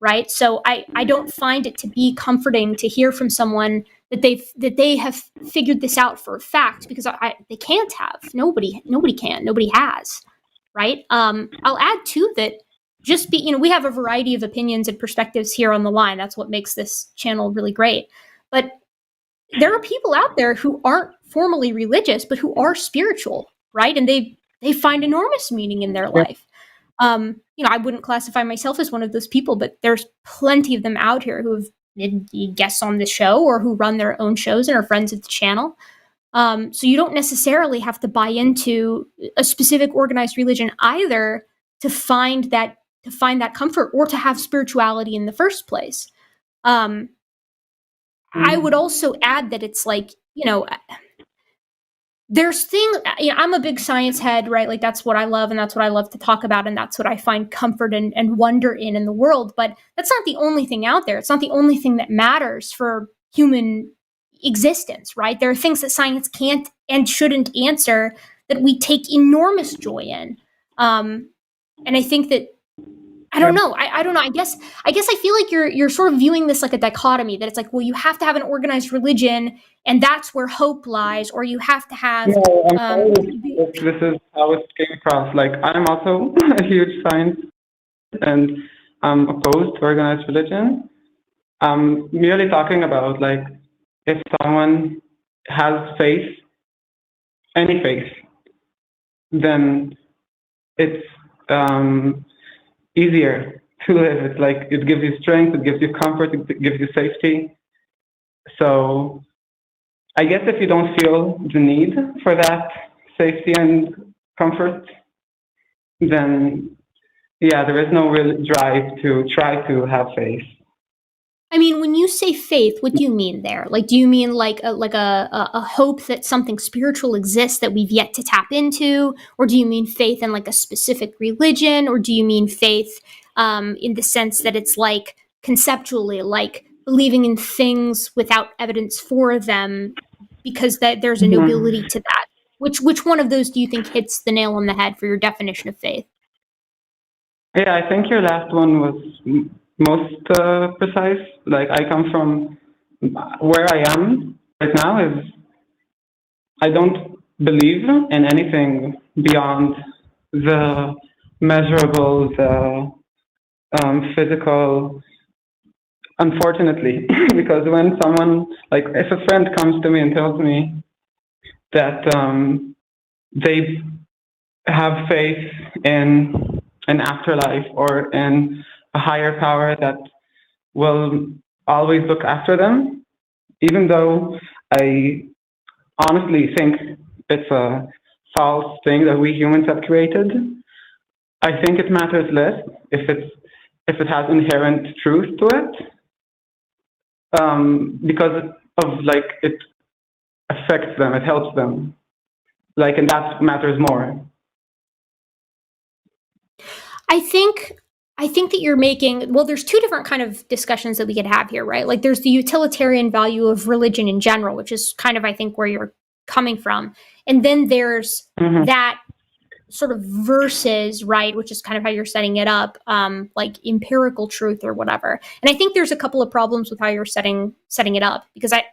right? So I don't find it to be comforting to hear from someone that they have figured this out for a fact, because they can't have. Nobody can. Nobody has, right? I'll add too that we have a variety of opinions and perspectives here on the line. That's what makes this channel really great. But there are people out there who aren't formally religious, but who are spiritual, right? And they find enormous meaning in their life. I wouldn't classify myself as one of those people, but there's plenty of them out here who have been guests on the show or who run their own shows and are friends of the channel. So you don't necessarily have to buy into a specific organized religion either to find that comfort or to have spirituality in the first place. I would also add that it's like, there's things, I'm a big science head, right? Like, that's what I love, and that's what I love to talk about, and that's what I find comfort and wonder in the world. But that's not the only thing out there. It's not the only thing that matters for human existence, right? There are things that science can't and shouldn't answer that we take enormous joy in. And I think that, I don't know. I don't know. I guess I feel like you're sort of viewing this like a dichotomy, that it's like, well, you have to have an organized religion, and that's where hope lies, or you have to have. No, I'm sorry. This is how it came across. Like, I'm also a huge science, and I'm opposed to organized religion. I'm merely talking about like if someone has faith, any faith, then it's easier to live. It's like it gives you strength, it gives you comfort, it gives you safety. So I guess if you don't feel the need for that safety and comfort, then yeah, there is no real drive to try to have faith. I mean, when you say faith, what do you mean there? Like, do you mean like a hope that something spiritual exists that we've yet to tap into? Or do you mean faith in like a specific religion? Or do you mean faith in the sense that it's like conceptually, like believing in things without evidence for them because that there's a nobility to that? Which one of those do you think hits the nail on the head for your definition of faith? Yeah, I think your last one was most precise. Like I come from where I am right now is I don't believe in anything beyond the measurable, the physical, unfortunately, because when someone, like if a friend comes to me and tells me that they have faith in an afterlife or in a higher power that will always look after them, even though I honestly think it's a false thing that we humans have created, I think it matters less if it has inherent truth to it, because of like it affects them, it helps them, like, and that matters more. I think that you're making, well, there's two different kind of discussions that we could have here, right? Like there's the utilitarian value of religion in general, which is kind of, I think, where you're coming from. And then there's that sort of versus, right, which is kind of how you're setting it up, like empirical truth or whatever. And I think there's a couple of problems with how you're setting it up, because I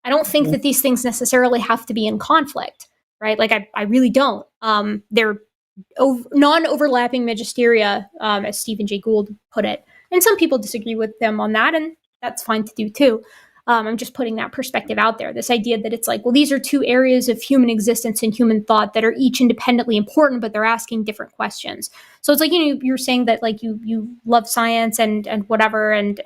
don't think that these things necessarily have to be in conflict, right? Like I really don't. They're non-overlapping magisteria, as Stephen Jay Gould put it. And some people disagree with them on that, and that's fine to do too. I'm just putting that perspective out there. This idea that it's like, well, these are two areas of human existence and human thought that are each independently important, but they're asking different questions. So it's like, you know, you're saying that like you love science and whatever, and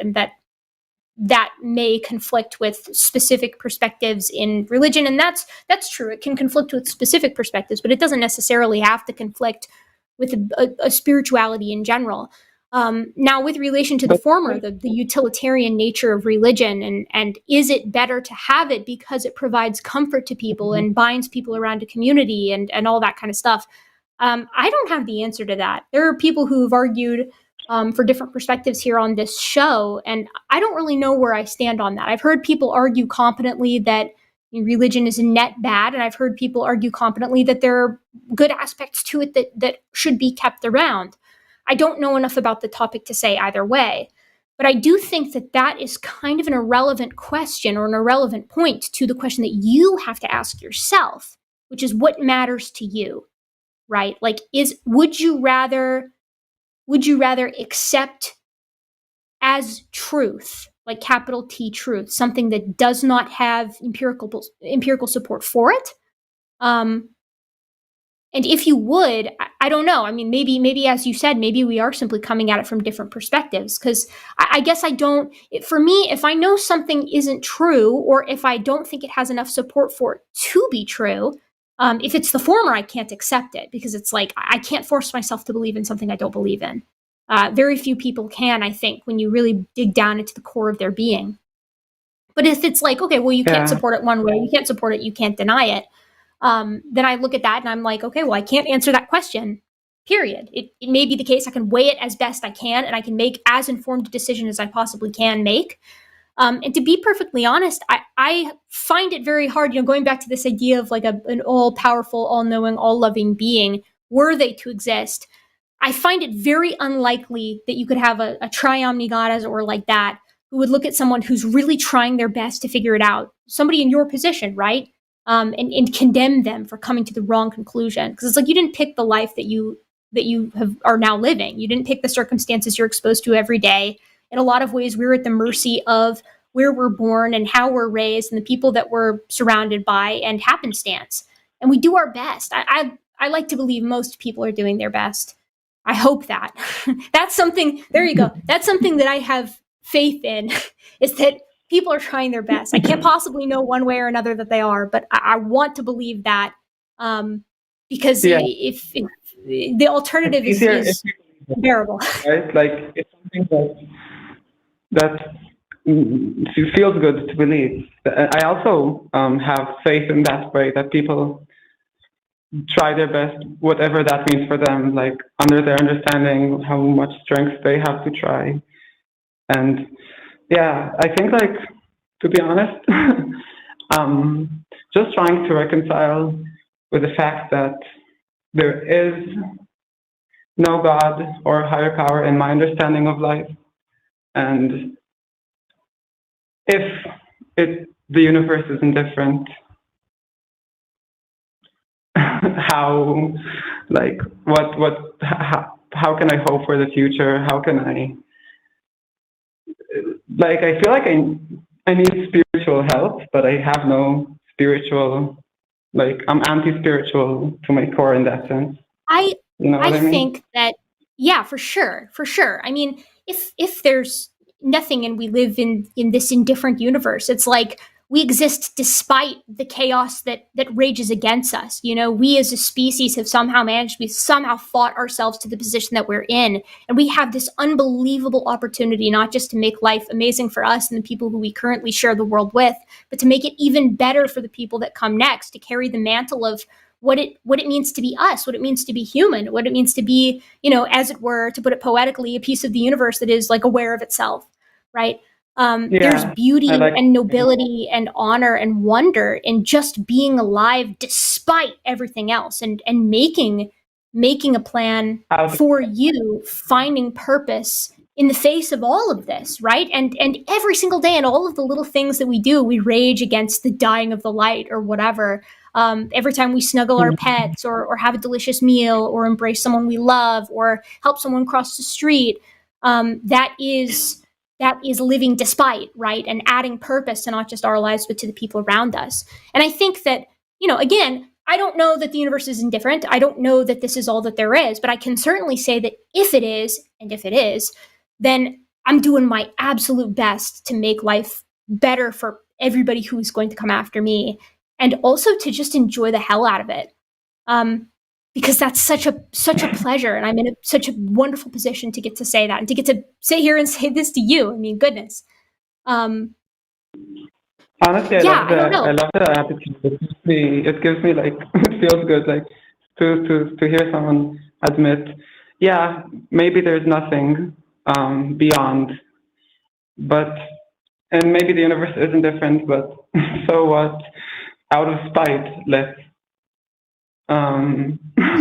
that may conflict with specific perspectives in religion. And that's true. It can conflict with specific perspectives, but it doesn't necessarily have to conflict with a spirituality in general. Now, with relation to the former, the utilitarian nature of religion, and is it better to have it because it provides comfort to people and binds people around a community and all that kind of stuff? I don't have the answer to that. There are people who have argued for different perspectives here on this show, and I don't really know where I stand on that. I've heard people argue competently that religion is net bad, and I've heard people argue competently that there are good aspects to it that should be kept around. I don't know enough about the topic to say either way, but I do think that is kind of an irrelevant question or an irrelevant point to the question that you have to ask yourself, which is what matters to you, right? Like, would you rather accept as truth, like capital T truth, something that does not have empirical support for it? And if you would, I don't know. I mean, maybe as you said, maybe we are simply coming at it from different perspectives. Because I guess for me, if I know something isn't true, or if I don't think it has enough support for it to be true, if it's the former, I can't accept it, because it's like, I can't force myself to believe in something I don't believe in. Very few people can, I think, when you really dig down into the core of their being. But if it's like, okay, well, you can't support it one way, you can't support it, you can't deny it, then I look at that and I'm like, okay, well, I can't answer that question, period. It may be the case I can weigh it as best I can, and I can make as informed a decision as I possibly can make. And to be perfectly honest, I find it very hard, going back to this idea of like an all-powerful, all-knowing, all-loving being, were they to exist, I find it very unlikely that you could have a triomni god, as it were, like that, who would look at someone who's really trying their best to figure it out, somebody in your position, right? And condemn them for coming to the wrong conclusion. Because it's like, you didn't pick the life that you are now living. You didn't pick the circumstances you're exposed to every day. in a lot of ways, we're at the mercy of where we're born and how we're raised and the people that we're surrounded by and happenstance. And we do our best. I like to believe most people are doing their best. I hope that. That's something, there you go. That's something that I have faith in, is that people are trying their best. I can't possibly know one way or another that they are, but I want to believe that, because if the alternative is unbearable. Right? Like, it's something that feels good to believe. I also have faith in that way, that people try their best, whatever that means for them, like under their understanding how much strength they have to try. And yeah, I think, like, to be honest, just trying to reconcile with the fact that there is no God or higher power in my understanding of life. And if the universe is indifferent, how can I hope for the future? How can I feel like I need spiritual help, but I have no spiritual, I'm anti-spiritual to my core in that sense. I mean? think that, yeah, for sure. I mean, if there's nothing and we live in this indifferent universe, it's like we exist despite the chaos that rages against us. We as a species have somehow managed, we've somehow fought ourselves to the position that we're in. And we have this unbelievable opportunity, not just to make life amazing for us and the people who we currently share the world with, but to make it even better for the people that come next, to carry the mantle of what it means to be us, what it means to be human, what it means to be, as it were, to put it poetically, a piece of the universe that is like aware of itself, right? There's beauty and nobility and honor and wonder in just being alive despite everything else, and making a plan for you, finding purpose in the face of all of this, right? And every single day, and all of the little things that we do, we rage against the dying of the light or whatever. Every time we snuggle our pets or have a delicious meal or embrace someone we love or help someone cross the street, that is living despite, right? And adding purpose to not just our lives, but to the people around us. And I think that, again, I don't know that the universe is indifferent. I don't know that this is all that there is, but I can certainly say that if it is, then I'm doing my absolute best to make life better for everybody who is going to come after me, and also to just enjoy the hell out of it. Because that's such a pleasure, and I'm in such a wonderful position to get to say that, and to get to sit here and say this to you. I mean, goodness. Honestly, I love the attitude. It gives me it feels good, to hear someone admit, yeah, maybe there's nothing beyond, and maybe the universe isn't different, but so what? Out of spite, let's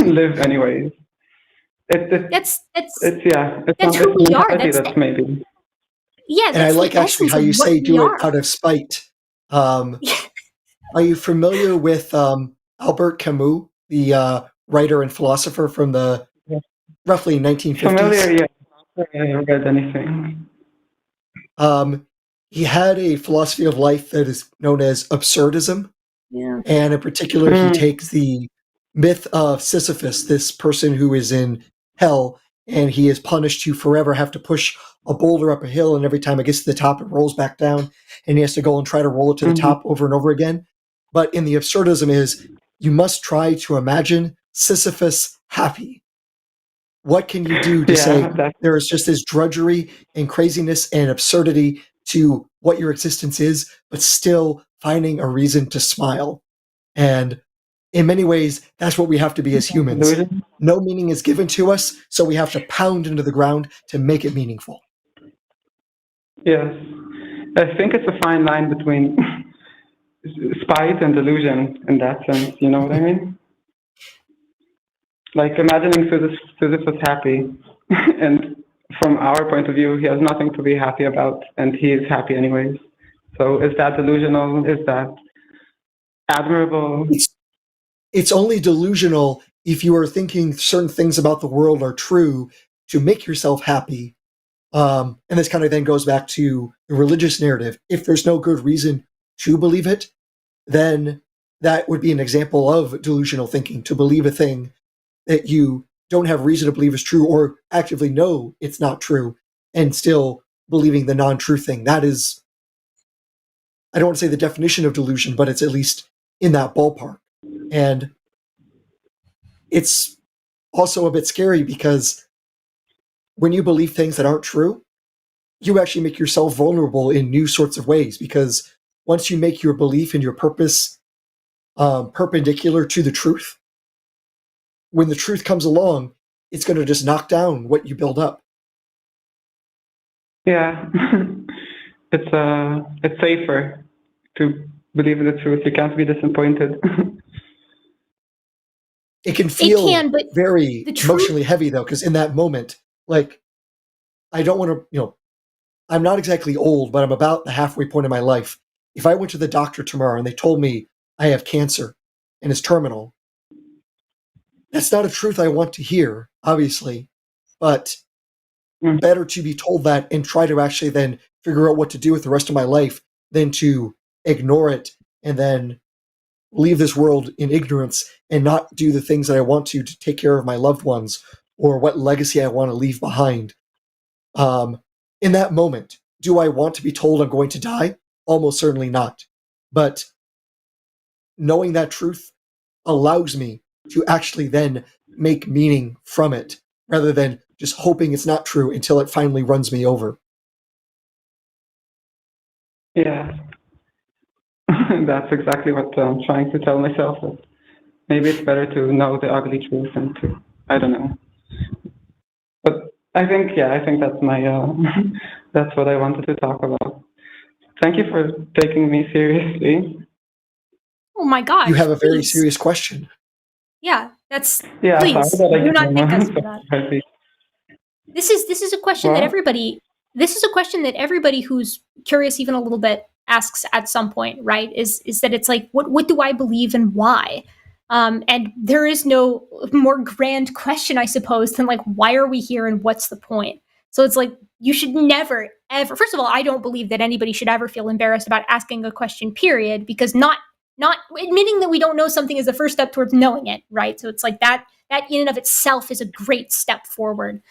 live anyways. That's who we are. That's maybe. Yeah, and I like actually how you say do it out of spite. Are you familiar with Albert Camus, the writer and philosopher from the roughly 1950s? Familiar, yeah. I haven't read anything. He had a philosophy of life that is known as absurdism. Yeah. And in particular, he takes the myth of Sisyphus, this person who is in hell, and he is punished to forever have to push a boulder up a hill, and every time it gets to the top, it rolls back down, and he has to go and try to roll it to the top over and over again. But in the absurdism is, you must try to imagine Sisyphus happy. What can you do to say there is just this drudgery and craziness and absurdity to what your existence is, but still finding a reason to smile? And in many ways, that's what we have to be as humans. No meaning is given to us, so we have to pound into the ground to make it meaningful. Yes. I think it's a fine line between spite and delusion in that sense, you know what I mean? Imagining Sisyphus happy, and from our point of view, he has nothing to be happy about, and he is happy anyways. So is that delusional? Is that admirable? It's only delusional if you are thinking certain things about the world are true to make yourself happy, And this kind of then goes back to the religious narrative. If there's no good reason to believe it, then that would be an example of delusional thinking, to believe a thing that you don't have reason to believe is true or actively know it's not true and still believing the non-true thing. That is, I don't want to say the definition of delusion, but it's at least in that ballpark. And it's also a bit scary because when you believe things that aren't true, you actually make yourself vulnerable in new sorts of ways, because once you make your belief and your purpose perpendicular to the truth, when the truth comes along, it's going to just knock down what you build up. Yeah, it's safer to believe in the truth. You can't be disappointed. It can feel but very emotionally heavy, though, because in that moment, like, I don't want to, I'm not exactly old, but I'm about the halfway point in my life. If I went to the doctor tomorrow and they told me I have cancer and it's terminal, that's not a truth I want to hear, obviously, but better to be told that and try to actually then figure out what to do with the rest of my life than to ignore it and then leave this world in ignorance and not do the things that I want to take care of my loved ones or what legacy I want to leave behind. In that moment, do I want to be told I'm going to die? Almost certainly not. But knowing that truth allows me to actually then make meaning from it, rather than just hoping it's not true until it finally runs me over. Yeah. That's exactly what I'm trying to tell myself. That maybe it's better to know the ugly truth and to, I don't know. But I think that's my, that's what I wanted to talk about. Thank you for taking me seriously. Oh my gosh. You have a very serious question. Yeah, please do not thank us for that. This is a question that everybody who's curious even a little bit asks at some point, right? Is that it's like, what do I believe and why? And there is no more grand question, I suppose, than like, why are we here and what's the point? So it's like, you should never, ever, first of all, I don't believe that anybody should ever feel embarrassed about asking a question, period, because not admitting that we don't know something is the first step towards knowing it, right? So it's like that in and of itself is a great step forward.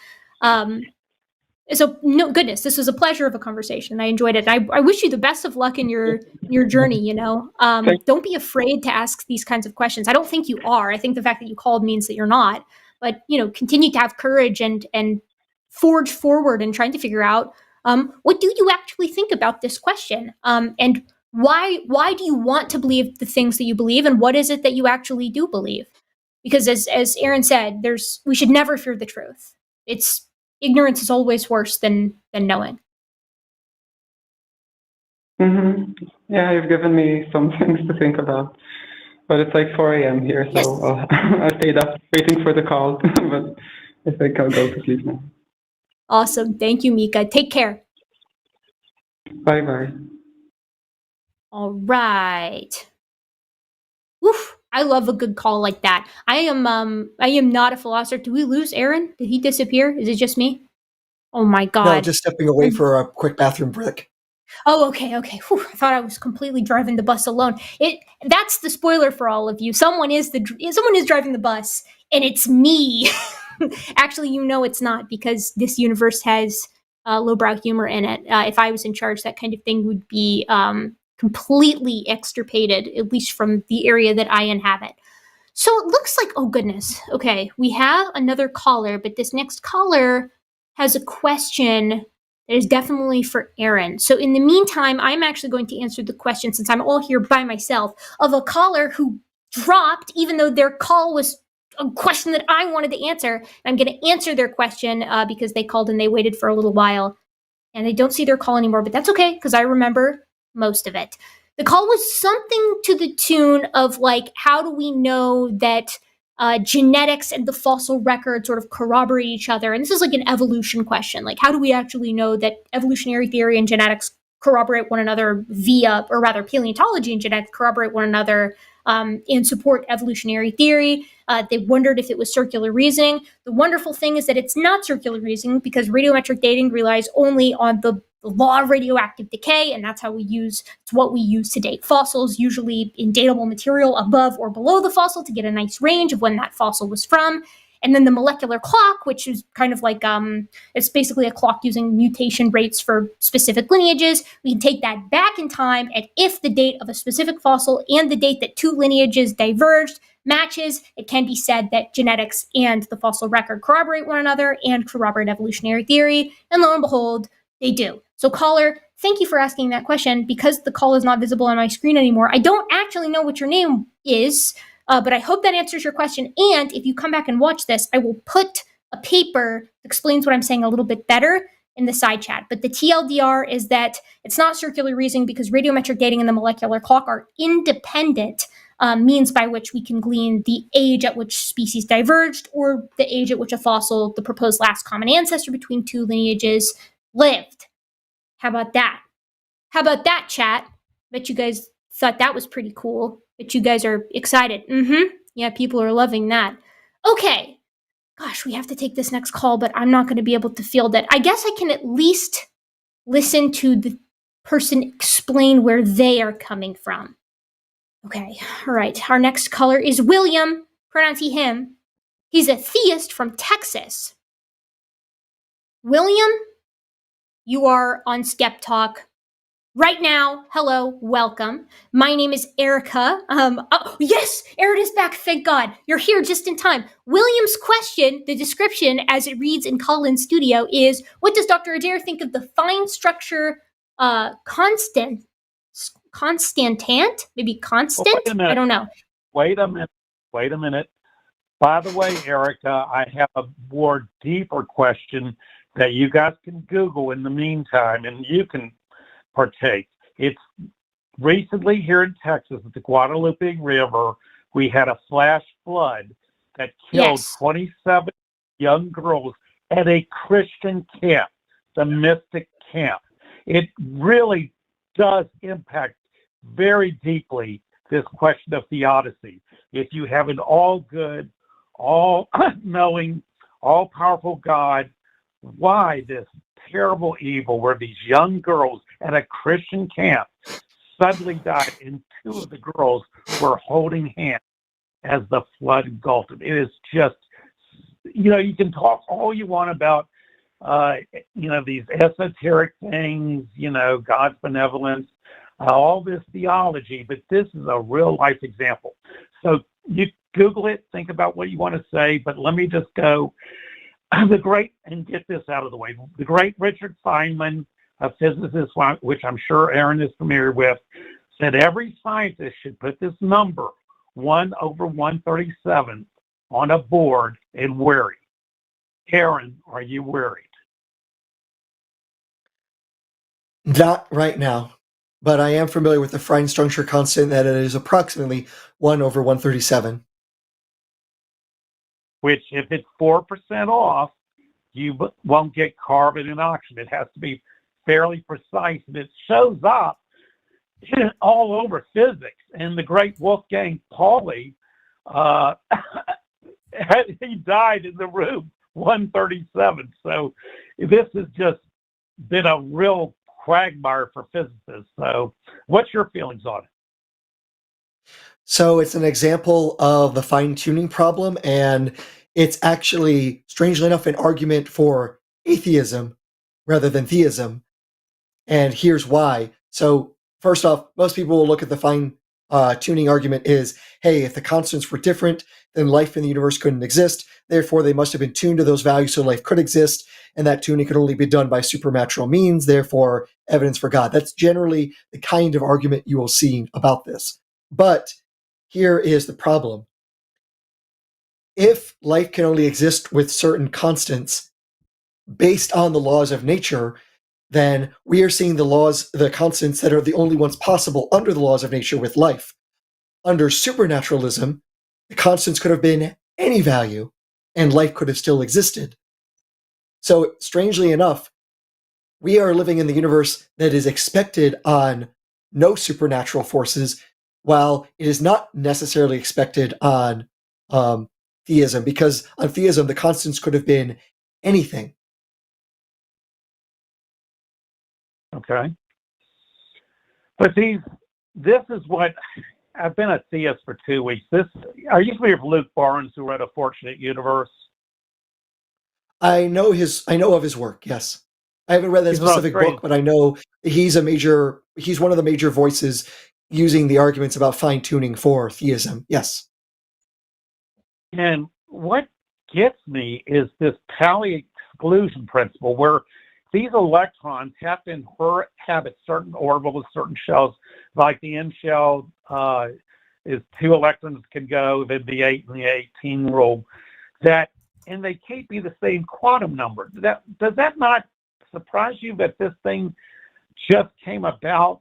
So no, goodness, this was a pleasure of a conversation. I enjoyed it. I wish you the best of luck in your journey, Don't be afraid to ask these kinds of questions. I don't think you are. I think the fact that you called means that you're not. But, continue to have courage and forge forward and trying to figure out what do you actually think about this question? And why do you want to believe the things that you believe, and what is it that you actually do believe? Because as Aaron said, we should never fear the truth. Ignorance is always worse than knowing. Mm-hmm. Yeah, you've given me some things to think about. But it's like 4 a.m. here, so yes. I stayed up waiting for the call. But I think I'll go to sleep now. Awesome. Thank you, Mika. Take care. Bye-bye. All right. Oof. I love a good call like that. I am not a philosopher. Did we lose Aaron? Did he disappear? Is it just me? Oh my God. No, just stepping away for a quick bathroom break. Oh, okay. Whew, I thought I was completely driving the bus alone. That's the spoiler for all of you. Someone is driving the bus, and it's me. Actually, it's not, because this universe has lowbrow humor in it. If I was in charge, that kind of thing would be completely extirpated, at least from the area that I inhabit. So it looks like, oh goodness, okay, we have another caller, but this next caller has a question that is definitely for Aaron. So in the meantime, I'm actually going to answer the question, since I'm all here by myself, of a caller who dropped, even though their call was a question that I wanted to answer. I'm going to answer their question because they called and they waited for a little while, and I don't see their call anymore, but that's okay, because I remember most of it. The call was something to the tune of like, how do we know that genetics and the fossil record sort of corroborate each other? And this is like an evolution question. Like, how do we actually know that evolutionary theory and genetics corroborate one another paleontology and genetics corroborate one another and support evolutionary theory. They wondered if it was circular reasoning. The wonderful thing is that it's not circular reasoning because radiometric dating relies only on the law of radioactive decay, and that's what we use to date fossils, usually in datable material above or below the fossil to get a nice range of when that fossil was from. And then the molecular clock, which is kind of like, it's basically a clock using mutation rates for specific lineages. We can take that back in time, and if the date of a specific fossil and the date that two lineages diverged matches, it can be said that genetics and the fossil record corroborate one another and corroborate evolutionary theory. And lo and behold, they do. So caller, thank you for asking that question. Because the call is not visible on my screen anymore, I don't actually know what your name is. But I hope that answers your question. And if you come back and watch this, I will put a paper that explains what I'm saying a little bit better in the side chat. But the TLDR is that it's not circular reasoning because radiometric dating and the molecular clock are independent means by which we can glean the age at which species diverged or the age at which a fossil, the proposed last common ancestor between two lineages, lived. How about that? How about that, chat? Bet you guys thought that was pretty cool. But you guys are excited. Yeah, people are loving that. Okay. Gosh, we have to take this next call, but I'm not going to be able to field it. I guess I can at least listen to the person explain where they are coming from. Okay. All right. Our next caller is William. Pronounce he, him. He's a theist from Texas. William, you are on SkepTalk. Right now, hello, welcome. My name is Erika. Oh, yes, Erika's back, thank God. You're here just in time. William's question, the description as it reads in Colin's studio is, what does Dr. Adair think of the fine structure constantant? Maybe constant? Well, I don't know. Wait a minute. By the way, Erika, I have a more deeper question that you guys can Google in the meantime, and you can partake. It's recently here in Texas at the Guadalupe River, we had a flash flood that killed 27 young girls at a Christian camp, the Mystic Camp. It really does impact very deeply this question of theodicy. If you have an all-good, all-knowing, all-powerful God, why this terrible evil where these young girls at a Christian camp suddenly died and two of the girls were holding hands as the flood engulfed them? It is just, you can talk all you want about, these esoteric things, God's benevolence, all this theology, but this is a real life example. So you Google it, think about what you want to say, but let me just go. And get this out of the way, the great Richard Feynman, a physicist, which I'm sure Aaron is familiar with, said every scientist should put this number, 1/137, on a board and worry. Aaron, are you worried? Not right now, but I am familiar with the fine structure constant that it is approximately 1/137. Which, if it's 4% off, you won't get carbon and oxygen. It has to be fairly precise, and it shows up all over physics. And the great Wolfgang Pauli, he died in the room 137. So this has just been a real quagmire for physicists. So what's your feelings on it? So it's an example of the fine-tuning problem, and it's actually, strangely enough, an argument for atheism rather than theism. And here's why. So first off, most people will look at the fine-tuning argument is, hey, if the constants were different, then life in the universe couldn't exist. Therefore, they must have been tuned to those values so life could exist, and that tuning could only be done by supernatural means, therefore evidence for God. That's generally the kind of argument you will see about this. But here is the problem. If life can only exist with certain constants based on the laws of nature, then we are seeing the constants that are the only ones possible under the laws of nature with life. Under supernaturalism, the constants could have been any value, and life could have still existed. So, strangely enough, we are living in the universe that is expected on no supernatural forces, while it is not necessarily expected on theism, because on theism, the constants could have been anything. Okay. But this is what, I've been a theist for 2 weeks. Are you familiar with Luke Barnes, who wrote A Fortunate Universe? I know of his work, yes. I haven't read that specific book, but I know he's one of the major voices using the arguments about fine-tuning for theism, yes. And what gets me is this Pauli exclusion principle, where these electrons have to inhabit certain orbitals, certain shells, like the N shell is 2 electrons can go, then the 8 and the 18 rule, and they can't be the same quantum number. Does that not surprise you that this thing just came about?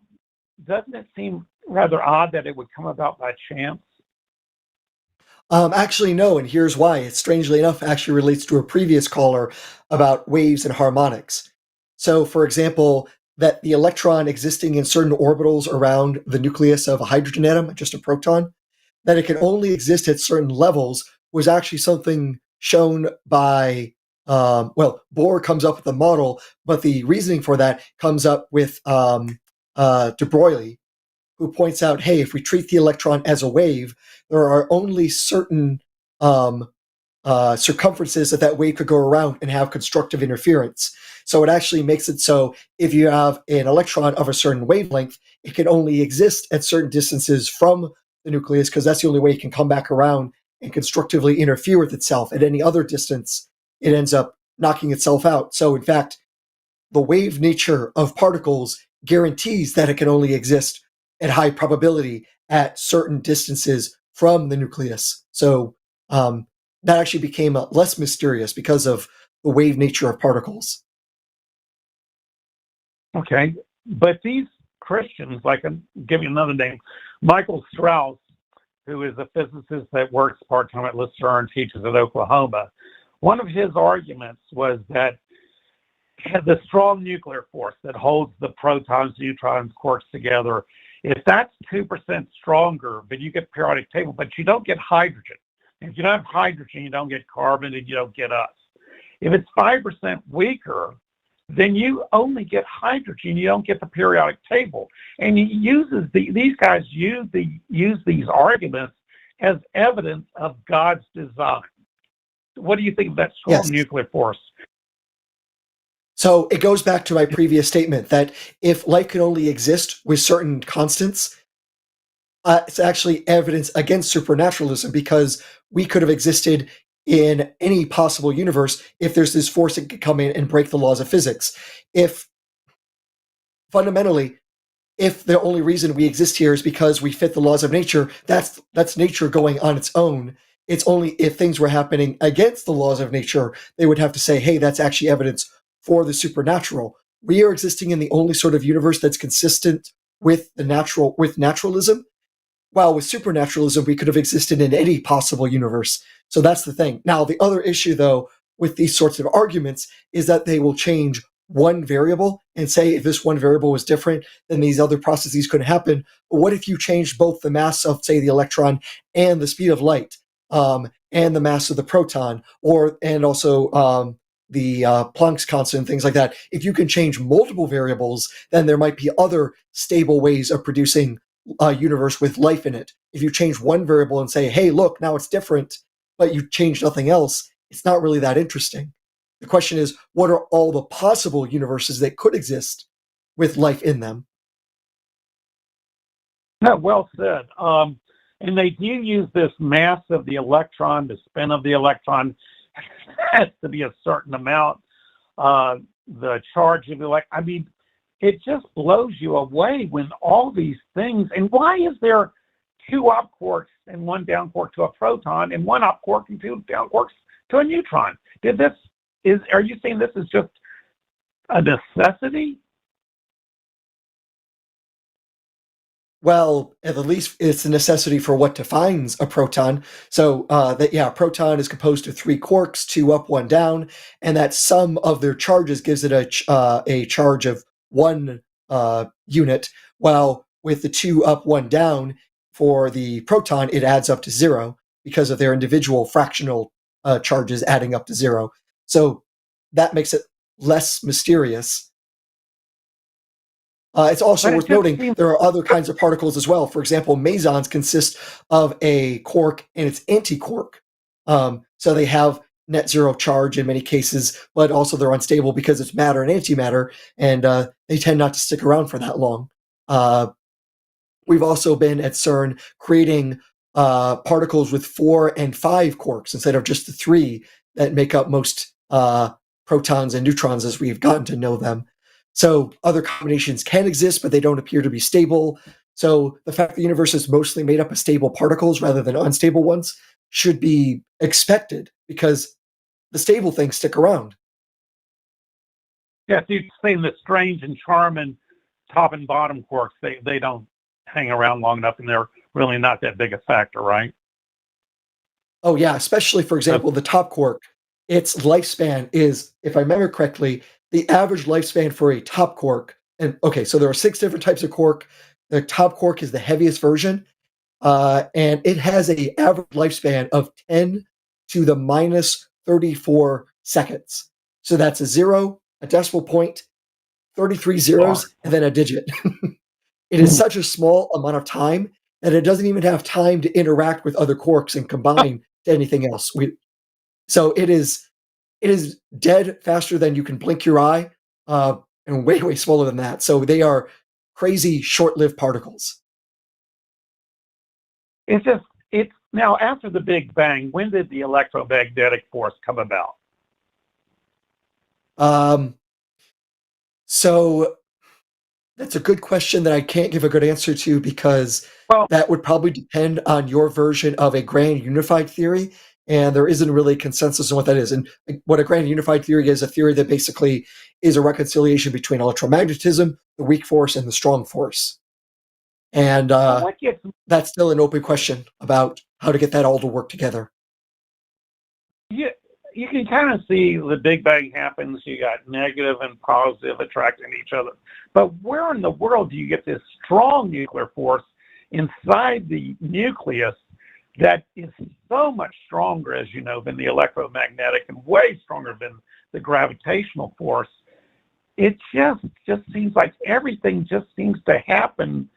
Doesn't it seem rather odd that it would come about by chance? Actually, no, and here's why. It, strangely enough, actually relates to a previous caller about waves and harmonics. So, for example, that the electron existing in certain orbitals around the nucleus of a hydrogen atom, just a proton, that it can only exist at certain levels was actually something shown by, Bohr comes up with the model, but the reasoning for that comes up with de Broglie, who points out, hey, if we treat the electron as a wave, there are only certain circumferences that wave could go around and have constructive interference. So it actually makes it so if you have an electron of a certain wavelength, it can only exist at certain distances from the nucleus, because that's the only way it can come back around and constructively interfere with itself. At any other distance, it ends up knocking itself out. So in fact, the wave nature of particles guarantees that it can only exist at high probability at certain distances from the nucleus. So that actually became less mysterious because of the wave nature of particles. Okay, but these Christians, like, I'm giving another name, Michael Strauss, who is a physicist that works part-time at Lucerne, teaches at Oklahoma, one of his arguments was that the strong nuclear force that holds the protons, neutrons, quarks together, if that's 2% stronger, then you get periodic table, but you don't get hydrogen. If you don't have hydrogen, you don't get carbon, and you don't get us. If it's 5% weaker, then you only get hydrogen. You don't get the periodic table. And he uses these guys use these arguments as evidence of God's design. What do you think of that strong nuclear force? So it goes back to my previous statement that if life can only exist with certain constants, it's actually evidence against supernaturalism, because we could have existed in any possible universe if there's this force that could come in and break the laws of physics. If fundamentally, if the only reason we exist here is because we fit the laws of nature, that's nature going on its own. It's only if things were happening against the laws of nature, they would have to say, hey, that's actually evidence for the supernatural. We are existing in the only sort of universe that's consistent with naturalism. While with supernaturalism, we could have existed in any possible universe. So that's the thing. Now, the other issue, though, with these sorts of arguments is that they will change one variable and say if this one variable was different, then these other processes could happen. But what if you changed both the mass of, say, the electron and the speed of light, and the mass of the proton, and also the Planck's constant, things like that? If you can change multiple variables, then there might be other stable ways of producing a universe with life in it. If you change one variable and say, hey, look, now it's different, but you change nothing else, it's not really that interesting. The question is, what are all the possible universes that could exist with life in them? Yeah, well said. And they do use this mass of the electron, the spin of the electron has to be a certain amount. The charge of the electron, I mean, it just blows you away when all these things, and why is there 2 up quarks and 1 down quark to a proton, and 1 up quark and 2 down quarks to a neutron? Are you saying this is just a necessity? Well, at the least it's a necessity for what defines a proton. So a proton is composed of 3 quarks, 2 up, 1 down, and that sum of their charges gives it a charge of 1 unit, while with the 2 up, 1 down, for the proton, it adds up to 0 because of their individual fractional charges adding up to 0. So that makes it less mysterious. It's also worth noting there are other kinds of particles as well. For example, mesons consist of a quark and its antiquark. So they have net zero charge in many cases, but also they're unstable because it's matter and antimatter, and they tend not to stick around for that long. We've also been at CERN creating particles with 4 and 5 quarks instead of just the 3 that make up most protons and neutrons as we've gotten to know them. So other combinations can exist, but they don't appear to be stable. So the fact the universe is mostly made up of stable particles rather than unstable ones should be expected because the stable things stick around. Yes, you've seen the strange and charming top and bottom quarks. They don't hang around long enough, and they're really not that big a factor, right? Oh yeah, especially, for example, the top quark. Its lifespan is, if I remember correctly, the average lifespan for a top quark. And okay, so there are 6 different types of quark. The top quark is the heaviest version, and it has an average lifespan of 10 to the minus 34 seconds. So that's a 0, a decimal point, 33 zeros, and then a digit. It is such a small amount of time that it doesn't even have time to interact with other quarks and combine to anything else. So it is dead faster than you can blink your eye, and way, way smaller than that. So they are crazy short-lived particles. It's now after the Big Bang, when did the electromagnetic force come about? So that's a good question that I can't give a good answer to because that would probably depend on your version of a grand unified theory, and there isn't really consensus on what that is. And what a grand unified theory is a theory that basically is a reconciliation between electromagnetism, the weak force, and the strong force. And that's still an open question about how to get that all to work together. You can kind of see the Big Bang happens. You got negative and positive attracting each other. But where in the world do you get this strong nuclear force inside the nucleus that is so much stronger, as you know, than the electromagnetic and way stronger than the gravitational force? It just seems like everything just seems to happen,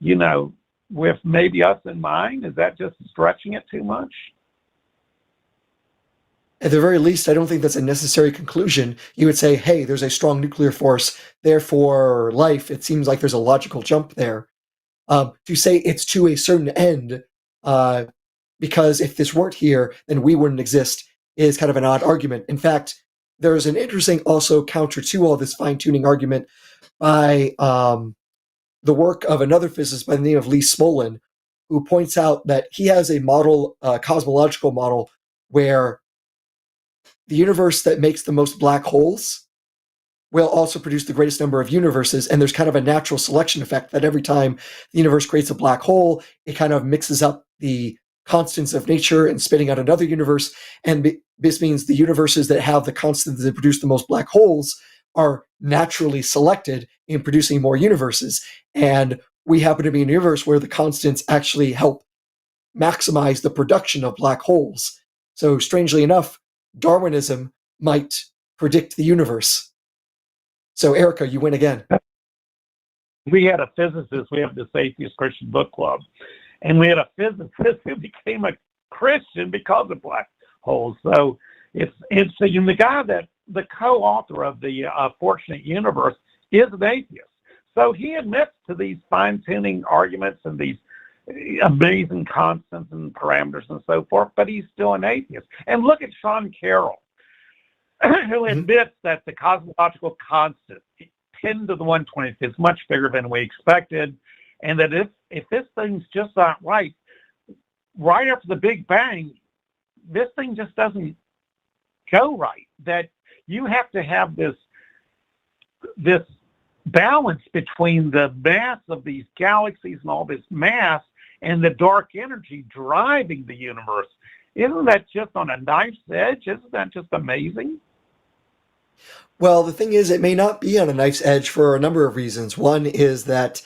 you know, with maybe us in mind. Is that just stretching it too much? At the very least, I don't think that's a necessary conclusion. You would say, hey, there's a strong nuclear force, therefore life. It seems like there's a logical jump there. To say it's to a certain end, because if this weren't here, then we wouldn't exist, is kind of an odd argument. In fact, there's an interesting also counter to all this fine-tuning argument by the work of another physicist by the name of Lee Smolin, who points out that he has a model, cosmological model, where the universe that makes the most black holes will also produce the greatest number of universes, and there's kind of a natural selection effect that every time the universe creates a black hole, it kind of mixes up the constants of nature and spitting out another universe, and this means the universes that have the constants that produce the most black holes are naturally selected in producing more universes, and we happen to be in a universe where the constants actually help maximize the production of black holes. So strangely enough, Darwinism might predict the universe. So, Erika, you win again. We had a physicist, we have this Atheist Christian Book Club, and we had a physicist who became a Christian because of black holes. So it's interesting. The guy the co-author of the Fortunate Universe is an atheist. So he admits to these fine-tuning arguments and these amazing constants and parameters and so forth, but he's still an atheist. And look at Sean Carroll, who admits that the cosmological constant, 10 to the 120th, is much bigger than we expected, and that if this thing's just not right after the Big Bang, this thing just doesn't go right. That you have to have this balance between the mass of these galaxies and all this mass and the dark energy driving the universe. Isn't that just on a knife's edge? Isn't that just amazing? Well, the thing is, it may not be on a knife's edge for a number of reasons. One is that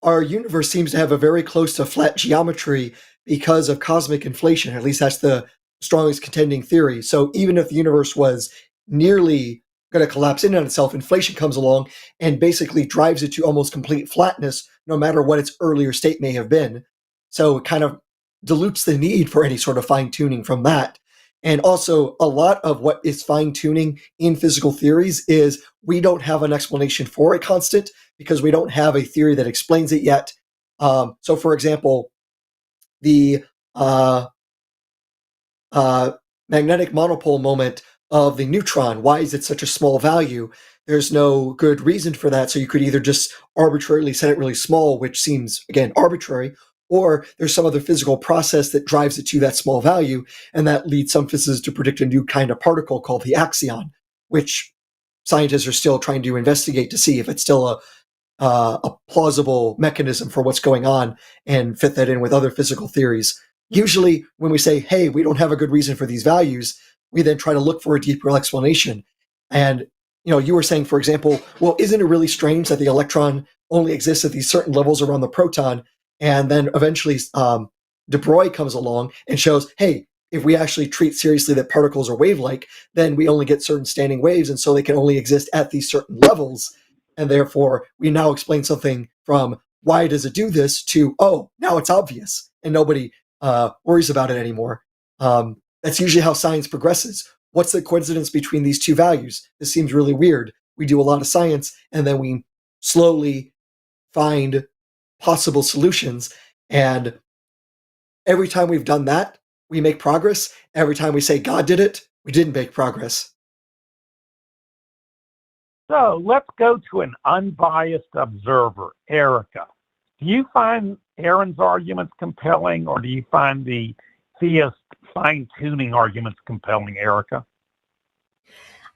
our universe seems to have a very close to flat geometry because of cosmic inflation. At least that's the strongest contending theory. So even if the universe was nearly going to collapse in on itself, inflation comes along and basically drives it to almost complete flatness, no matter what its earlier state may have been. So it kind of dilutes the need for any sort of fine tuning from that. And also, a lot of what is fine tuning in physical theories is we don't have an explanation for a constant because we don't have a theory that explains it yet. So, for example, the magnetic monopole moment of the neutron, why is it such a small value? There's no good reason for that. So you could either just arbitrarily set it really small, which seems, again, arbitrary, or there's some other physical process that drives it to that small value, and that leads some physicists to predict a new kind of particle called the axion, which scientists are still trying to investigate to see if it's still a plausible mechanism for what's going on and fit that in with other physical theories. Usually when we say, hey, we don't have a good reason for these values, we then try to look for a deeper explanation. And you were saying, for example, well, isn't it really strange that the electron only exists at these certain levels around the proton? And then eventually de Broglie comes along and shows, hey, if we actually treat seriously that particles are wave-like, then we only get certain standing waves, and so they can only exist at these certain levels. And therefore, we now explain something from why does it do this to, oh, now it's obvious, and nobody worries about it anymore. That's usually how science progresses. What's the coincidence between these two values? This seems really weird. We do a lot of science, and then we slowly find possible solutions. And every time we've done that, we make progress. Every time we say God did it, we didn't make progress. So let's go to an unbiased observer, Erika. Do you find Aaron's arguments compelling, or do you find the theist fine-tuning arguments compelling, Erika?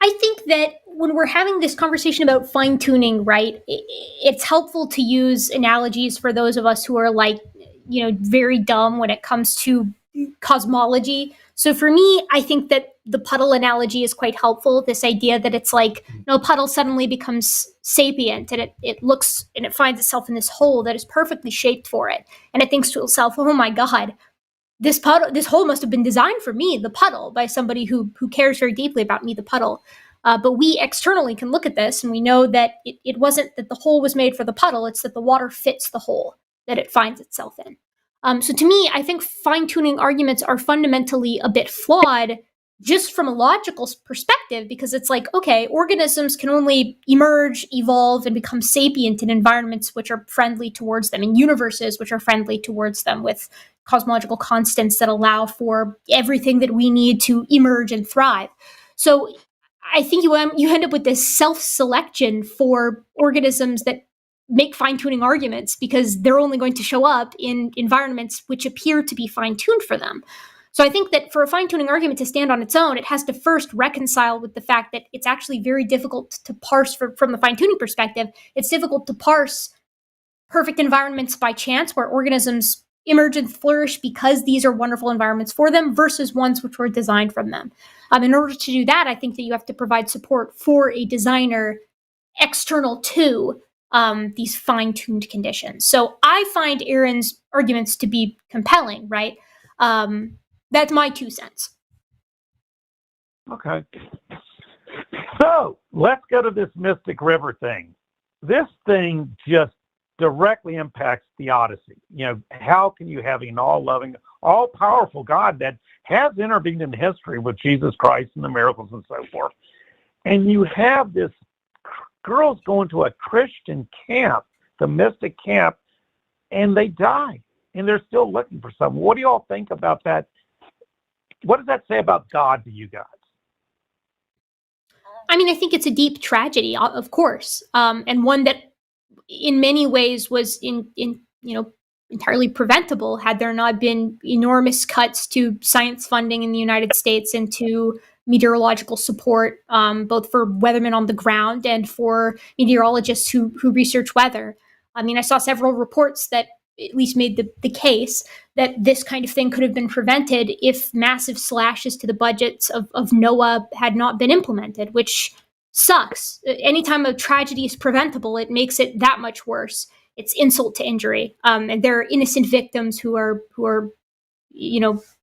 I think that when we're having this conversation about fine-tuning, right, it's helpful to use analogies for those of us who are very dumb when it comes to cosmology. So for me, I think that the puddle analogy is quite helpful. This idea that it's like, a puddle suddenly becomes sapient and it looks and it finds itself in this hole that is perfectly shaped for it. And it thinks to itself, oh my God, this hole must have been designed for me, the puddle, by somebody who cares very deeply about me, the puddle. But we externally can look at this and we know that it wasn't that the hole was made for the puddle, it's that the water fits the hole that it finds itself in. So to me, I think fine-tuning arguments are fundamentally a bit flawed just from a logical perspective, because it's like, okay, organisms can only emerge, evolve, and become sapient in environments which are friendly towards them, in universes which are friendly towards them, with cosmological constants that allow for everything that we need to emerge and thrive. So I think you end up with this self-selection for organisms that make fine-tuning arguments because they're only going to show up in environments which appear to be fine-tuned for them. So I think that for a fine-tuning argument to stand on its own, it has to first reconcile with the fact that it's actually very difficult to parse from the fine-tuning perspective. It's difficult to parse perfect environments by chance where organisms emerge and flourish because these are wonderful environments for them versus ones which were designed from them. In order to do that, I think that you have to provide support for a designer external to these fine-tuned conditions. So I find Aaron's arguments to be compelling, right? That's my 2 cents. Okay. So let's go to this Mystic River thing. This thing just directly impacts theodicy. How can you have an all-loving, all-powerful God that has intervened in history with Jesus Christ and the miracles and so forth, and you have this girls going to a Christian camp, the mystic camp, and they die, and they're still looking for something. What do you all think about that? What does that say about God to you guys? I mean, I think it's a deep tragedy, of course, and one that in many ways was entirely preventable had there not been enormous cuts to science funding in the United States and to meteorological support, both for weathermen on the ground and for meteorologists who research weather. I mean, I saw several reports that at least made the case that this kind of thing could have been prevented if massive slashes to the budgets of NOAA had not been implemented, which sucks. Anytime a tragedy is preventable, it makes it that much worse. it's insult to injury. And there are innocent victims who are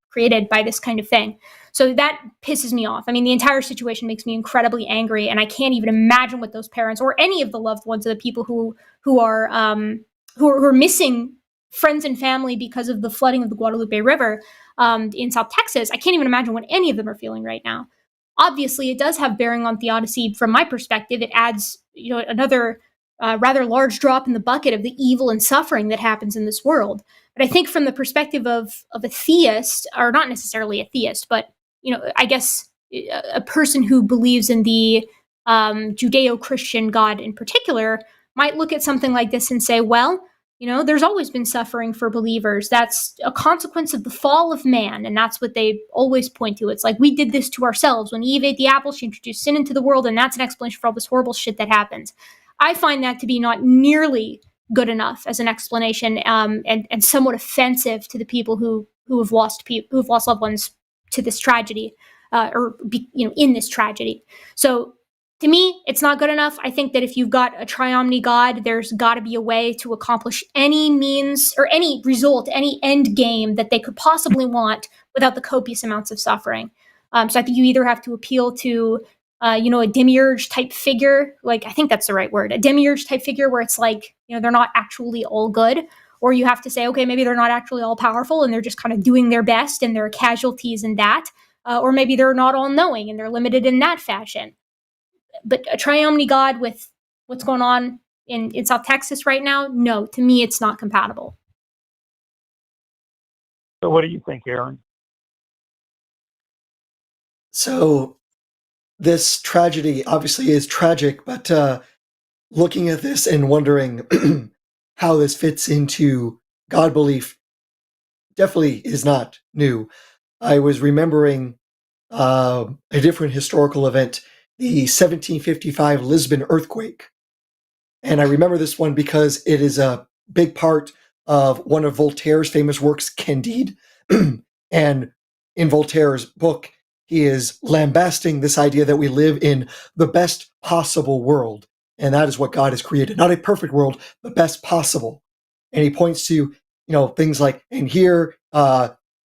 created by this kind of thing. So that pisses me off. I mean, the entire situation makes me incredibly angry, and I can't even imagine what those parents or any of the loved ones of the people who are missing friends and family because of the flooding of the Guadalupe River in South Texas. I can't even imagine what any of them are feeling right now. Obviously, it does have bearing on theodicy from my perspective. It adds, another rather large drop in the bucket of the evil and suffering that happens in this world. But I think from the perspective of a theist, or not necessarily a theist, but I guess a person who believes in the Judeo-Christian God in particular might look at something like this and say, well, there's always been suffering for believers. That's a consequence of the fall of man, and that's what they always point to. It's like, we did this to ourselves. When Eve ate the apple, she introduced sin into the world, and that's an explanation for all this horrible shit that happens. I find that to be not nearly good enough as an explanation, and somewhat offensive to the people who have lost loved ones to this tragedy, in this tragedy. So to me, it's not good enough. I think that if you've got a triomni God, there's got to be a way to accomplish any means or any result, any end game that they could possibly want without the copious amounts of suffering. So I think you either have to appeal to a demiurge type figure, like I think that's the right word, a demiurge type figure where it's like, they're not actually all good, or you have to say, okay, maybe they're not actually all powerful and they're just kind of doing their best and there are casualties in that, or maybe they're not all knowing and they're limited in that fashion. But a triomni God with what's going on in South Texas right now, no, to me, it's not compatible. So what do you think, Aaron? So this tragedy obviously is tragic, but looking at this and wondering how this fits into God belief definitely is not new. I was remembering a different historical event, the 1755 Lisbon earthquake. And I remember this one because it is a big part of one of Voltaire's famous works, Candide. And in Voltaire's book, he is lambasting this idea that we live in the best possible world. And that is what God has created. Not a perfect world, the best possible. And he points to, things like, and here,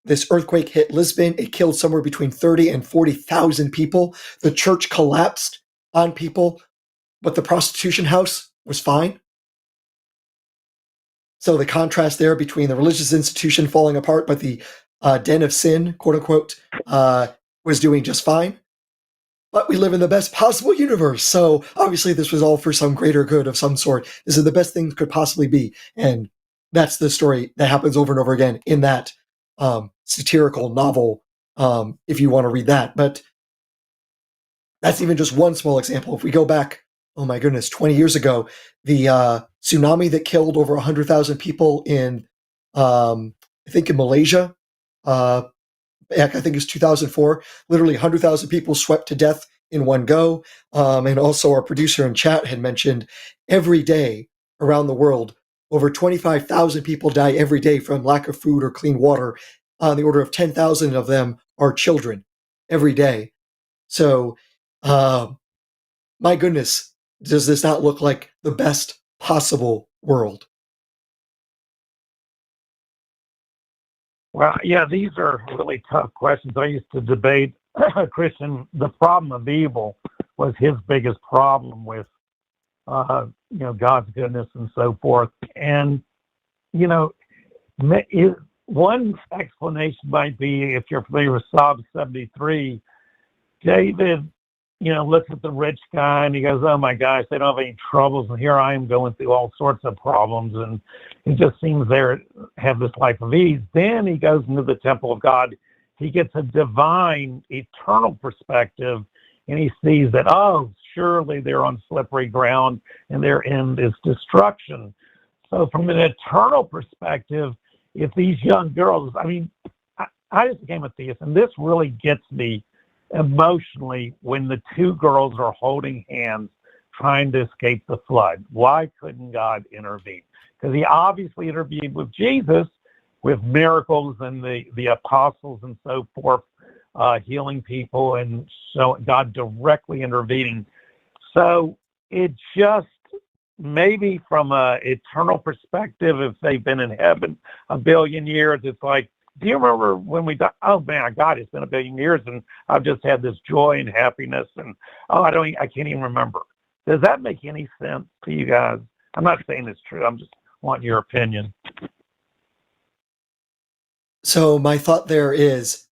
this earthquake hit Lisbon. It killed somewhere between 30 and 40,000 people. The church collapsed on people, but the prostitution house was fine. So the contrast there between the religious institution falling apart, but the den of sin, quote unquote, was doing just fine. But we live in the best possible universe. So obviously this was all for some greater good of some sort. This is the best things could possibly be. And that's the story that happens over and over again in that satirical novel, if you want to read that. But that's even just one small example. If we go back, 20 years ago, the tsunami that killed over 100,000 people in, I think in Malaysia, I think it's 2004, literally 100,000 people swept to death in one go. And also our producer in chat had mentioned every day around the world, over 25,000 people die every day from lack of food or clean water. On the order of 10,000 of them are children every day. So, my goodness, does this not look like the best possible world? Well, yeah, these are really tough questions. I used to debate Christian. The problem of evil was his biggest problem with, God's goodness and so forth. And, one explanation might be, if you're familiar with Psalm 73, David, looks at the rich guy and he goes, oh my gosh, they don't have any troubles. And here I am going through all sorts of problems. And it just seems they have this life of ease. Then he goes into the temple of God. He gets a divine, eternal perspective. And he sees that, oh, surely they're on slippery ground and their end is destruction. So from an eternal perspective, if these young girls, I just became a theist, and this really gets me emotionally when the two girls are holding hands trying to escape the flood. Why couldn't God intervene? Because he obviously intervened with Jesus, with miracles and the apostles and so forth, healing people, and so God directly intervening. So it just maybe from a eternal perspective, if they've been in heaven a billion years, it's like, do you remember when we died? Oh man, God, it's been a billion years, and I've just had this joy and happiness, and I can't even remember. Does that make any sense to you guys? I'm not saying it's true. I'm just wanting your opinion. So my thought there is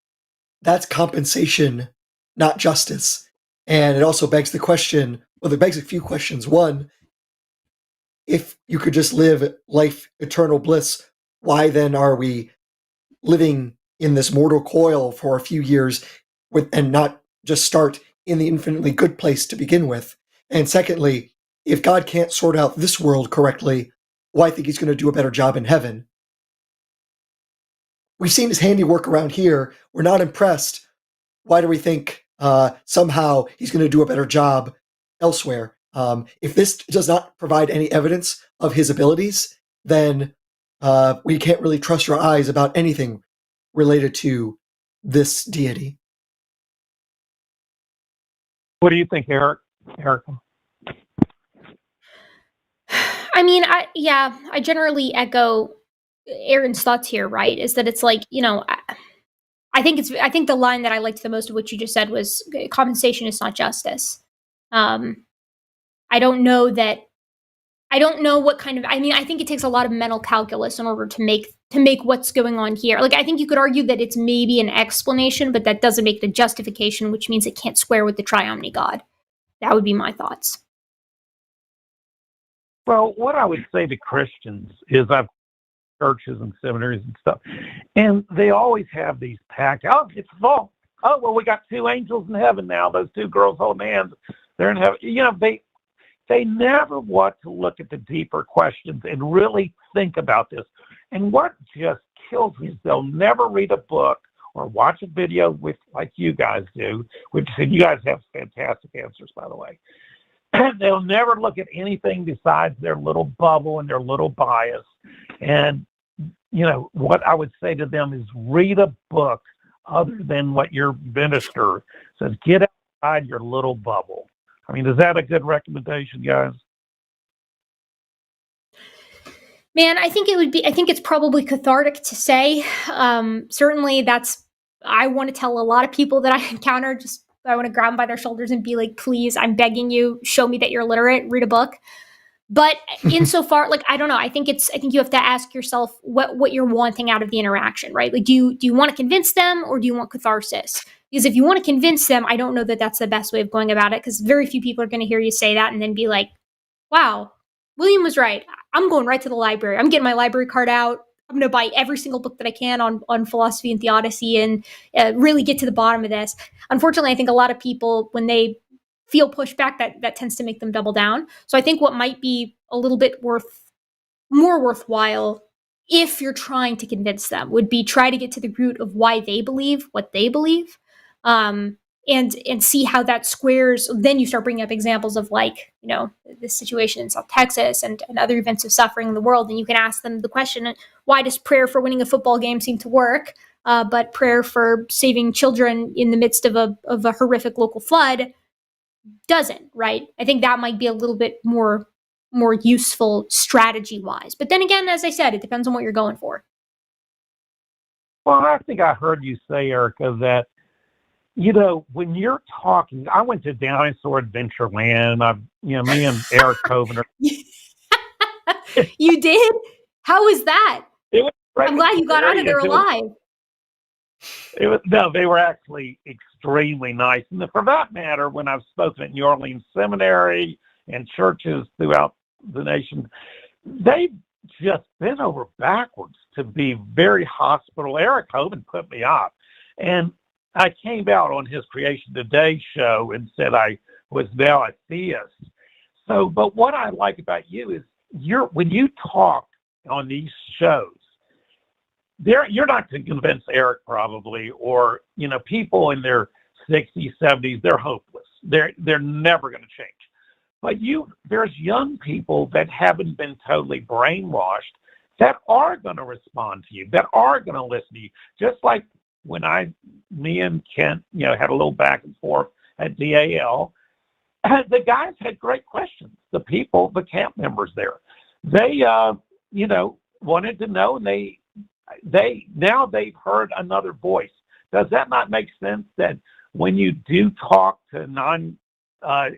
that's compensation, not justice. And it also begs the question, well, it begs a few questions. One, if you could just live life eternal bliss, why then are we living in this mortal coil for a few years and not just start in the infinitely good place to begin with? And secondly, if God can't sort out this world correctly, why think he's going to do a better job in heaven? We've seen his handiwork around here. We're not impressed. Why do we think somehow he's going to do a better job elsewhere? If this does not provide any evidence of his abilities, then we can't really trust our eyes about anything related to this deity. What do you think, Erika? I mean, I generally echo Aaron's thoughts here, right? Is that it's like, I think the line that I liked the most of what you just said was compensation is not justice. I don't know what kind of, I think it takes a lot of mental calculus in order to make what's going on here. Like, I think you could argue that it's maybe an explanation, but that doesn't make the justification, which means it can't square with the triomni God. That would be my thoughts. Well, what I would say to Christians is I've churches and seminaries and stuff, and they always have these packed, it's full. Oh, well, we got two angels in heaven now. Those two girls holding hands. They're in heaven. They never want to look at the deeper questions and really think about this. And what just kills me is they'll never read a book or watch a video with like you guys do, which you guys have fantastic answers, by the way. They'll never look at anything besides their little bubble and their little bias. And, what I would say to them is read a book other than what your minister says. Get outside your little bubble. Is that a good recommendation, guys? Man, I think it's probably cathartic to say. Certainly I want to tell a lot of people that I encounter, I want to grab them by their shoulders and be like, please, I'm begging you, show me that you're literate, read a book. But insofar, I don't know, I think you have to ask yourself what you're wanting out of the interaction, right? Like, do you want to convince them or do you want catharsis? Because if you want to convince them, I don't know that that's the best way of going about it, because very few people are going to hear you say that and then be like, wow, William was right. I'm going right to the library. I'm getting my library card out. I'm going to buy every single book that I can on philosophy and theodicy and really get to the bottom of this. Unfortunately, I think a lot of people, when they feel pushback, that tends to make them double down. So I think what might be a little bit more worthwhile, if you're trying to convince them, would be try to get to the root of why they believe what they believe, and see how that squares. Then you start bringing up examples of this situation in South Texas and other events of suffering in the world, and you can ask them the question: why does prayer for winning a football game seem to work, but prayer for saving children in the midst of a horrific local flood doesn't? Right? I think that might be a little bit more useful strategy wise. But then again, as I said, it depends on what you're going for. Well, I think I heard you say, Erika, that when you're talking, I went to Dinosaur Adventureland. Me and Eric Coven. You did? How was that? I'm glad you got out of there alive. They were actually extremely nice. And for that matter, when I've spoken at New Orleans Seminary and churches throughout the nation, they've just bent over backwards to be very hospitable. Eric Coven put me up. And I came out on his Creation Today show and said I was now a theist. So, but what I like about you is when you talk on these shows, you're not going to convince Eric probably, or people in their 60s, 70s, they're hopeless. They're never going to change. But there's young people that haven't been totally brainwashed that are going to respond to you, that are going to listen to you, just like when me and Kent, had a little back and forth at DAL. the guys had great questions. The people, the camp members there, they, wanted to know, and now they've heard another voice. Does that not make sense that when you do talk to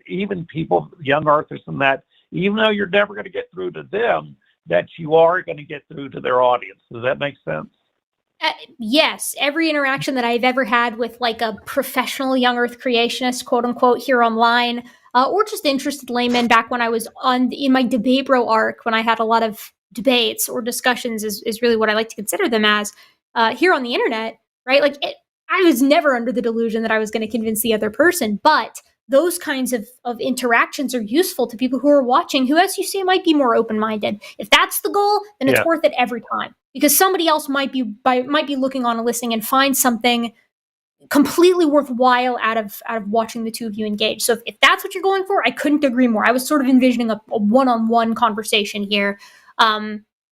even people, young earthers and that, even though you're never going to get through to them, that you are going to get through to their audience? Does that make sense? Yes, every interaction that I've ever had with like a professional young earth creationist, quote unquote, here online, or just interested layman back when I was in my debate bro arc, when I had a lot of debates or discussions is really what I like to consider them as, here on the internet, right? Like I was never under the delusion that I was going to convince the other person, but those kinds of interactions are useful to people who are watching, who, as you say, might be more open-minded. If that's the goal, then it's worth it every time, because somebody else might be looking on and listening and find something completely worthwhile out of watching the two of you engage. So if that's what you're going for, I couldn't agree more. I was sort of envisioning a one-on-one conversation here.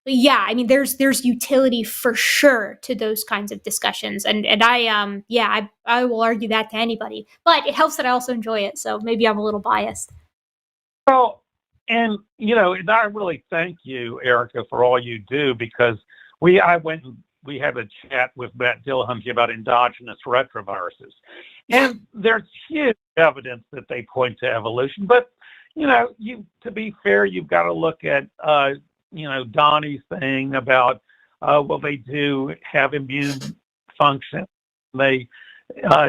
But yeah, I mean, there's utility for sure to those kinds of discussions, and I will argue that to anybody. But it helps that I also enjoy it, so maybe I'm a little biased. Well, and and I really thank you, Erika, for all you do, because we had a chat with Matt Dillahunty about endogenous retroviruses, and there's huge evidence that they point to evolution. But to be fair, you've got to look at Donnie's thing about, they do have immune function. They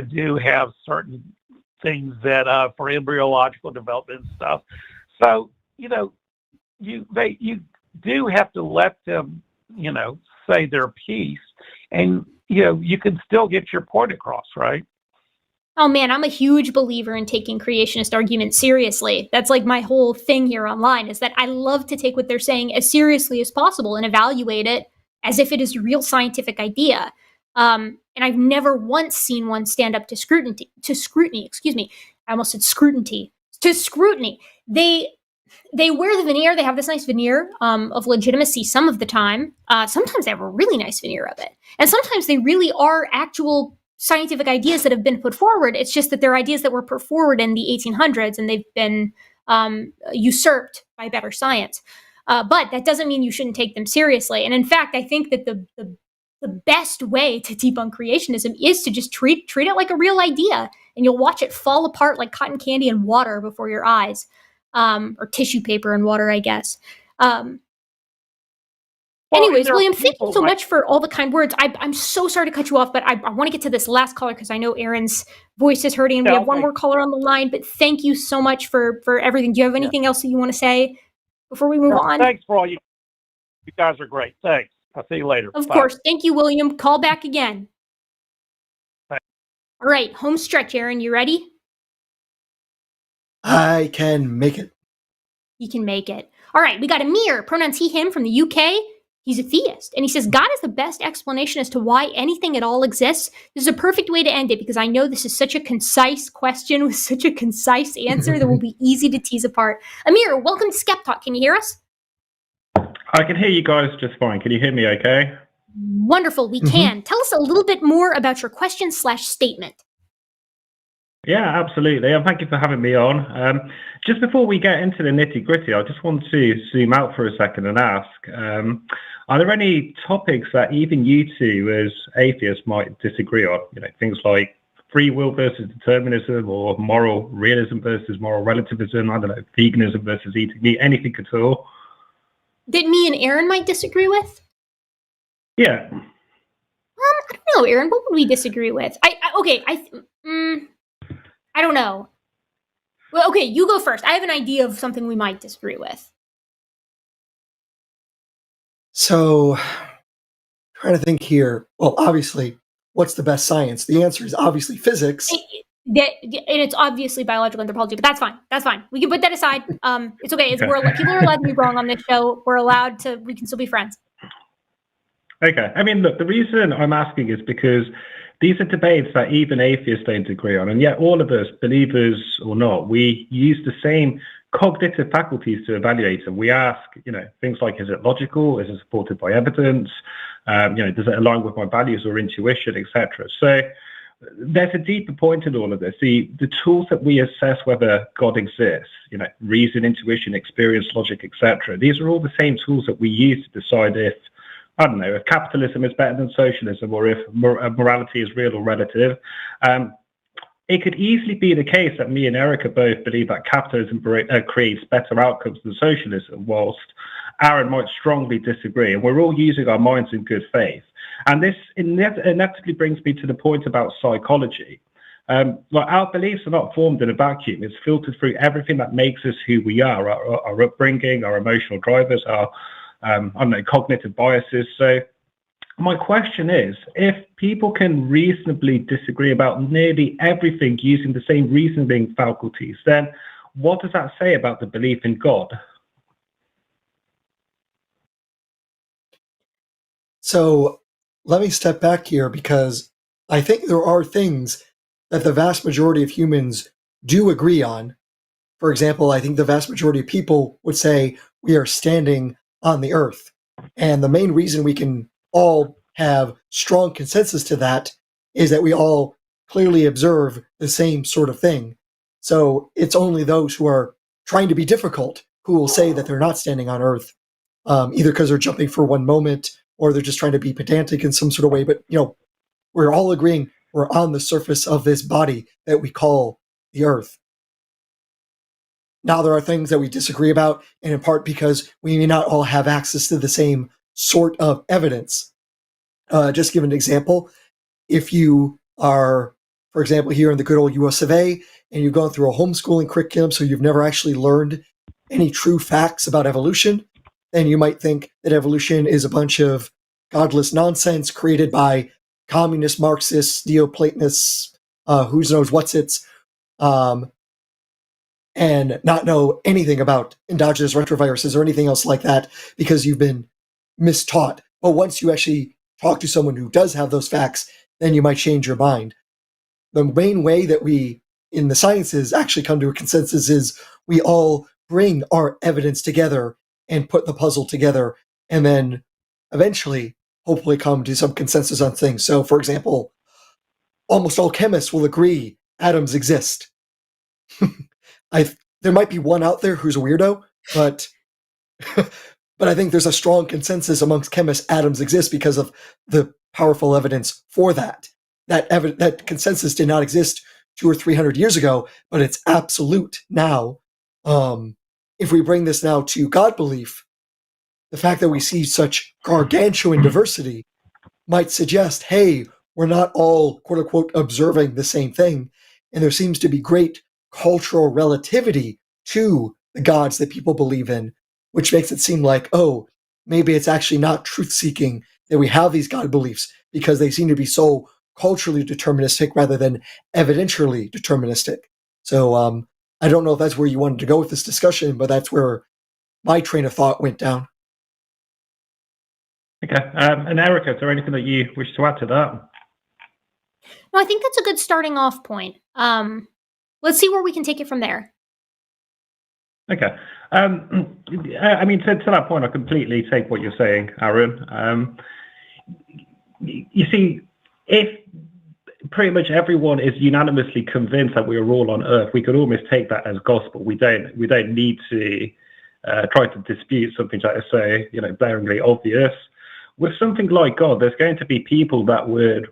do have certain things that for embryological development and stuff. So, you do have to let them, say their piece, and, you can still get your point across, right? Oh man, I'm a huge believer in taking creationist arguments seriously. That's like my whole thing here online, is that I love to take what they're saying as seriously as possible and evaluate it as if it is a real scientific idea. And I've never once seen one stand up to scrutiny. Excuse me. I almost said scrutiny. To scrutiny. They wear the veneer. They have this nice veneer of legitimacy some of the time. Sometimes they have a really nice veneer of it. And sometimes they really are actual scientific ideas that have been put forward. It's just that they're ideas that were put forward in the 1800s and they've been usurped by better science. But that doesn't mean you shouldn't take them seriously. And in fact, I think that the best way to debunk creationism is to just treat it like a real idea, and you'll watch it fall apart like cotton candy and water before your eyes, or tissue paper and water, I guess. Anyways, William, thank you so much for all the kind words. I'm so sorry to cut you off, but I want to get to this last caller because I know Aaron's voice is hurting, and we have one more caller on the line. But thank you so much for everything. Do you have anything else that you want to say before we move on? Thanks for all you guys are great. Thanks. I'll see you later. Of course. Thank you, William. Call back again. Thanks. All right, home stretch, Aaron. You ready? I can make it. You can make it. All right, we got Amir, pronouns he, him, from the UK. He's a theist, and he says, God is the best explanation as to why anything at all exists. This is a perfect way to end it, because I know this is such a concise question with such a concise answer that will be easy to tease apart. Amir, welcome to SkepTalk. Can you hear us? I can hear you guys just fine. Can you hear me okay? Wonderful, we can. Tell us a little bit more about your question/statement. Yeah, absolutely. And thank you for having me on. Just before we get into the nitty-gritty, I just want to zoom out for a second and ask, are there any topics that even you two as atheists might disagree on? Things like free will versus determinism, or moral realism versus moral relativism, I don't know, veganism versus eating meat, anything at all? That me and Aaron might disagree with? Yeah. I don't know, Aaron. What would we disagree with? I don't know. Well, okay, you go first. I have an idea of something we might disagree with. So, trying to think here. Well, obviously, what's the best science? The answer is obviously physics. And it's obviously biological anthropology, but that's fine. That's fine. We can put that aside. It's okay. People are allowed to be wrong on this show. We can still be friends. Okay. I mean, look, the reason I'm asking is because these are debates that even atheists don't agree on. And yet all of us, believers or not, we use the same cognitive faculties to evaluate them. We ask, things like, is it logical? Is it supported by evidence? Does it align with my values or intuition, etc.? So there's a deeper point in all of this. The tools that we assess whether God exists, reason, intuition, experience, logic, etc. These are all the same tools that we use to decide if, I don't know, if capitalism is better than socialism, or if morality is real or relative. It could easily be the case that me and Erika both believe that capitalism creates better outcomes than socialism, whilst Aaron might strongly disagree. And we're all using our minds in good faith. And this inevitably brings me to the point about psychology. Our beliefs are not formed in a vacuum. It's filtered through everything that makes us who we are, our upbringing, our emotional drivers, our cognitive biases. So my question is, if people can reasonably disagree about nearly everything using the same reasoning faculties, then what does that say about the belief in God? So let me step back here, because I think there are things that the vast majority of humans do agree on. For example, I think the vast majority of people would say we are standing on the earth. And the main reason we can all have strong consensus to that is that we all clearly observe the same sort of thing. So it's only those who are trying to be difficult who will say that they're not standing on earth, either because they're jumping for one moment or they're just trying to be pedantic in some sort of way. But, we're all agreeing we're on the surface of this body that we call the earth. Now, there are things that we disagree about, and in part because we may not all have access to the same sort of evidence. Just give an example. If you are, for example, here in the good old US of A, and you've gone through a homeschooling curriculum, so you've never actually learned any true facts about evolution, then you might think that evolution is a bunch of godless nonsense created by communist Marxists, Neoplatonists, who knows what's-its, and not know anything about endogenous retroviruses or anything else like that because you've been mistaught. But once you actually talk to someone who does have those facts, then you might change your mind. The main way that we, in the sciences, actually come to a consensus is we all bring our evidence together and put the puzzle together, and then eventually, hopefully, come to some consensus on things. So, for example, almost all chemists will agree atoms exist. There might be one out there who's a weirdo, but I think there's a strong consensus amongst chemists atoms exist because of the powerful evidence for that. That consensus did not exist 200 or 300 years ago, but it's absolute now. If we bring this now to God belief, the fact that we see such gargantuan diversity might suggest, hey, we're not all, quote unquote, observing the same thing. And there seems to be great cultural relativity to the gods that people believe in, which makes it seem like, oh, maybe it's actually not truth-seeking that we have these God beliefs, because they seem to be so culturally deterministic rather than evidentially deterministic. So I don't know if that's where you wanted to go with this discussion, but that's where my train of thought went down. Okay. And Erika, is there anything that you wish to add to that? No, I think that's a good starting off point. Let's see where we can take it from there. Okay. I mean, to that point, I completely take what you're saying, Aaron. You see, if pretty much everyone is unanimously convinced that we are all on Earth, we could almost take that as gospel. We don't need to try to dispute something that is so, blaringly obvious. With something like God, there's going to be people that would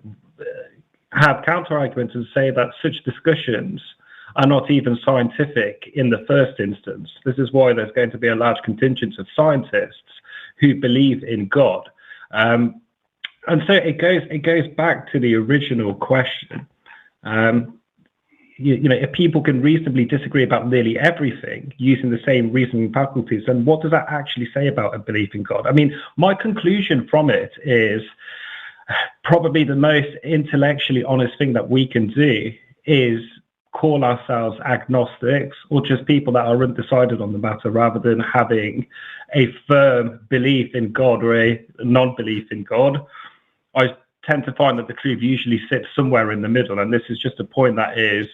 have counter-arguments and say that such discussions are not even scientific in the first instance. This is why there's going to be a large contingent of scientists who believe in God. And so it goes back to the original question. If people can reasonably disagree about nearly everything using the same reasoning faculties, then what does that actually say about a belief in God? I mean, my conclusion from it is probably the most intellectually honest thing that we can do is call ourselves agnostics, or just people that are undecided on the matter, rather than having a firm belief in God or a non-belief in God. I tend to find that the truth usually sits somewhere in the middle, and this is just a point that is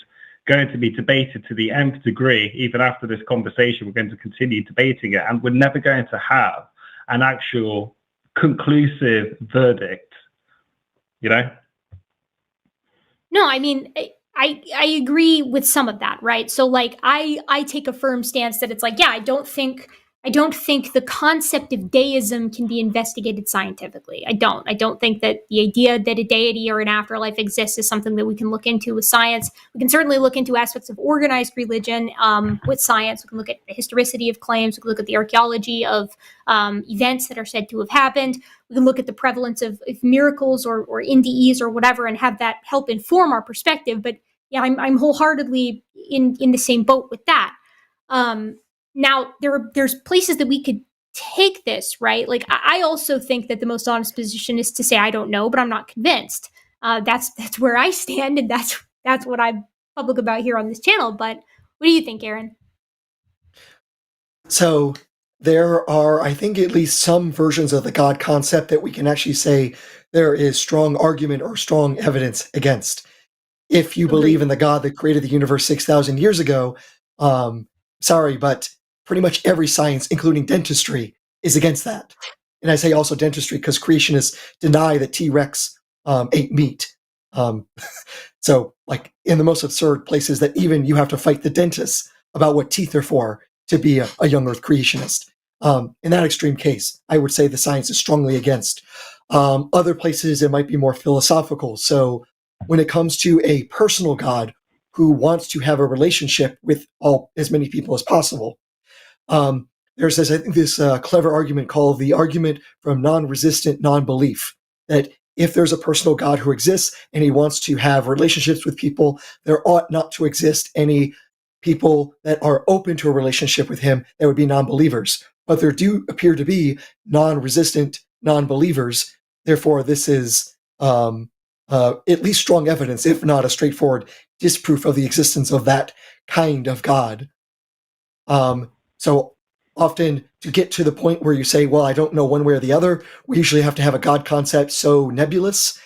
going to be debated to the nth degree. Even after this conversation, we're going to continue debating it, and we're never going to have an actual conclusive verdict, No, I mean, I agree with some of that, right? So like I take a firm stance that it's like, yeah, I don't think the concept of deism can be investigated scientifically. I don't think that the idea that a deity or an afterlife exists is something that we can look into with science. We can certainly look into aspects of organized religion with science. We can look at the historicity of claims. We can look at the archaeology of events that are said to have happened. We can look at the prevalence of miracles or NDEs or whatever and have that help inform our perspective. But yeah, I'm wholeheartedly in the same boat with that. Now, there's places that we could take this, right? Like, I also think that the most honest position is to say, I don't know, but I'm not convinced. That's where I stand, and that's what I'm public about here on this channel. But what do you think, Aaron? So there are, I think, at least some versions of the God concept that we can actually say there is strong argument or strong evidence against. If you believe in the God that created the universe 6,000 years ago, sorry, but pretty much every science, including dentistry, is against that. And I say also dentistry because creationists deny that T-Rex ate meat. So, like, in the most absurd places that even you have to fight the dentists about what teeth are for to be a young earth creationist. In that extreme case, I would say the science is strongly against. Other places, it might be more philosophical. So when it comes to a personal God who wants to have a relationship with as many people as possible, there's this clever argument called the argument from non-resistant non-belief, that if there's a personal God who exists and he wants to have relationships with people, there ought not to exist any people that are open to a relationship with him that would be non-believers. But there do appear to be non-resistant non-believers. Therefore, this is at least strong evidence, if not a straightforward disproof of the existence of that kind of God. So often to get to the point where you say, well, I don't know one way or the other, we usually have to have a God concept so nebulous,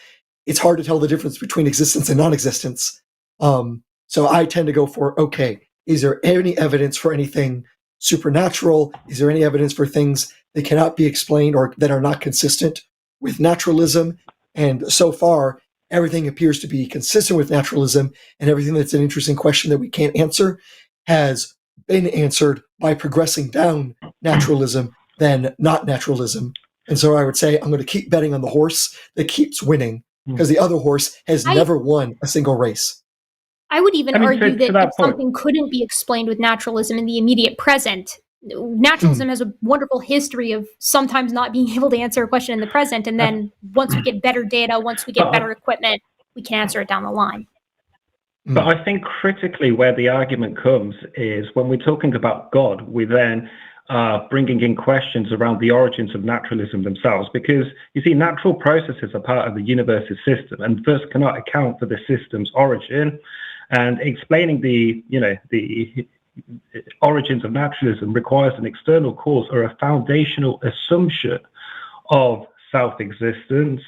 it's hard to tell the difference between existence and non-existence. So I tend to go for, okay, is there any evidence for anything supernatural? Is there any evidence for things that cannot be explained or that are not consistent with naturalism? And so far, everything appears to be consistent with naturalism, and everything that's an interesting question that we can't answer has been answered by progressing down naturalism than not naturalism. And so I would say I'm going to keep betting on the horse that keeps winning, because the other horse has never won a single race. I would even argue that if something couldn't be explained with naturalism in the immediate present, naturalism has a wonderful history of sometimes not being able to answer a question in the present, and then once we get better data, once we get better equipment, we can answer it down the line. But I think critically where the argument comes is when we're talking about God, we then bringing in questions around the origins of naturalism themselves, because you see, natural processes are part of the universe's system and thus cannot account for the system's origin. And explaining the origins of naturalism requires an external cause or a foundational assumption of self-existence.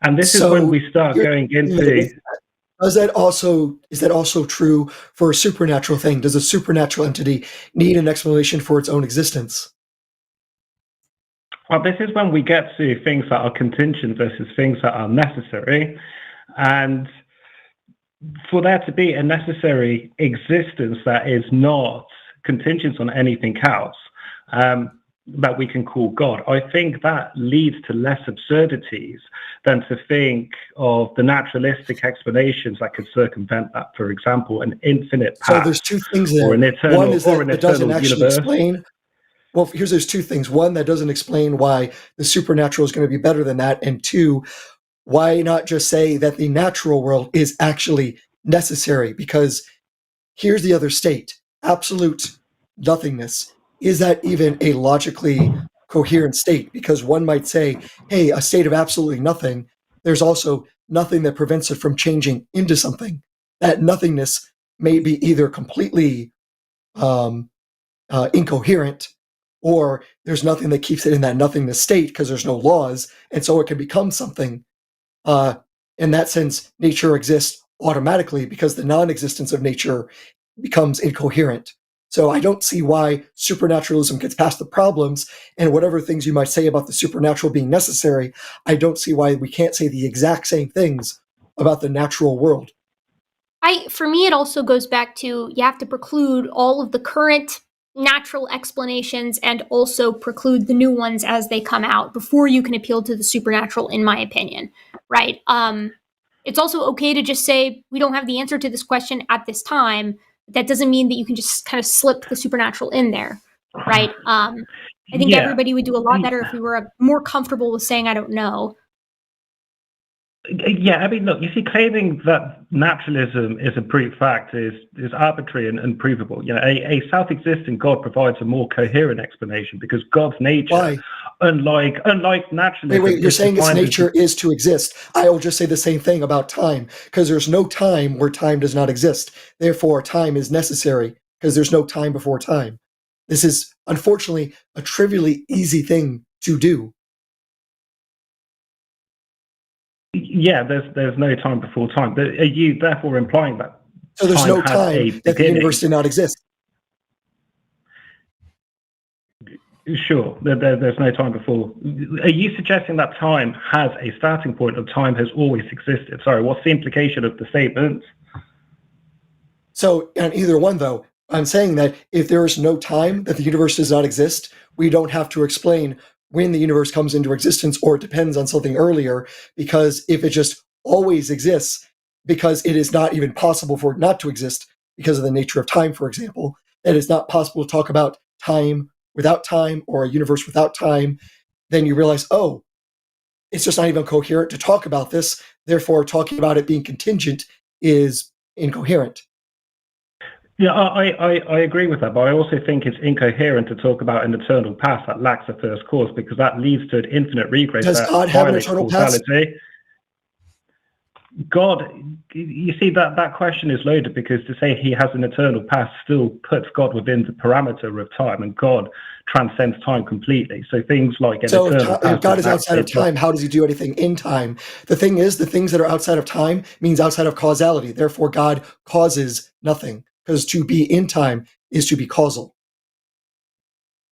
And this is when we start going into... Is that also true for a supernatural thing? Does a supernatural entity need an explanation for its own existence? Well, this is when we get to things that are contingent versus things that are necessary. And for there to be a necessary existence that is not contingent on anything else, that we can call God, I think that leads to less absurdities than to think of the naturalistic explanations that could circumvent that. For example, an infinite path. So there's two things there. Or an eternal, one is that it doesn't actually universe. Explain. Well, there's two things. One, that doesn't explain why the supernatural is going to be better than that. And two, why not just say that the natural world is actually necessary? Because here's the other state, absolute nothingness. Is that even a logically coherent state? Because one might say, hey, a state of absolutely nothing, there's also nothing that prevents it from changing into something. That nothingness may be either completely incoherent, or there's nothing that keeps it in that nothingness state because there's no laws, and so it can become something. In that sense, nature exists automatically because the non-existence of nature becomes incoherent. So I don't see why supernaturalism gets past the problems, and whatever things you might say about the supernatural being necessary, I don't see why we can't say the exact same things about the natural world. For me, it also goes back to you have to preclude all of the current natural explanations and also preclude the new ones as they come out before you can appeal to the supernatural, in my opinion, right? It's also okay to just say, we don't have the answer to this question at this time. That doesn't mean that you can just kind of slip the supernatural in there, right? I think everybody would do a lot better if we were more comfortable with saying, I don't know. Yeah, I mean, look, you see, claiming that naturalism is a proved fact is arbitrary and unprovable. You know, a self-existing God provides a more coherent explanation because God's nature, unlike naturalism. Wait, you're saying its nature is to exist. I will just say the same thing about time, because there's no time where time does not exist. Therefore, time is necessary because there's no time before time. This is, unfortunately, a trivially easy thing to do. Yeah, there's no time before time. But are you therefore implying that? So there's no time that the universe did not exist. Sure, there's no time before. Are you suggesting that time has a starting point, or time has always existed? Sorry, what's the implication of the statement? So, on either one, though, I'm saying that if there is no time that the universe does not exist, we don't have to explain when the universe comes into existence, or it depends on something earlier, because if it just always exists, because it is not even possible for it not to exist because of the nature of time, for example, that it's not possible to talk about time without time or a universe without time, then you realize, oh, it's just not even coherent to talk about this. Therefore, talking about it being contingent is incoherent. Yeah, I agree with that, but I also think it's incoherent to talk about an eternal past that lacks a first cause, because that leads to an infinite regress. Does God have an eternal past? God, you see, that question is loaded, because to say he has an eternal past still puts God within the parameter of time, and God transcends time completely. So things like if God is outside of time, how does he do anything in time? The thing is, the things that are outside of time means outside of causality. Therefore, God causes nothing, because to be in time is to be causal.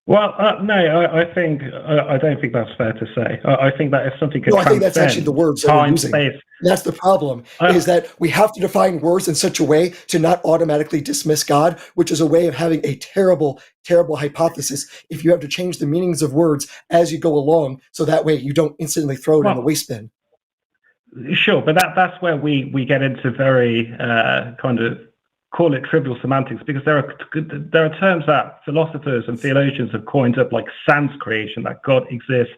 Well, no, I don't think that's fair to say. I think that if something could I think that's actually the words that we're using. Space. That's the problem, is that we have to define words in such a way to not automatically dismiss God, which is a way of having a terrible, terrible hypothesis if you have to change the meanings of words as you go along, so that way you don't instantly throw it in the waste bin. Sure, but that's where we get into very kind of, call it trivial semantics, because there are terms that philosophers and theologians have coined up, like sans creation, that God exists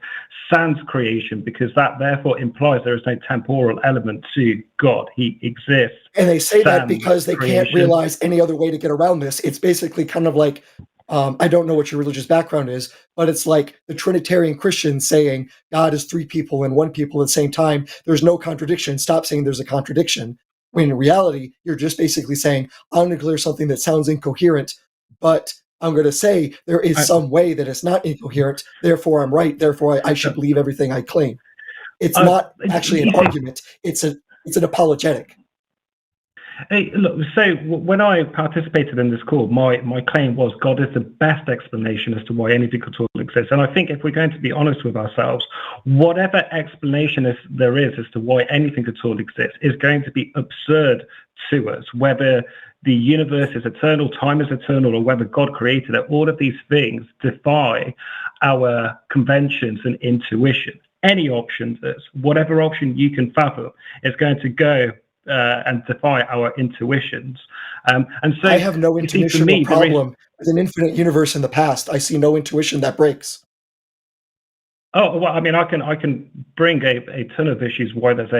sans creation, because that therefore implies there is no temporal element to God. He exists. And they say that because they can't realize any other way to get around this. It's basically kind of like, I don't know what your religious background is, but it's like the Trinitarian Christians saying God is three people and one people at the same time. There's no contradiction. Stop saying there's a contradiction. When in reality, you're just basically saying, I'm going to declare something that sounds incoherent, but I'm going to say there is some way that it's not incoherent, therefore I'm right, therefore I should believe everything I claim. It's not actually an argument, it's an apologetic. Hey, look, so when I participated in this call, my claim was God is the best explanation as to why anything at all exists. And I think if we're going to be honest with ourselves, whatever explanation there is as to why anything at all exists is going to be absurd to us, whether the universe is eternal, time is eternal, or whether God created it. All of these things defy our conventions and intuition. Any option, whatever option you can fathom, is going to go and defy our intuitions. And so I have no intuitional problem with an infinite universe in the past. I see no intuition that breaks. Oh, well, I mean, I can bring a ton of issues why there's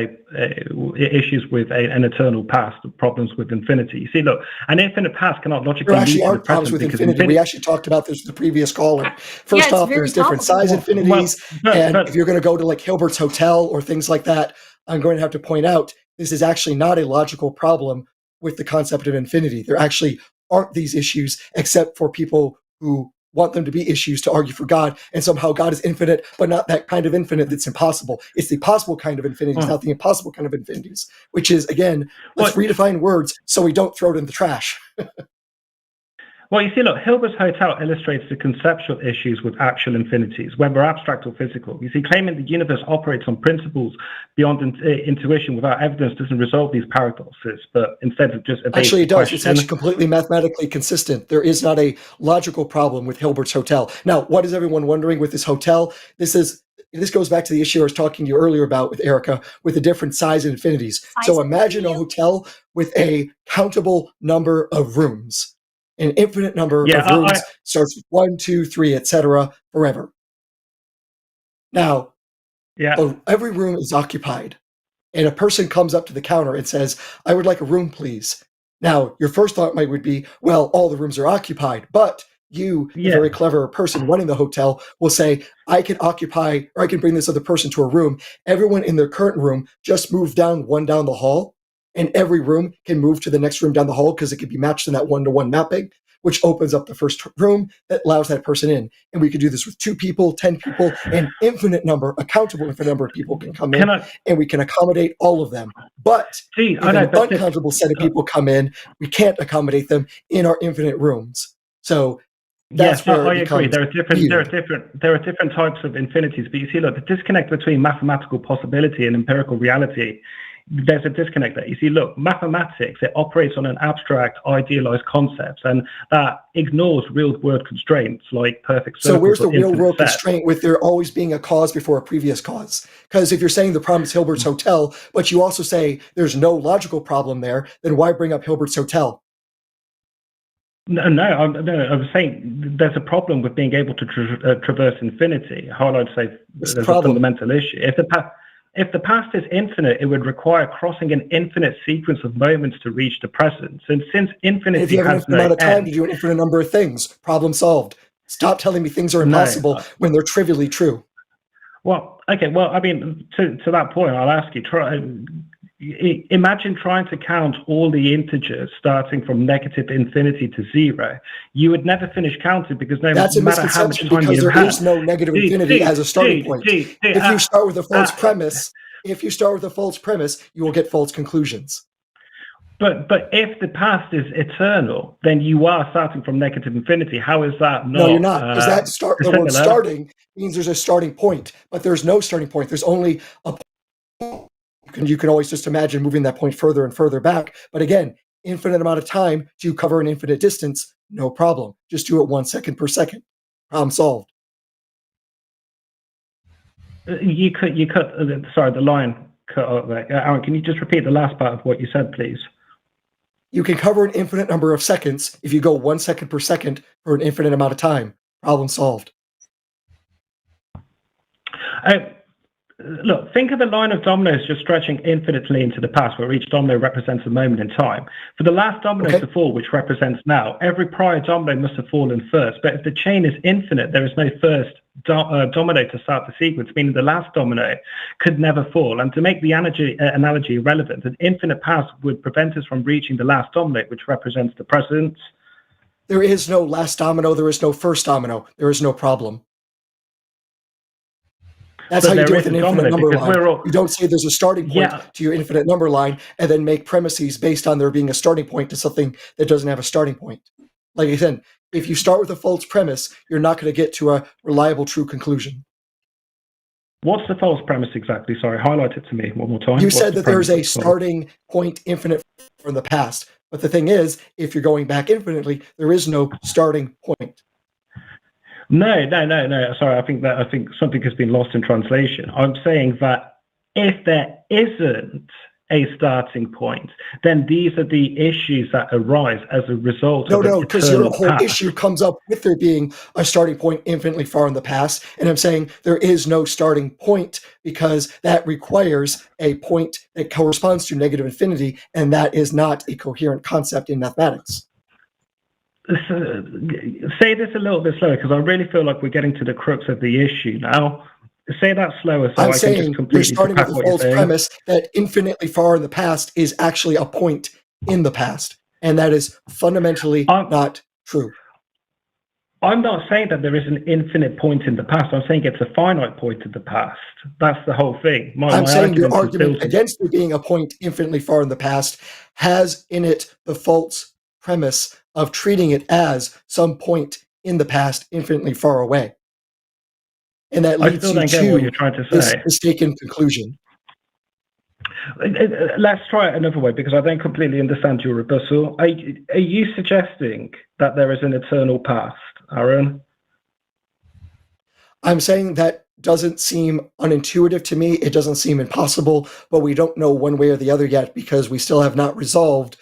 issues with an eternal past, problems with infinity. You see, look, an infinite past cannot logically there actually aren't problems with infinity. We actually talked about this with the previous caller. First off, there's different size infinities, and if you're going to go to like Hilbert's Hotel or things like that, I'm going to have to point out this is actually not a logical problem with the concept of infinity. There actually aren't these issues, except for people who want them to be issues to argue for God, and somehow God is infinite, but not that kind of infinite that's impossible. It's the possible kind of infinities, not the impossible kind of infinities, which is, again, let's redefine words so we don't throw it in the trash. Well, you see, look, Hilbert's Hotel illustrates the conceptual issues with actual infinities, whether abstract or physical. You see, claiming the universe operates on principles beyond intuition without evidence doesn't resolve these paradoxes, but instead of just actually, it does. It's actually completely mathematically consistent. There is not a logical problem with Hilbert's Hotel. Now, what is everyone wondering with this hotel? This goes back to the issue I was talking to you earlier about with Erika, with the different size and infinities. So imagine a hotel with a countable number of rooms. An infinite number of rooms starts with 1, 2, 3, etc., forever. Now, every room is occupied, and a person comes up to the counter and says, "I would like a room, please." Now, your first thought would be, well, all the rooms are occupied, but you, the very clever person running the hotel, will say, "I can occupy, or I can bring this other person to a room. Everyone in their current room just move down one down the hall, and every room can move to the next room down the hall because it can be matched in that one-to-one mapping, which opens up the first room that allows that person in. And we could do this with 2 people, 10 people, an infinite number, a countable infinite number of people can come in, and we can accommodate all of them. But if an uncountable set of people come in, we can't accommodate them in our infinite rooms. So that's where I agree. There are different types of infinities, but you see, look, the disconnect between mathematical possibility and empirical reality. There's a disconnect there. You see, look, mathematics, it operates on an abstract, idealized concept, and that ignores real-world constraints like perfect circles. So where's the real-world constraint with there always being a cause before a previous cause? Because if you're saying the problem is Hilbert's Hotel, but you also say there's no logical problem there, then why bring up Hilbert's Hotel? No, I'm saying there's a problem with being able to traverse infinity. How would I say there's a fundamental issue? If the past is infinite, it would require crossing an infinite sequence of moments to reach the present. And since infinity if you have an infinite amount of time to do an infinite number of things, problem solved. Stop telling me things are impossible when they're trivially true. Well, okay. Well, I mean, to that point, I'll ask you, imagine trying to count all the integers starting from negative infinity to 0. You would never finish counting because no matter how much time you have, there is no negative infinity as a starting point. If you start with a false premise, you will get false conclusions. But if the past is eternal, then you are starting from negative infinity. How is that not? No, you're not. Because the word starting means there's a starting point, but there's no starting point. There's only a point. You can always just imagine moving that point further and further back. But again, infinite amount of time to cover an infinite distance, no problem. Just do it 1 second per second. Problem solved. You cut. Sorry, the line cut out there. Aaron, can you just repeat the last part of what you said, please? You can cover an infinite number of seconds if you go 1 second per second for an infinite amount of time. Problem solved. Look, think of a line of dominoes just stretching infinitely into the past, where each domino represents a moment in time. For the last domino to fall, which represents now, every prior domino must have fallen first. But if the chain is infinite, there is no first domino to start the sequence, meaning the last domino could never fall. And to make the analogy relevant, an infinite past would prevent us from reaching the last domino, which represents the present. There is no last domino. There is no first domino. There is no problem. That's how you do it with an infinite number line. You don't say there's a starting point to your infinite number line and then make premises based on there being a starting point to something that doesn't have a starting point. Like I said, if you start with a false premise, you're not going to get to a reliable, true conclusion. What's the false premise exactly? Sorry, highlight it to me one more time. You said that there's a starting point infinite from the past. But the thing is, if you're going back infinitely, there is no starting point. No. Sorry, I think something has been lost in translation. I'm saying that if there isn't a starting point, then these are the issues that arise as a result of No, because your whole issue comes up with there being a starting point infinitely far in the past. And I'm saying there is no starting point because that requires a point that corresponds to negative infinity, and that is not a coherent concept in mathematics. Say this a little bit slower, because I really feel like we're getting to the crux of the issue now. Say that slower so I can just completely you're starting with the false premise that infinitely far in the past is actually a point in the past, and that is fundamentally not true. I'm not saying that there is an infinite point in the past. I'm saying it's a finite point in the past. That's the whole thing. I'm saying your argument against there being a point infinitely far in the past has in it the false premise of treating it as some point in the past infinitely far away. And that leads you to what you're trying to this say. mistaken conclusion. Let's try it another way, because I don't completely understand your rebuttal. Are you suggesting that there is an eternal past, Aaron? I'm saying that doesn't seem unintuitive to me. It doesn't seem impossible, but we don't know one way or the other yet because we still have not resolved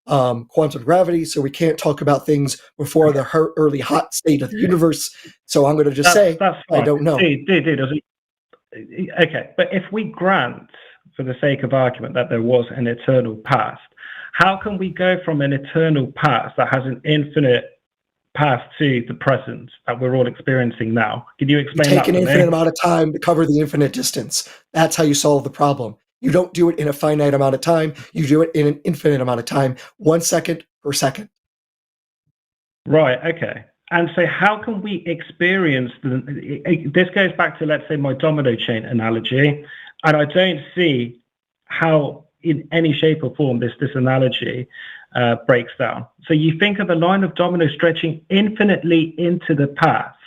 quantum gravity, so we can't talk about things before the early hot state of the universe. So I'm going to just say, that's fine. I don't know. Okay, but if we grant, for the sake of argument, that there was an eternal past, how can we go from an eternal past that has an infinite past to the present that we're all experiencing now? Can you explain that to me? Take an infinite amount of time to cover the infinite distance. That's how you solve the problem. You don't do it in a finite amount of time. You do it in an infinite amount of time, 1 second per second. Right, okay. And so how can we experience this goes back to, let's say, my domino chain analogy, and I don't see how in any shape or form this analogy breaks down. So you think of a line of dominoes stretching infinitely into the past,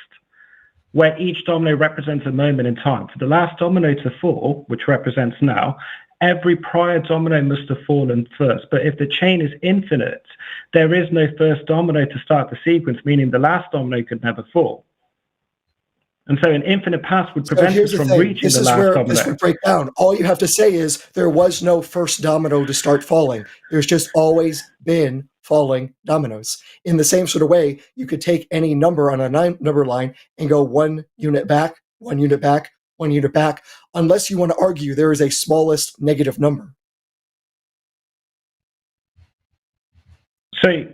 where each domino represents a moment in time. For the last domino to fall, which represents now, every prior domino must have fallen first. But if the chain is infinite, there is no first domino to start the sequence, meaning the last domino could never fall. And so an infinite past would prevent us from reaching the last domino. This would break down. All you have to say is there was no first domino to start falling. There's just always been falling dominoes. In the same sort of way, you could take any number on a number line and go 1 unit back, 1 unit back, 1 unit back, unless you want to argue there is a smallest negative number. So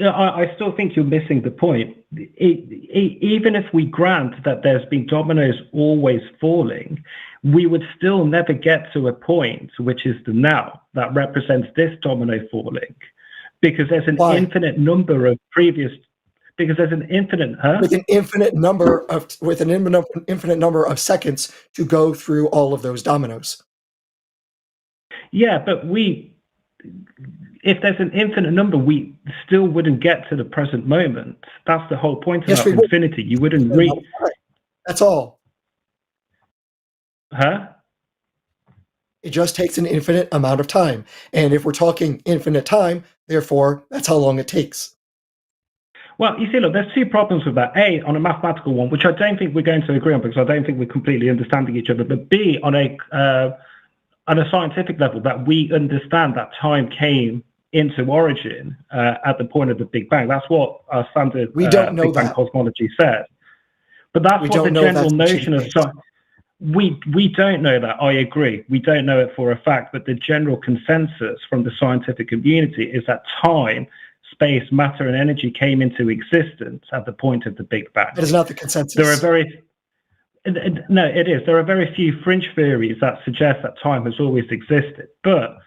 I still think you're missing the point. Even if we grant that there's been dominoes always falling, we would still never get to a point, which is the now, that represents this domino falling, because there's an infinite number of previous. Because there's an infinite, with an infinite number of seconds to go through all of those dominoes. Yeah, but if there's an infinite number, we still wouldn't get to the present moment. That's the whole point of infinity. You wouldn't reach. That's all. Huh? It just takes an infinite amount of time. And if we're talking infinite time, therefore, that's how long it takes. Well, you see, look, there's two problems with that. A, on a mathematical one, which I don't think we're going to agree on because I don't think we're completely understanding each other. But B, on a scientific level, that we understand that time came into origin at the point of the Big Bang. That's what our standard Big Bang cosmology says. But that's what the general notion of science. We don't know that. I agree. We don't know it for a fact. But the general consensus from the scientific community is that time, space, matter, and energy came into existence at the point of the Big Bang. That is not the consensus. No, it is. There are very few fringe theories that suggest that time has always existed. But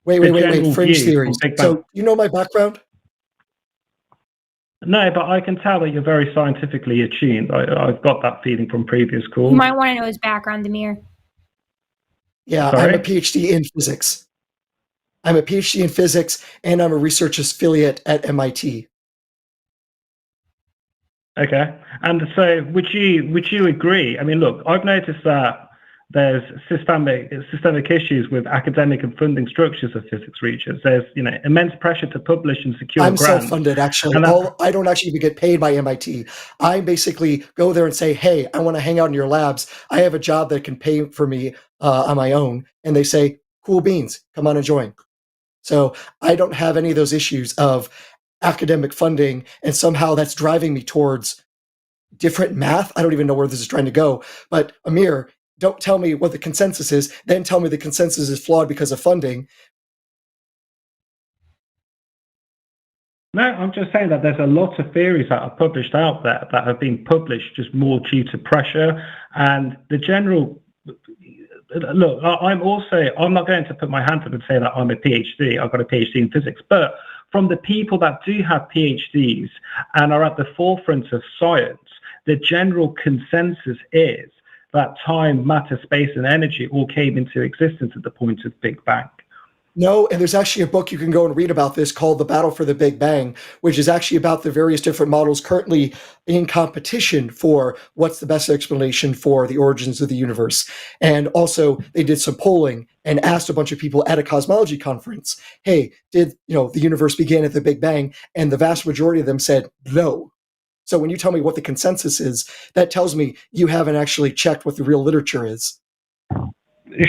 wait, fringe theories. So you know my background? No, but I can tell that you're very scientifically attuned. I've got that feeling from previous calls. You might want to know his background, Amir. Yeah, Sorry? I'm a PhD in physics. I'm a PhD in physics, and I'm a research affiliate at MIT. Okay, and so would you agree? I mean, look, I've noticed that there's systemic issues with academic and funding structures of physics research. There's immense pressure to publish and secure grants. I'm self-funded, actually. I don't actually even get paid by MIT. I basically go there and say, hey, I want to hang out in your labs. I have a job that can pay for me on my own. And they say, cool beans, come on and join. So I don't have any of those issues of academic funding, and somehow that's driving me towards different math. I don't even know where this is trying to go. But Amir, don't tell me what the consensus is, then tell me the consensus is flawed because of funding. No, I'm just saying that there's a lot of theories that are published out there that have been published just more due to pressure. And the general, look, I'm not going to put my hand up and say that I'm a PhD. I've got a PhD in physics. But from the people that do have PhDs and are at the forefront of science, the general consensus is that time, matter, space, and energy all came into existence at the point of Big Bang. No, and there's actually a book you can go and read about this called The Battle for the Big Bang, which is actually about the various different models currently in competition for what's the best explanation for the origins of the universe. And also, they did some polling and asked a bunch of people at a cosmology conference, hey, did the universe begin at the Big Bang? And the vast majority of them said no. So when you tell me what the consensus is, that tells me you haven't actually checked what the real literature is.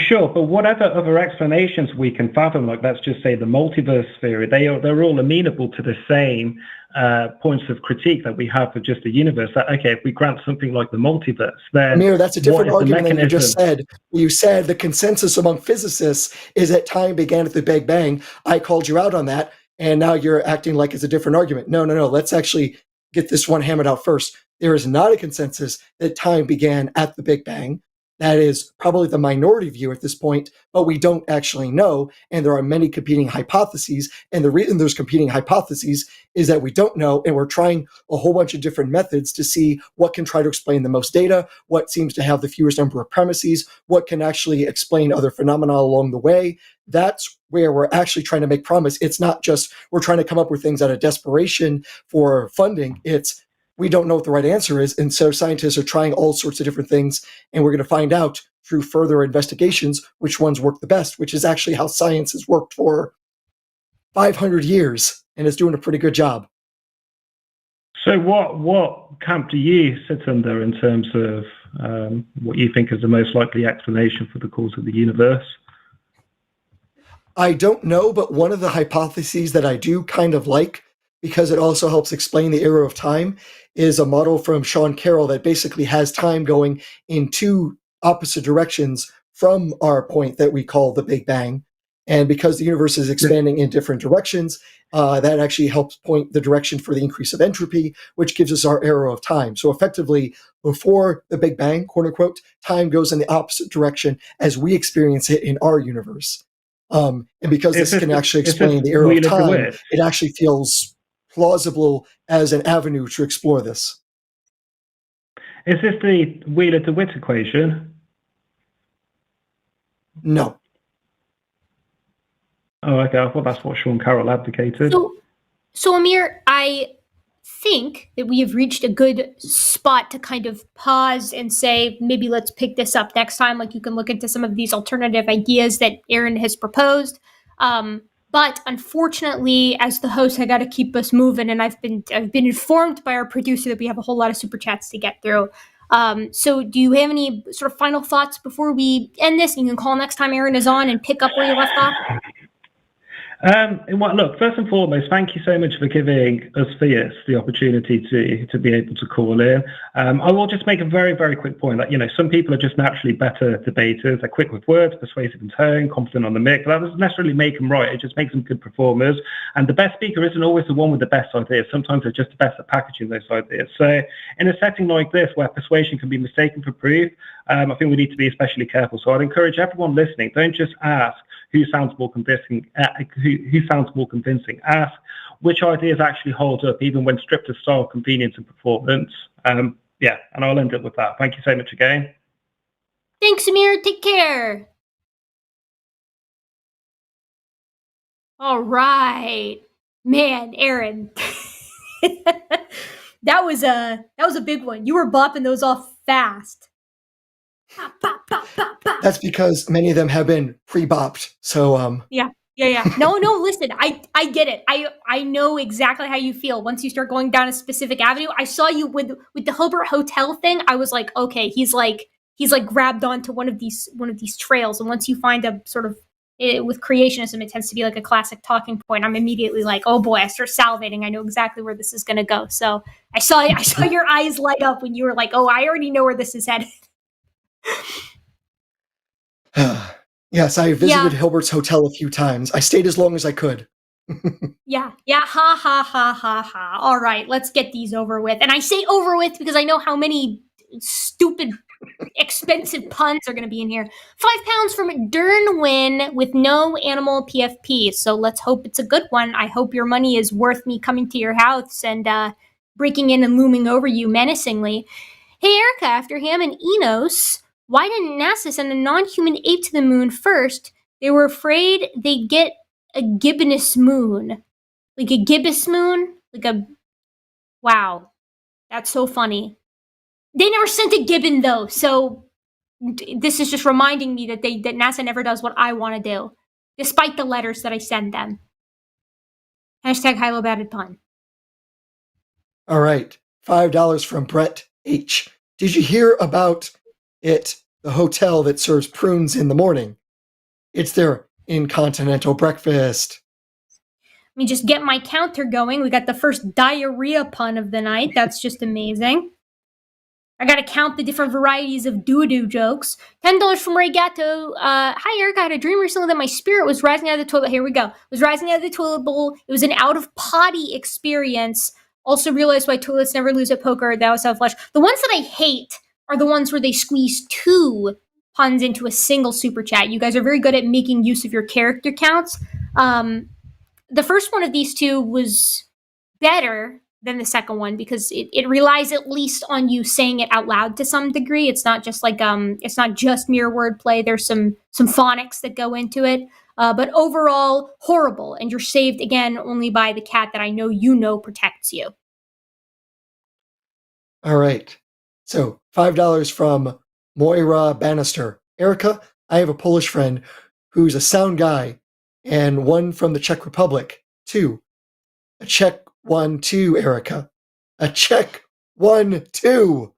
Sure, but whatever other explanations we can fathom, like let's just say the multiverse theory, they're all amenable to the same points of critique that we have for just the universe. That okay, if we grant something like the multiverse, then Amir, that's a different argument than you just said. You said the consensus among physicists is that time began at the Big Bang. I called you out on that, and now you're acting like it's a different argument. No. Let's actually get this one hammered out first. There is not a consensus that time began at the Big Bang. That is probably the minority view at this point, but we don't actually know, and there are many competing hypotheses, and the reason there's competing hypotheses is that we don't know, and we're trying a whole bunch of different methods to see what can try to explain the most data, what seems to have the fewest number of premises, what can actually explain other phenomena along the way. That's where we're actually trying to make promise. It's not just we're trying to come up with things out of desperation for funding. It's we don't know what the right answer is, and so scientists are trying all sorts of different things, and we're going to find out through further investigations which ones work the best, which is actually how science has worked for 500 years, and is doing a pretty good job. So what camp do you sit under in terms of what you think is the most likely explanation for the cause of the universe? I don't know, but one of the hypotheses that I do kind of like, because it also helps explain the era of time, is a model from Sean Carroll that basically has time going in two opposite directions from our point that we call the Big Bang. And because the universe is expanding in different directions, that actually helps point the direction for the increase of entropy, which gives us our era of time. So effectively, before the Big Bang, quote unquote, time goes in the opposite direction as we experience it in our universe. And because this can actually explain the era of time, it actually feels plausible as an avenue to explore this. Is this the Wheeler-DeWitt equation? No. Oh, okay. I thought that's what Sean Carroll advocated. So Amir, I think that we have reached a good spot to kind of pause and say, maybe let's pick this up next time. Like you can look into some of these alternative ideas that Aaron has proposed. But unfortunately, as the host, I got to keep us moving, and I've been informed by our producer that we have a whole lot of super chats to get through. So, do you have any sort of final thoughts before we end this? You can call next time Aaron is on and pick up where you left off. Well, look, first and foremost, thank you so much for giving us theists the opportunity to be able to call in. I will just make a very, very quick point that, some people are just naturally better debaters. They're quick with words, persuasive in tone, confident on the mic. But that doesn't necessarily make them right. It just makes them good performers. And the best speaker isn't always the one with the best ideas. Sometimes they're just the best at packaging those ideas. So in a setting like this, where persuasion can be mistaken for proof, I think we need to be especially careful. So I'd encourage everyone listening, don't just ask who sounds more convincing. Who sounds more convincing? Ask which ideas actually hold up, even when stripped of style, convenience, and performance. And I'll end it with that. Thank you so much again. Thanks, Amir. Take care. All right, man, Aaron. that was a big one. You were bopping those off fast. That's because many of them have been pre-bopped. So Yeah. No, listen, I get it. I know exactly how you feel once you start going down a specific avenue. I saw you with the Hilbert Hotel thing. I was like, okay, he's like grabbed onto one of these trails, and once you find a sort of with creationism, it tends to be like a classic talking point. I'm immediately like, oh boy, I start salivating. I know exactly where this is going to go. So I saw your eyes light up when you were like, oh, I already know where this is headed. Yes, I visited Hilbert's Hotel a few times. I stayed as long as I could. Yeah, ha. All right, let's get these over with. And I say over with because I know how many stupid, expensive puns are going to be in here. 5 pounds from Dernwin with no animal PFP. So let's hope it's a good one. I hope your money is worth me coming to your house and breaking in and looming over you menacingly. Hey, Erika, after Ham and Enos, why didn't NASA send a non-human ape to the moon first? They were afraid they'd get a gibbonous moon. Like a gibbous moon? Wow. That's so funny. They never sent a gibbon, though, so this is just reminding me that NASA never does what I want to do, despite the letters that I send them. Hashtag Hilo Batted Pun. All right. $5 from Brett H. Did you hear about it? The hotel that serves prunes in the morning. It's their Intercontinental breakfast. Let me just get my counter going. We got the first diarrhea pun of the night. That's just amazing. I gotta count the different varieties of doo-doo jokes. $10 from Ray Gatto. Hi, Erika. I had a dream recently that my spirit was rising out of the toilet. Here we go. Was rising out of the toilet bowl. It was an out-of-potty experience. Also realized why toilets never lose at poker. That was how flush. The ones that I hate are the ones where they squeeze 2 puns into a single super chat. You guys are very good at making use of your character counts. The first one of these 2 was better than the second one because it relies at least on you saying it out loud to some degree. It's not just like it's not just mere wordplay. There's some phonics that go into it. But overall, horrible. And you're saved again only by the cat that I know protects you. All right. So $5 from Moira Bannister. Erika, I have a Polish friend who's a sound guy, and one from the Czech Republic, too. A Czech 1, 2, Erika. A Czech 1, 2.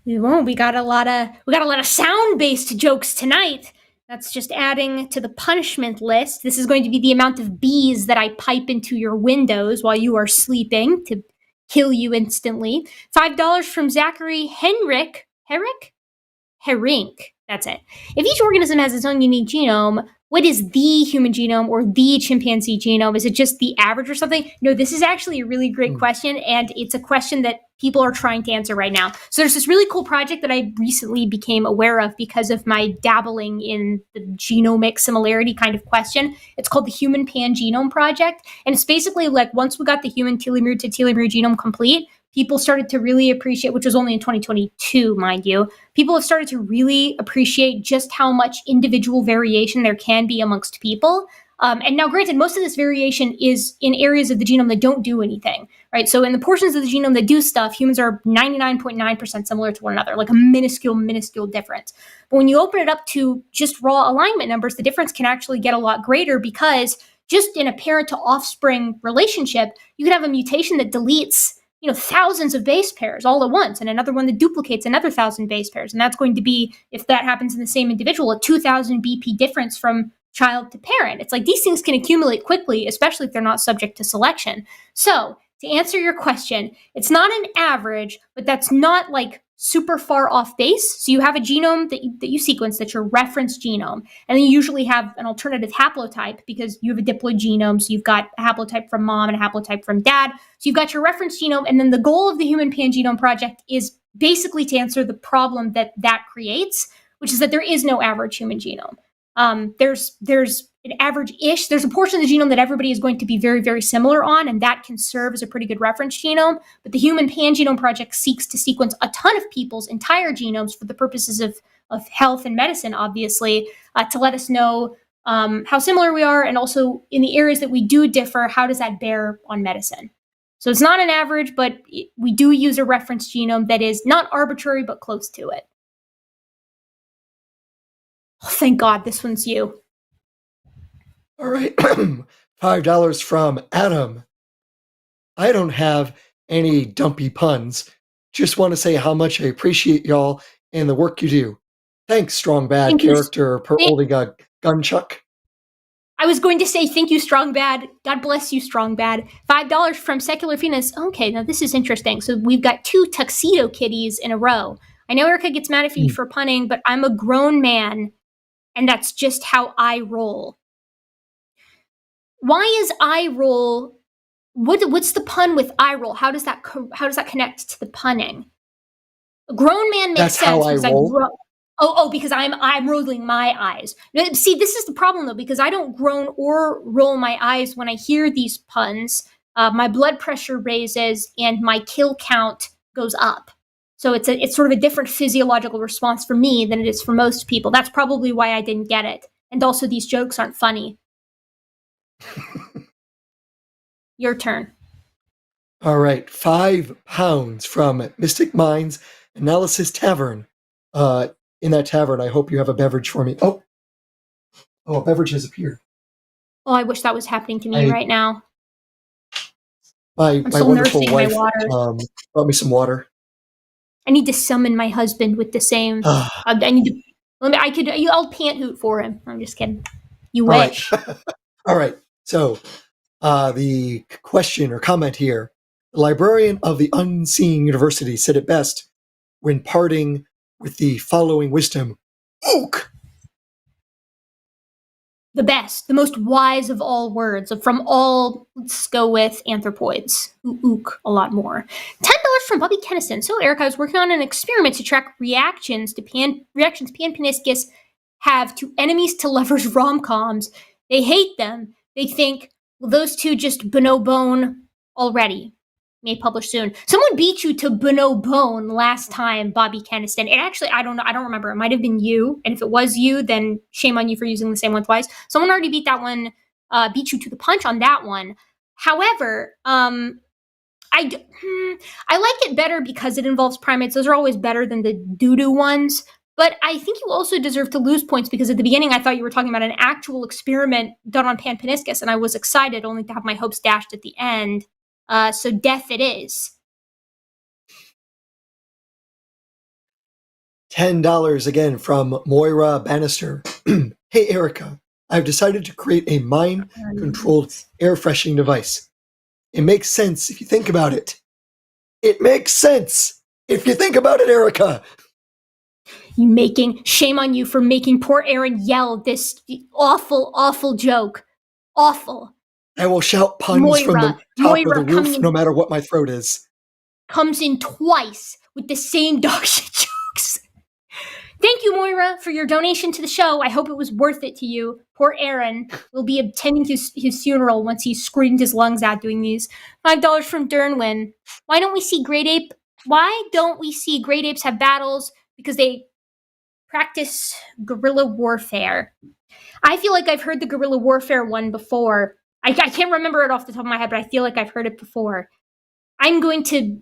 We won't. We got a lot of sound-based jokes tonight. That's just adding to the punishment list. This is going to be the amount of bees that I pipe into your windows while you are sleeping to kill you instantly. $5 from Zachary Henrink. Herink. That's it. If each organism has its own unique genome, what is the human genome or the chimpanzee genome? Is it just the average or something? No, this is actually a really great question, and it's a question that people are trying to answer right now. So there's this really cool project that I recently became aware of because of my dabbling in the genomic similarity kind of question. It's called the Human Pangenome Project, and it's basically like once we got the human telomere to telomere genome complete, people started to really appreciate, which was only in 2022, mind you, people have started to really appreciate just how much individual variation there can be amongst people. And now, granted, most of this variation is in areas of the genome that don't do anything, right? So in the portions of the genome that do stuff, humans are 99.9% similar to one another, like a minuscule difference. But when you open it up to just raw alignment numbers, the difference can actually get a lot greater because just in a parent to offspring relationship, you could have a mutation that deletes thousands of base pairs all at once, and another one that duplicates another 1,000 base pairs. And that's going to be, if that happens in the same individual, a 2,000 BP difference from child to parent. It's like these things can accumulate quickly, especially if they're not subject to selection. So to answer your question, it's not an average, but that's not like super far off base. So you have a genome that you sequence, that's your reference genome. And then you usually have an alternative haplotype because you have a diploid genome. So you've got a haplotype from mom and a haplotype from dad. So you've got your reference genome. And then the goal of the Human Pangenome Project is basically to answer the problem that creates, which is that there is no average human genome. There's an average-ish. There's a portion of the genome that everybody is going to be very, very similar on, and that can serve as a pretty good reference genome. But the Human Pangenome Project seeks to sequence a ton of people's entire genomes for the purposes of health and medicine, obviously, to let us know how similar we are, and also in the areas that we do differ, how does that bear on medicine? So it's not an average, but we do use a reference genome that is not arbitrary, but close to it. Oh, thank God, this one's you. All right. $5 from Adam. I don't have any dumpy puns. Just want to say how much I appreciate y'all and the work you do. Thanks, Strong Bad character per holding a gunchuck. I was going to say thank you, Strong Bad. God bless you, Strong Bad. $5 from Secular Venus. Okay, now this is interesting. So we've got 2 tuxedo kitties in a row. I know Erika gets mad at me for punning, but I'm a grown man, and that's just how I roll. Why is eye roll? What's the pun with eye roll? How does that connect to the punning? A grown man makes That's sense. How I roll. Because I'm rolling my eyes. See, this is the problem though, because I don't groan or roll my eyes when I hear these puns. My blood pressure raises and my kill count goes up. So it's sort of a different physiological response for me than it is for most people. That's probably why I didn't get it. And also, these jokes aren't funny. Your turn. All right, £5 from Mystic Minds Analysis Tavern. In that tavern, I hope you have a beverage for me. Oh, a beverage has appeared. Oh, I wish that was happening to me right now. My wonderful wife brought me some water. I need to summon my husband with the same. I need to. I'll pant hoot for him. I'm just kidding. You wish. Right. All right. So, the question or comment here: the librarian of the Unseen University said it best when parting with the following wisdom: "Ook." The best, the most wise of all words from all. Let's go with anthropoids. Ook, a lot more. $10 from Bobby Kennison. So, Erika, I was working on an experiment to track reactions pan-Paniscus have to enemies to lovers rom-coms. They hate them. They think, well, those two just bonobone already. May publish soon. Someone beat you to bonobone last time, Bobby Keniston. It actually, I don't know. I don't remember. It might have been you. And if it was you, then shame on you for using the same one twice. Someone already beat that one, beat you to the punch on that one. However, I like it better because it involves primates. Those are always better than the doo-doo ones. But I think you also deserve to lose points because at the beginning I thought you were talking about an actual experiment done on pan-Paniscus, and I was excited only to have my hopes dashed at the end. So death it is. $10 again from Moira Bannister. Hey, Erika, I've decided to create a mind-controlled air freshening device. It makes sense if you think about it. It makes sense if you think about it, Erika. Shame on you for making poor Aaron yell this awful, awful joke. Awful. I will shout puns from the top of the roof no matter what my throat is. Comes in twice with the same dog shit jokes. Thank you, Moira, for your donation to the show. I hope it was worth it to you. Poor Aaron will be attending his funeral once he screamed his lungs out doing these. $5 from Dernwin. Why don't we see great apes have battles? Because they practice guerrilla warfare. I feel like I've heard the guerrilla warfare one before. I can't remember it off the top of my head, but I feel like I've heard it before. I'm going to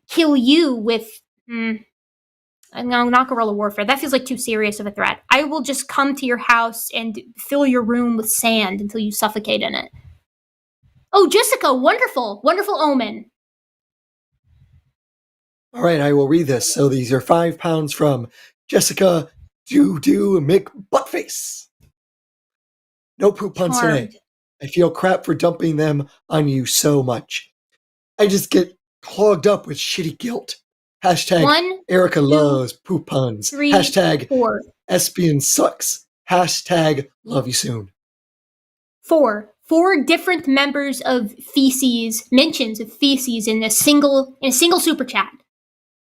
kill you with... no, not guerrilla warfare. That feels like too serious of a threat. I will just come to your house and fill your room with sand until you suffocate in it. Oh, Jessica, wonderful. Wonderful omen. All right, I will read this. So these are £5 from Jessica Doo-Doo McButtface. No poop puns today. I feel crap for dumping them on you so much. I just get clogged up with shitty guilt. Hashtag Erika loves poop puns. Hashtag 4. Espion sucks. Hashtag love you soon. 4 different members of feces, mentions of feces in a single super chat.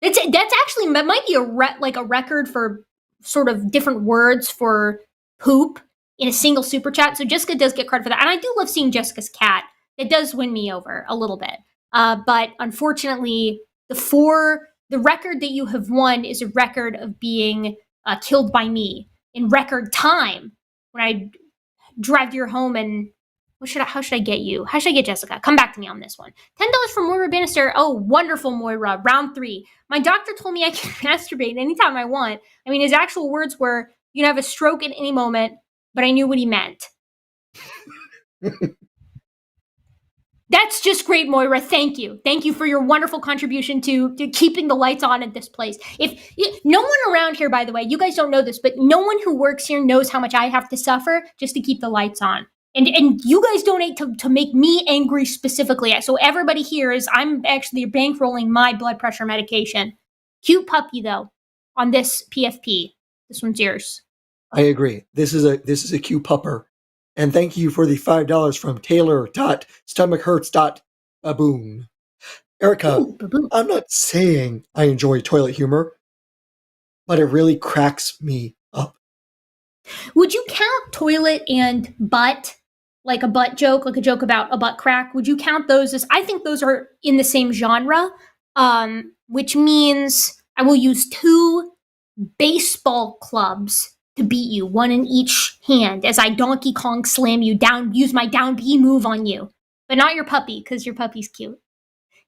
That's actually, that might be a record for sort of different words for poop in a single super chat. So Jessica does get credit for that. And I do love seeing Jessica's cat. It does win me over a little bit. But unfortunately, the record that you have won is a record of being killed by me in record time. When I drive to your home and how should I get you? How should I get Jessica? Come back to me on this one. $10 from Moira Bannister. Oh, wonderful, Moira. Round 3. My doctor told me I can masturbate anytime I want. I mean, his actual words were, you can have a stroke at any moment, but I knew what he meant. That's just great, Moira. Thank you. Thank you for your wonderful contribution to keeping the lights on at this place. No one around here, by the way, you guys don't know this, but no one who works here knows how much I have to suffer just to keep the lights on. And you guys donate to make me angry specifically. So everybody here I'm actually bankrolling my blood pressure medication. Cute puppy, though, on this PFP. This one's yours. I agree. This is a cute pupper. And thank you for the $5 from Taylor.StomachHurts.Baboon. Erika, I'm not saying I enjoy toilet humor, but it really cracks me up. Would you count toilet and butt, like a butt joke, like a joke about a butt crack? Would you count those as, I think those are in the same genre, which means I will use 2 baseball clubs to beat you, one in each hand, as I Donkey Kong slam you down, use my down B move on you. But not your puppy, because your puppy's cute.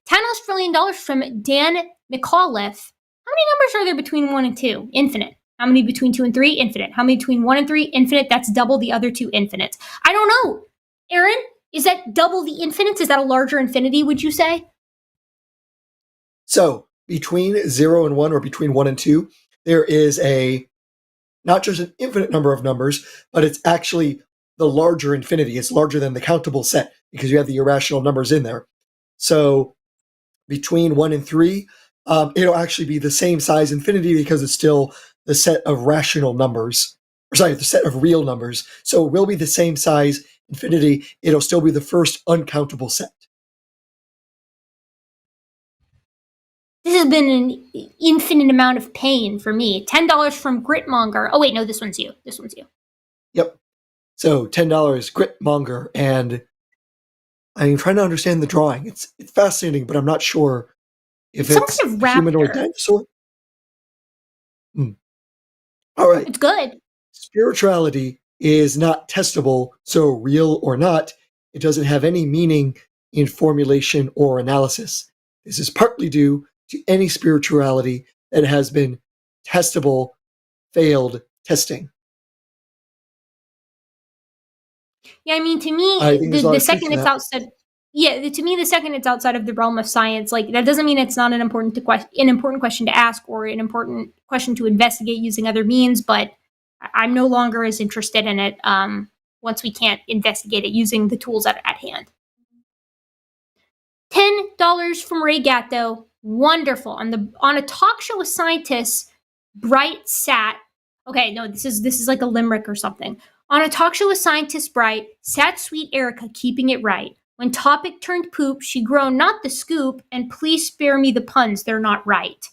$10 trillion from Dan McAuliffe. How many numbers are there between 1 and 2? Infinite. How many between 2 and 3? Infinite. How many between 1 and 3? Infinite. That's double the other 2 infinites. I don't know. Aaron, is that double the infinites? Is that a larger infinity, would you say? So between 0 and 1, or between 1 and 2, there is not just an infinite number of numbers, but it's actually the larger infinity. It's larger than the countable set because you have the irrational numbers in there. So between 1 and 3, it'll actually be the same size infinity because it's still the set of rational numbers. The set of real numbers. So it will be the same size infinity. It'll still be the first uncountable set. This has been an infinite amount of pain for me. $10 from Gritmonger. Oh, wait, no, this one's you. This one's you. Yep. So $10 Gritmonger, and I'm trying to understand the drawing. It's fascinating, but I'm not sure if it's some kind of a humanoid dinosaur. All right. It's good. Spirituality is not testable, so real or not, it doesn't have any meaning in formulation or analysis. This is partly due to any spirituality that has been testable, failed testing. Yeah, I mean, to me, the second it's outside, to me, the second it's outside of the realm of science, like that doesn't mean it's not an important question to ask or an important question to investigate using other means. But I'm no longer as interested in it once we can't investigate it using the tools at hand. $10 from Ray Gatto. Wonderful. On a talk show with scientists, Bright sat. Okay, no, this is like a limerick or something. On a talk show with scientist Bright, sat sweet Erika keeping it right. When topic turned poop, she groaned, not the scoop, and please spare me the puns, they're not right.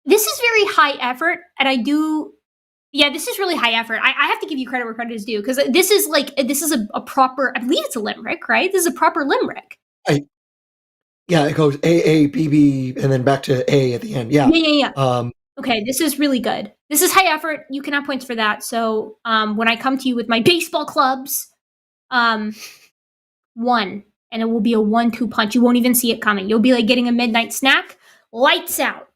This is very high effort, and this is really high effort. I have to give you credit where credit is due, because this is a proper, I believe it's a limerick, right? This is a proper limerick. Yeah, it goes A, B, B, and then back to A at the end. Yeah. Yeah. Okay, this is really good. This is high effort. You can have points for that. So when I come to you with my baseball clubs, 1, and it will be a 1-2 punch. You won't even see it coming. You'll be like getting a midnight snack. Lights out.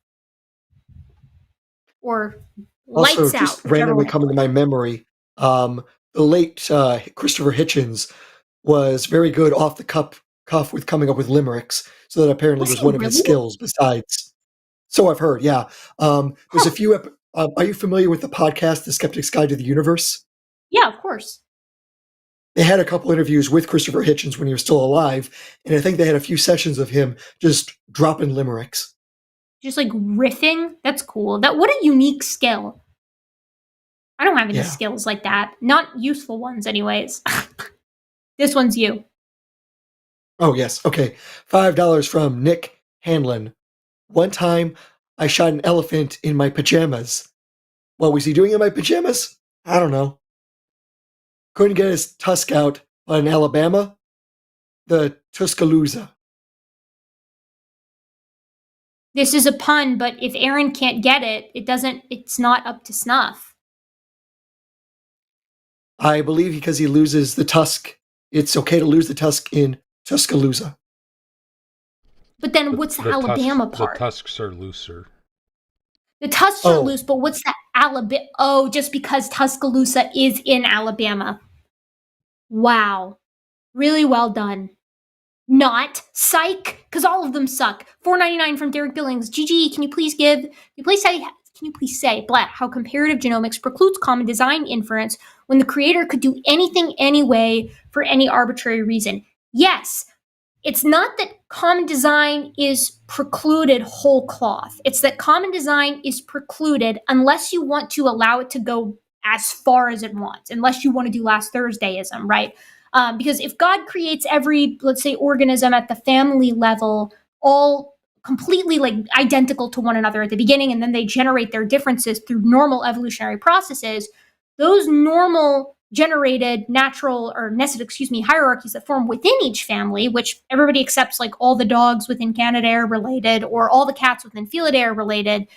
Or lights also, out. just randomly coming to my memory, the late Christopher Hitchens was very good off the cuff with coming up with limericks. So that apparently was one of his skills besides. So I've heard, yeah. There's a few. Are you familiar with the podcast, The Skeptic's Guide to the Universe? Yeah, of course. They had a couple interviews with Christopher Hitchens when he was still alive, and I think they had a few sessions of him just dropping limericks. Just like riffing? That's cool. What a unique skill. I don't have any skills like that. Not useful ones, anyways. This one's you. Oh, yes. Okay. $5 from Nick Hanlon. One time, I shot an elephant in my pajamas. What was he doing in my pajamas? I don't know. Couldn't get his tusk out, but in Alabama, the Tuscaloosa. This is a pun, but if Aaron can't get it, it's not up to snuff. I believe because he loses the tusk, it's okay to lose the tusk in Tuscaloosa. But then what's the Alabama part? The tusks are looser. The tusks are loose, but what's the Alabama? Oh, just because Tuscaloosa is in Alabama. Wow. Really well done. Not psych, because all of them suck. $4.99 from Derek Billings. GG, can you please say how comparative genomics precludes common design inference when the creator could do anything anyway for any arbitrary reason? Yes. It's not that common design is precluded whole cloth. It's that common design is precluded unless you want to allow it to go as far as it wants, unless you want to do last Thursdayism, right? Because if God creates every, let's say, organism at the family level, all completely like identical to one another at the beginning, and then they generate their differences through normal evolutionary processes, those normal generated nested hierarchies that form within each family, which everybody accepts, like all the dogs within Canada are related or all the cats within Felidae are related,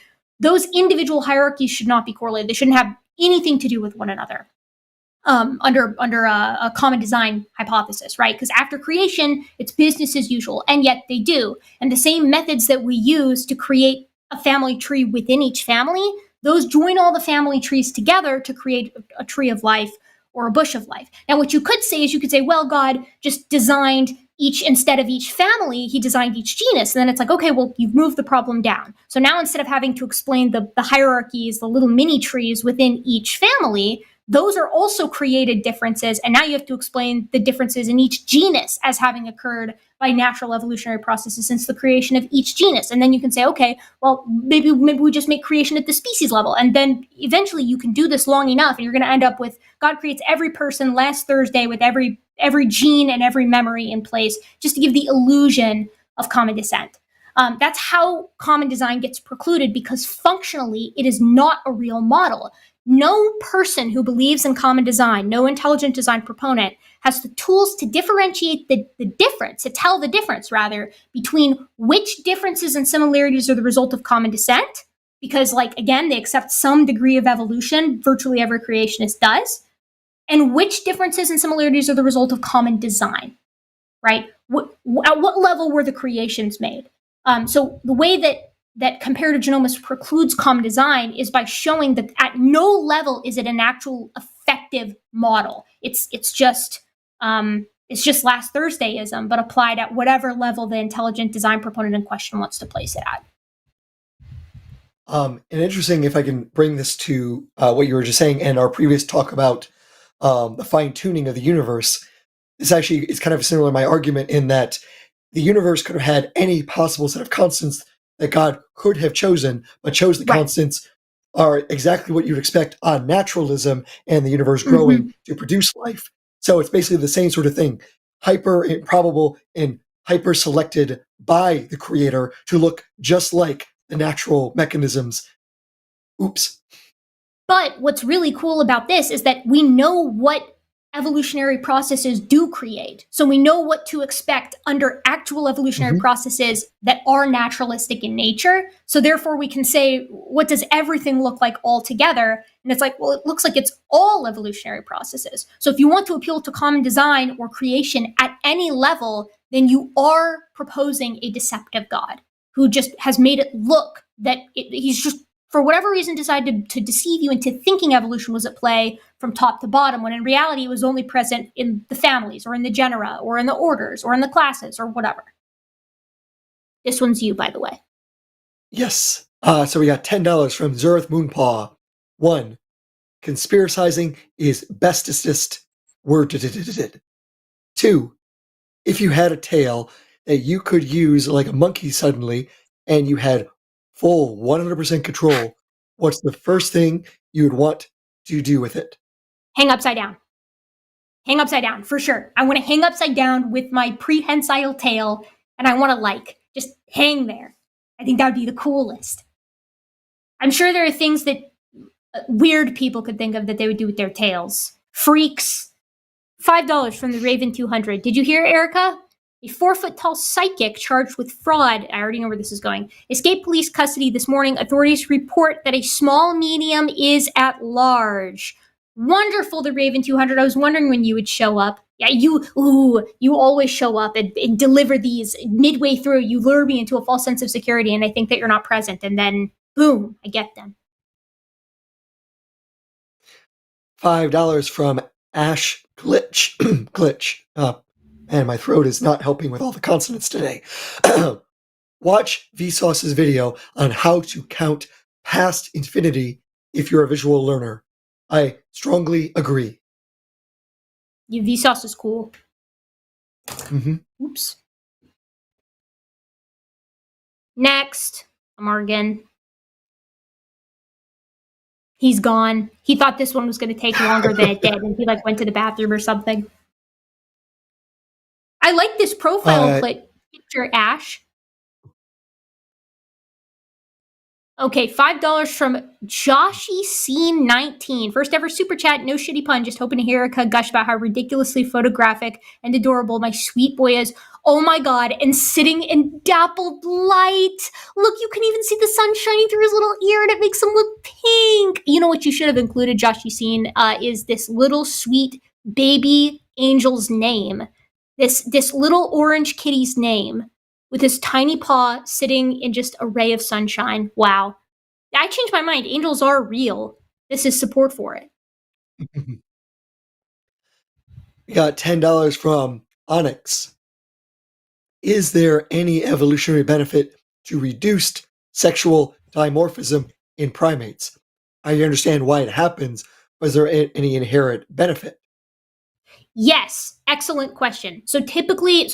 those individual hierarchies should not be correlated. They shouldn't have anything to do with one another. Under a common design hypothesis, right? Because after creation, it's business as usual, and yet they do. And the same methods that we use to create a family tree within each family, those join all the family trees together to create a tree of life or a bush of life. Now, what you could say is you could say, well, God just designed instead of each family, he designed each genus. And then it's like, okay, well, you've moved the problem down. So now instead of having to explain the hierarchies, the little mini trees within each family, those are also created differences. And now you have to explain the differences in each genus as having occurred by natural evolutionary processes since the creation of each genus. And then you can say, okay, well, maybe we just make creation at the species level. And then eventually you can do this long enough and you're going to end up with God creates every person last Thursday with every gene and every memory in place just to give the illusion of common descent. That's how common design gets precluded because functionally it is not a real model. No person who believes in common design, no intelligent design proponent, has the tools to differentiate the difference, to tell the difference, rather, between which differences and similarities are the result of common descent, because, like, again, they accept some degree of evolution, virtually every creationist does, and which differences and similarities are the result of common design, right? At what level were the creations made? So the way that comparative genomics precludes common design is by showing that at no level is it an actual effective model. It's just last Thursdayism, but applied at whatever level the intelligent design proponent in question wants to place it at. And interesting, if I can bring this to what you were just saying and our previous talk about the fine-tuning of the universe, this actually is kind of similar to my argument in that the universe could have had any possible set of constants that God could have chosen, but chose the constants are exactly what you'd expect on naturalism and the universe growing to produce life. So it's basically the same sort of thing, hyper improbable and hyper selected by the creator to look just like the natural mechanisms. Oops. But what's really cool about this is that we know what evolutionary processes do create. So we know what to expect under actual evolutionary processes that are naturalistic in nature. So therefore we can say, what does everything look like all together? And it's like, well, it looks like it's all evolutionary processes. So if you want to appeal to common design or creation at any level, then you are proposing a deceptive God who just has made it look that he's just, for whatever reason, decided to deceive you into thinking evolution was at play from top to bottom, when in reality it was only present in the families or in the genera or in the orders or in the classes or whatever. This one's you, by the way. Yes. So we got $10 from Zurith Moonpaw. 1. Conspiracizing is bestest word. 2. If you had a tail that you could use like a monkey suddenly and you had full 100% control, what's the first thing you would want to do with it? Hang upside down. Hang upside down, for sure. I want to hang upside down with my prehensile tail, and I want to, just hang there. I think that would be the coolest. I'm sure there are things that weird people could think of that they would do with their tails. Freaks. $5 from the Raven 200. Did you hear, Erika? A 4-foot-tall psychic charged with fraud, I already know where this is going, escaped police custody this morning. Authorities report that a small medium is at large. Wonderful, the Raven 200. I was wondering when you would show up. Yeah, you always show up and deliver these midway through. You lure me into a false sense of security, and I think that you're not present, and then, boom, I get them. $5 from Ash Glitch. Glitch. And my throat is not helping with all the consonants today. Watch Vsauce's video on how to count past infinity if you're a visual learner. I strongly agree. Yeah, Vsauce is cool. Oops. Next, Morgan. He's gone. He thought this one was going to take longer than it did, and he went to the bathroom or something. I like this profile picture, Ash. Okay, $5 from Joshy Scene 19. First ever super chat, no shitty pun, just hoping to hear Erika gush about how ridiculously photographic and adorable my sweet boy is. Oh my God, and sitting in dappled light. Look, you can even see the sun shining through his little ear and it makes him look pink. You know what you should have included, Josh Yassine, is this little sweet baby angel's name. This little orange kitty's name with his tiny paw sitting in just a ray of sunshine. Wow. I changed my mind. Angels are real. This is support for it. We got $10 from Onyx. Is there any evolutionary benefit to reduced sexual dimorphism in primates? I understand why it happens, but is there any inherent benefit? Yes, excellent question. So typically,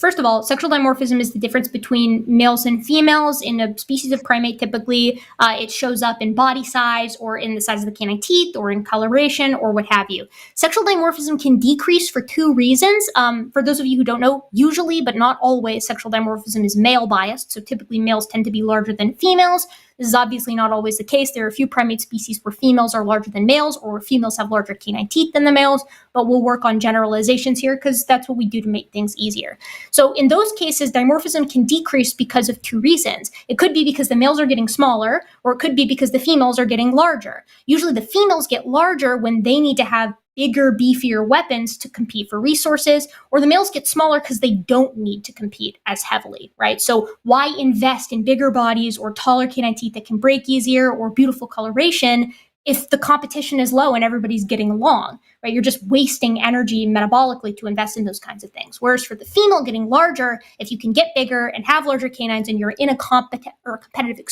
first of all, sexual dimorphism is the difference between males and females in a species of primate. Typically, it shows up in body size or in the size of the canine teeth or in coloration or what have you. Sexual dimorphism can decrease for two reasons. For those of you who don't know, usually, but not always, sexual dimorphism is male biased. So typically males tend to be larger than females. This is obviously not always the case. There are a few primate species where females are larger than males or where females have larger canine teeth than the males, but we'll work on generalizations here because that's what we do to make things easier. So in those cases, dimorphism can decrease because of two reasons. It could be because the males are getting smaller, or it could be because the females are getting larger. Usually the females get larger when they need to have bigger, beefier weapons to compete for resources, or the males get smaller because they don't need to compete as heavily, right? So why invest in bigger bodies or taller canine teeth that can break easier or beautiful coloration if the competition is low and everybody's getting along, right? You're just wasting energy metabolically to invest in those kinds of things. Whereas for the female getting larger, if you can get bigger and have larger canines and you're in a competitive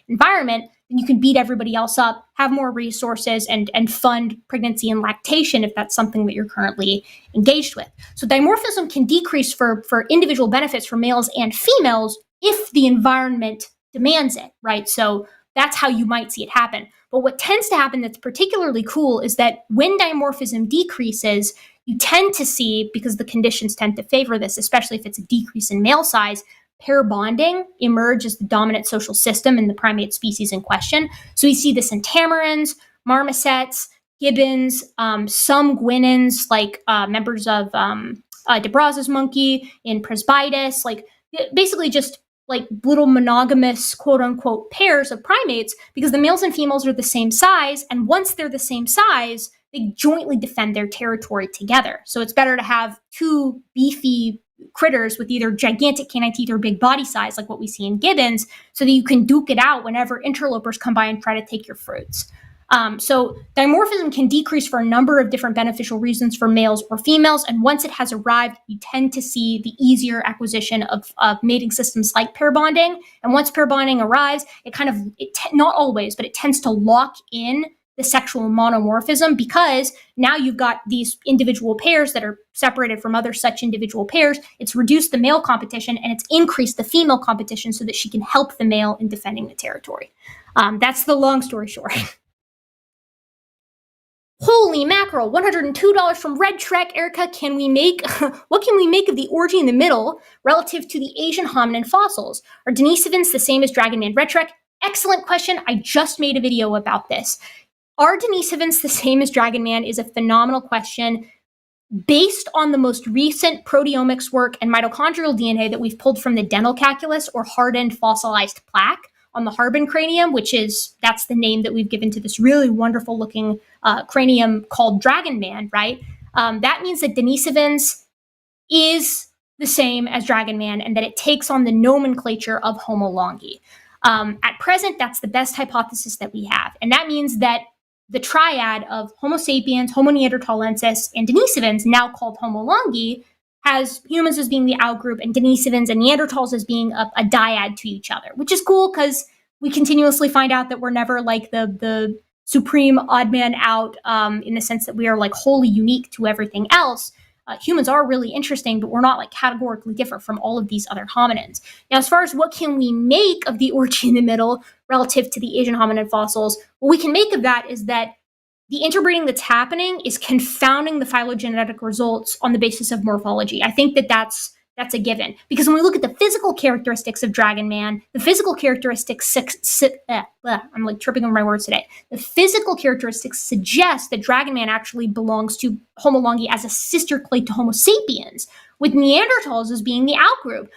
environment, then you can beat everybody else up, have more resources, and fund pregnancy and lactation if that's something that you're currently engaged with. So dimorphism can decrease for individual benefits for males and females if the environment demands it, right? So that's how you might see it happen. But what tends to happen that's particularly cool is that when dimorphism decreases, you tend to see, because the conditions tend to favor this, especially if it's a decrease in male size, pair bonding emerge as the dominant social system in the primate species in question. So we see this in tamarins, marmosets, gibbons, some guenons, like members of DeBraz's monkey, in Presbytus, like basically just like little monogamous, quote unquote, pairs of primates, because the males and females are the same size. And once they're the same size, they jointly defend their territory together. So it's better to have two beefy critters with either gigantic canine teeth or big body size, like what we see in gibbons, so that you can duke it out whenever interlopers come by and try to take your fruits. So dimorphism can decrease for a number of different beneficial reasons for males or females. And once it has arrived, you tend to see the easier acquisition of mating systems like pair bonding. And once pair bonding arrives, not always, but it tends to lock in the sexual monomorphism, because now you've got these individual pairs that are separated from other such individual pairs. It's reduced the male competition and it's increased the female competition so that she can help the male in defending the territory. That's the long story short. Holy mackerel, $102 from Red Trek. Erika, what can we make of the orgy in the middle relative to the Asian hominin fossils? Are Denisovans the same as Dragon Man? Red Trek, excellent question. I just made a video about this. Are Denisovans the same as Dragon Man is a phenomenal question. Based on the most recent proteomics work and mitochondrial DNA that we've pulled from the dental calculus, or hardened fossilized plaque on the Harbin cranium, that's the name that we've given to this really wonderful looking cranium called Dragon Man, right? That means that Denisovans is the same as Dragon Man and that it takes on the nomenclature of Homo longi. At present, that's the best hypothesis that we have. And that means that the triad of Homo sapiens, Homo neanderthalensis, and Denisovans, now called Homo longi, has humans as being the outgroup and Denisovans and Neanderthals as being a dyad to each other, which is cool because we continuously find out that we're never like the supreme odd man out in the sense that we are like wholly unique to everything else. Humans are really interesting, but we're not like categorically different from all of these other hominins. Now, as far as what can we make of the orgy in the middle relative to the Asian hominin fossils, what we can make of that is that the interbreeding that's happening is confounding the phylogenetic results on the basis of morphology. I think that's That's a given. Because when we look at the physical characteristics of Dragon Man, the physical characteristics, I'm like tripping over my words today. The physical characteristics suggest that Dragon Man actually belongs to Homo longi as a sister clade to Homo sapiens, with Neanderthals as being the outgroup.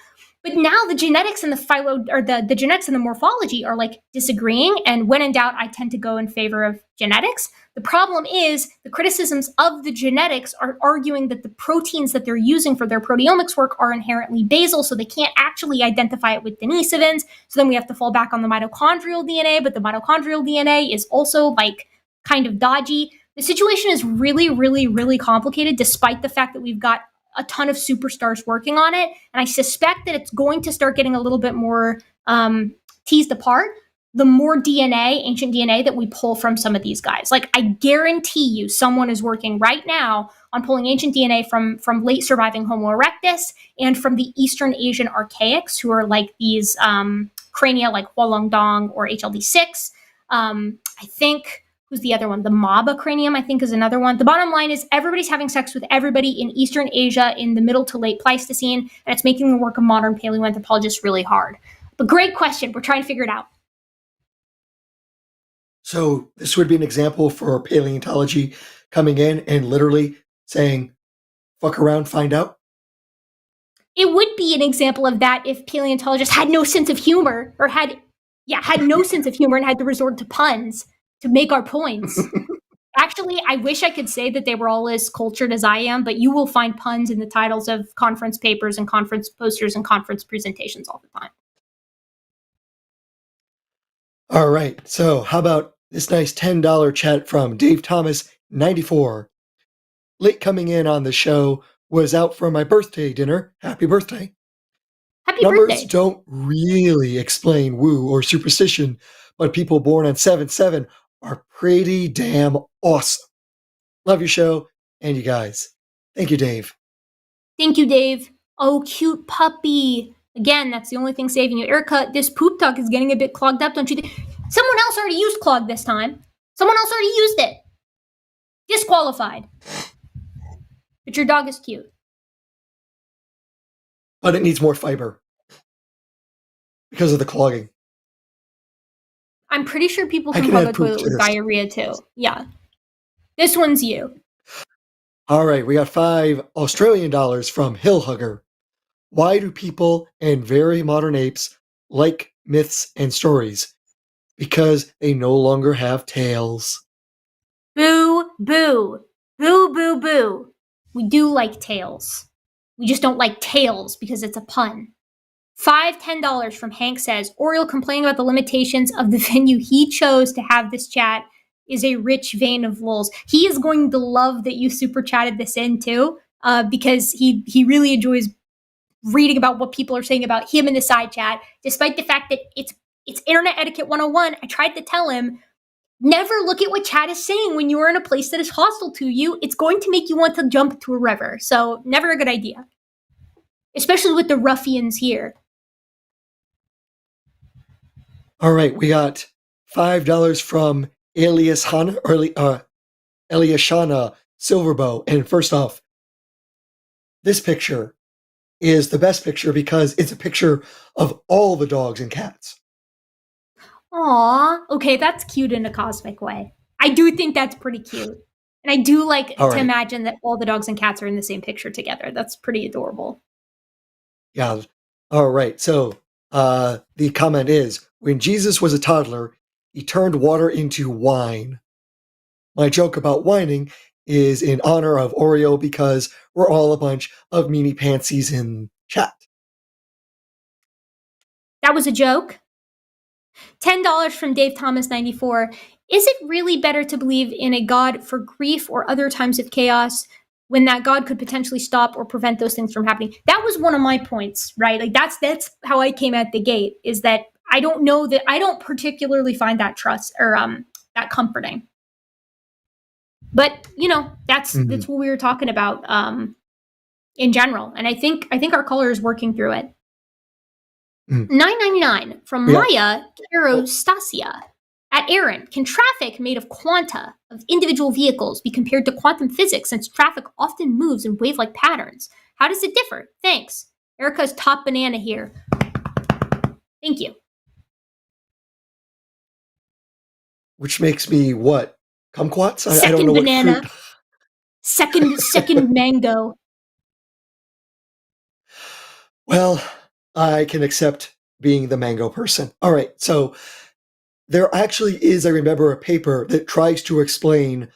But now the genetics and the genetics and the morphology are like disagreeing. And when in doubt, I tend to go in favor of genetics. The problem is the criticisms of the genetics are arguing that the proteins that they're using for their proteomics work are inherently basal, so they can't actually identify it with Denisovans. So then we have to fall back on the mitochondrial DNA, but the mitochondrial DNA is also like kind of dodgy. The situation is really, really, really complicated, despite the fact that we've got a ton of superstars working on it. And I suspect that it's going to start getting a little bit more teased apart the more DNA, ancient DNA, that we pull from some of these guys. Like, I guarantee you someone is working right now on pulling ancient DNA from late surviving Homo erectus and from the Eastern Asian archaics, who are like these crania like Hualongdong or HLD6. I think, who's the other one? The Maba cranium, I think, is another one. The bottom line is everybody's having sex with everybody in Eastern Asia in the middle to late Pleistocene, and it's making the work of modern paleoanthropologists really hard. But great question. We're trying to figure it out. So this would be an example for paleontology coming in and literally saying, fuck around, find out? It would be an example of that if paleontologists had no sense of humor, or had no sense of humor and had to resort to puns to make our points. Actually, I wish I could say that they were all as cultured as I am, but you will find puns in the titles of conference papers and conference posters and conference presentations all the time. All right, so how about this nice $10 chat from Dave Thomas, 94. Late coming in on the show, was out for my birthday dinner. Happy birthday. Happy Numbers birthday. Don't really explain woo or superstition, but people born on 7/7 are pretty damn awesome. Love your show and you guys. Thank you, Dave. Thank you, Dave. Oh, cute puppy. Again, that's the only thing saving you. Erika, this poop talk is getting a bit clogged up, don't you think? Someone else already used clog this time. Someone else already used it. Disqualified. But your dog is cute. But it needs more fiber because of the clogging. I'm pretty sure people can clog a toilet with diarrhea too. Yeah. This one's you. All right, we got $5 Australian from Hillhugger. Why do people and very modern apes like myths and stories? Because they no longer have tails. Boo, boo. Boo, boo, boo. We do like tails. We just don't like tails because it's a pun. $10 from Hank says, Oriel complaining about the limitations of the venue he chose to have this chat is a rich vein of lulz. He is going to love that you super chatted this in too, because he really enjoys reading about what people are saying about him in the side chat, despite the fact that it's Internet Etiquette 101. I tried to tell him, never look at what chat is saying when you are in a place that is hostile to you. It's going to make you want to jump to a river. So never a good idea, especially with the ruffians here. All right, we got $5 from Eliashana Silverbow. And first off, this picture is the best picture because it's a picture of all the dogs and cats. Aw, okay, that's cute in a cosmic way. I do think that's pretty cute. And I do like to imagine that all the dogs and cats are in the same picture together. That's pretty adorable. Yeah. All right. So the comment is, when Jesus was a toddler, he turned water into wine. My joke about whining is in honor of Oreo because we're all a bunch of meanie pantsies in chat. That was a joke. $10 from Dave Thomas 94. Is it really better to believe in a God for grief or other times of chaos when that God could potentially stop or prevent those things from happening? That was one of my points, right? Like that's how I came at the gate, is that I don't know that I don't particularly find that trust or that comforting. But that's what we were talking about in general, and I think our caller is working through it. $9.99 from Maya Kirostasia. At Aaron, can traffic made of quanta of individual vehicles be compared to quantum physics, since traffic often moves in wave-like patterns? How does it differ? Thanks. Erika's top banana here. Thank you. Which makes me what? Kumquats? I don't know banana. what fruit. Second mango. Well, I can accept being the mango person. All right, so there actually is, I remember, a paper that tries to explain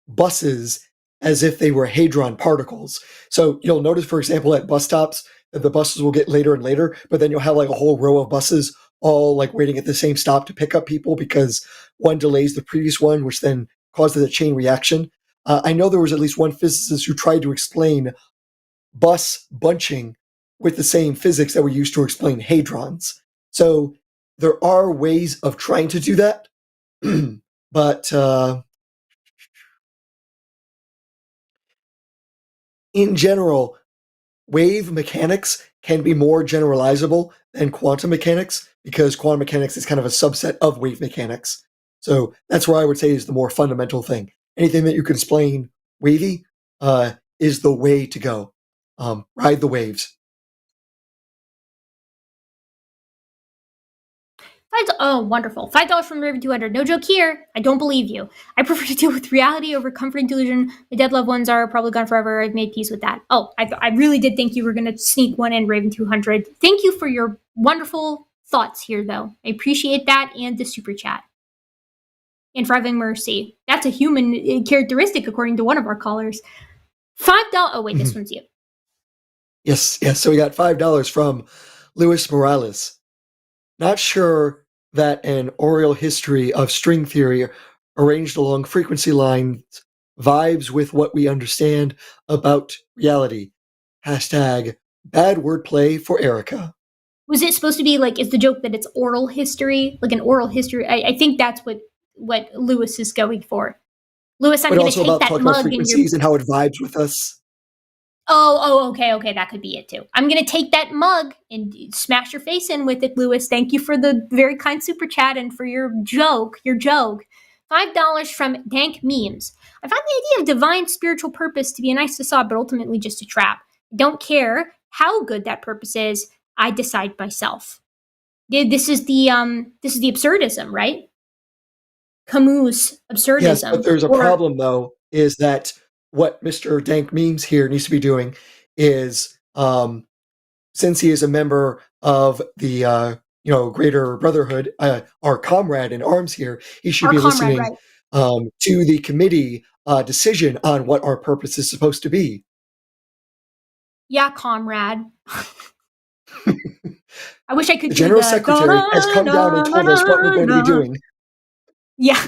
buses as if they were hadron particles. So you'll notice, for example, at bus stops that the buses will get later and later, but then you'll have like a whole row of buses all like waiting at the same stop to pick up people because one delays the previous one, which then causes a chain reaction. I know there was at least one physicist who tried to explain bus bunching with the same physics that we use to explain hadrons. So there are ways of trying to do that, but in general, wave mechanics can be more generalizable than quantum mechanics because quantum mechanics is kind of a subset of wave mechanics. So that's where I would say is the more fundamental thing. Anything that you can explain wavy is the way to go. Ride the waves. Oh, wonderful. $5 from Raven 200. No joke here. I don't believe you. I prefer to deal with reality over comforting delusion. My dead loved ones are probably gone forever. I've made peace with that. Oh, I really did think you were going to sneak one in, Raven 200. Thank you for your wonderful thoughts here, though. I appreciate that and the super chat. And for having mercy. That's a human characteristic, according to one of our callers. $5. Oh, wait, this one's you. Yes. So we got $5 from Luis Morales. Not sure that an oral history of string theory arranged along frequency lines vibes with what we understand about reality. Hashtag bad wordplay for Erika. Was it supposed to be like, is the joke that it's oral history? Like an oral history? I think that's what Lewis is going for. Lewis, I'm going to take that mug in your... and how it vibes with us. Oh, okay, that could be it too. I'm going to take that mug and smash your face in with it, Lewis. Thank you for the very kind super chat and for your joke. $5 from Dank Memes. I find the idea of divine spiritual purpose to be a nice facade, but ultimately just a trap. I don't care how good that purpose is. I decide myself. This is the absurdism, right? Camus absurdism. Yes, but there's a problem though, is that what Mr. Dank Memes here needs to be doing is, since he is a member of the Greater Brotherhood, our comrade in arms here, he should be listening to the committee decision on what our purpose is supposed to be. Yeah, comrade. I wish I could. The General Secretary has come down and told us what we're going to be doing. Yeah.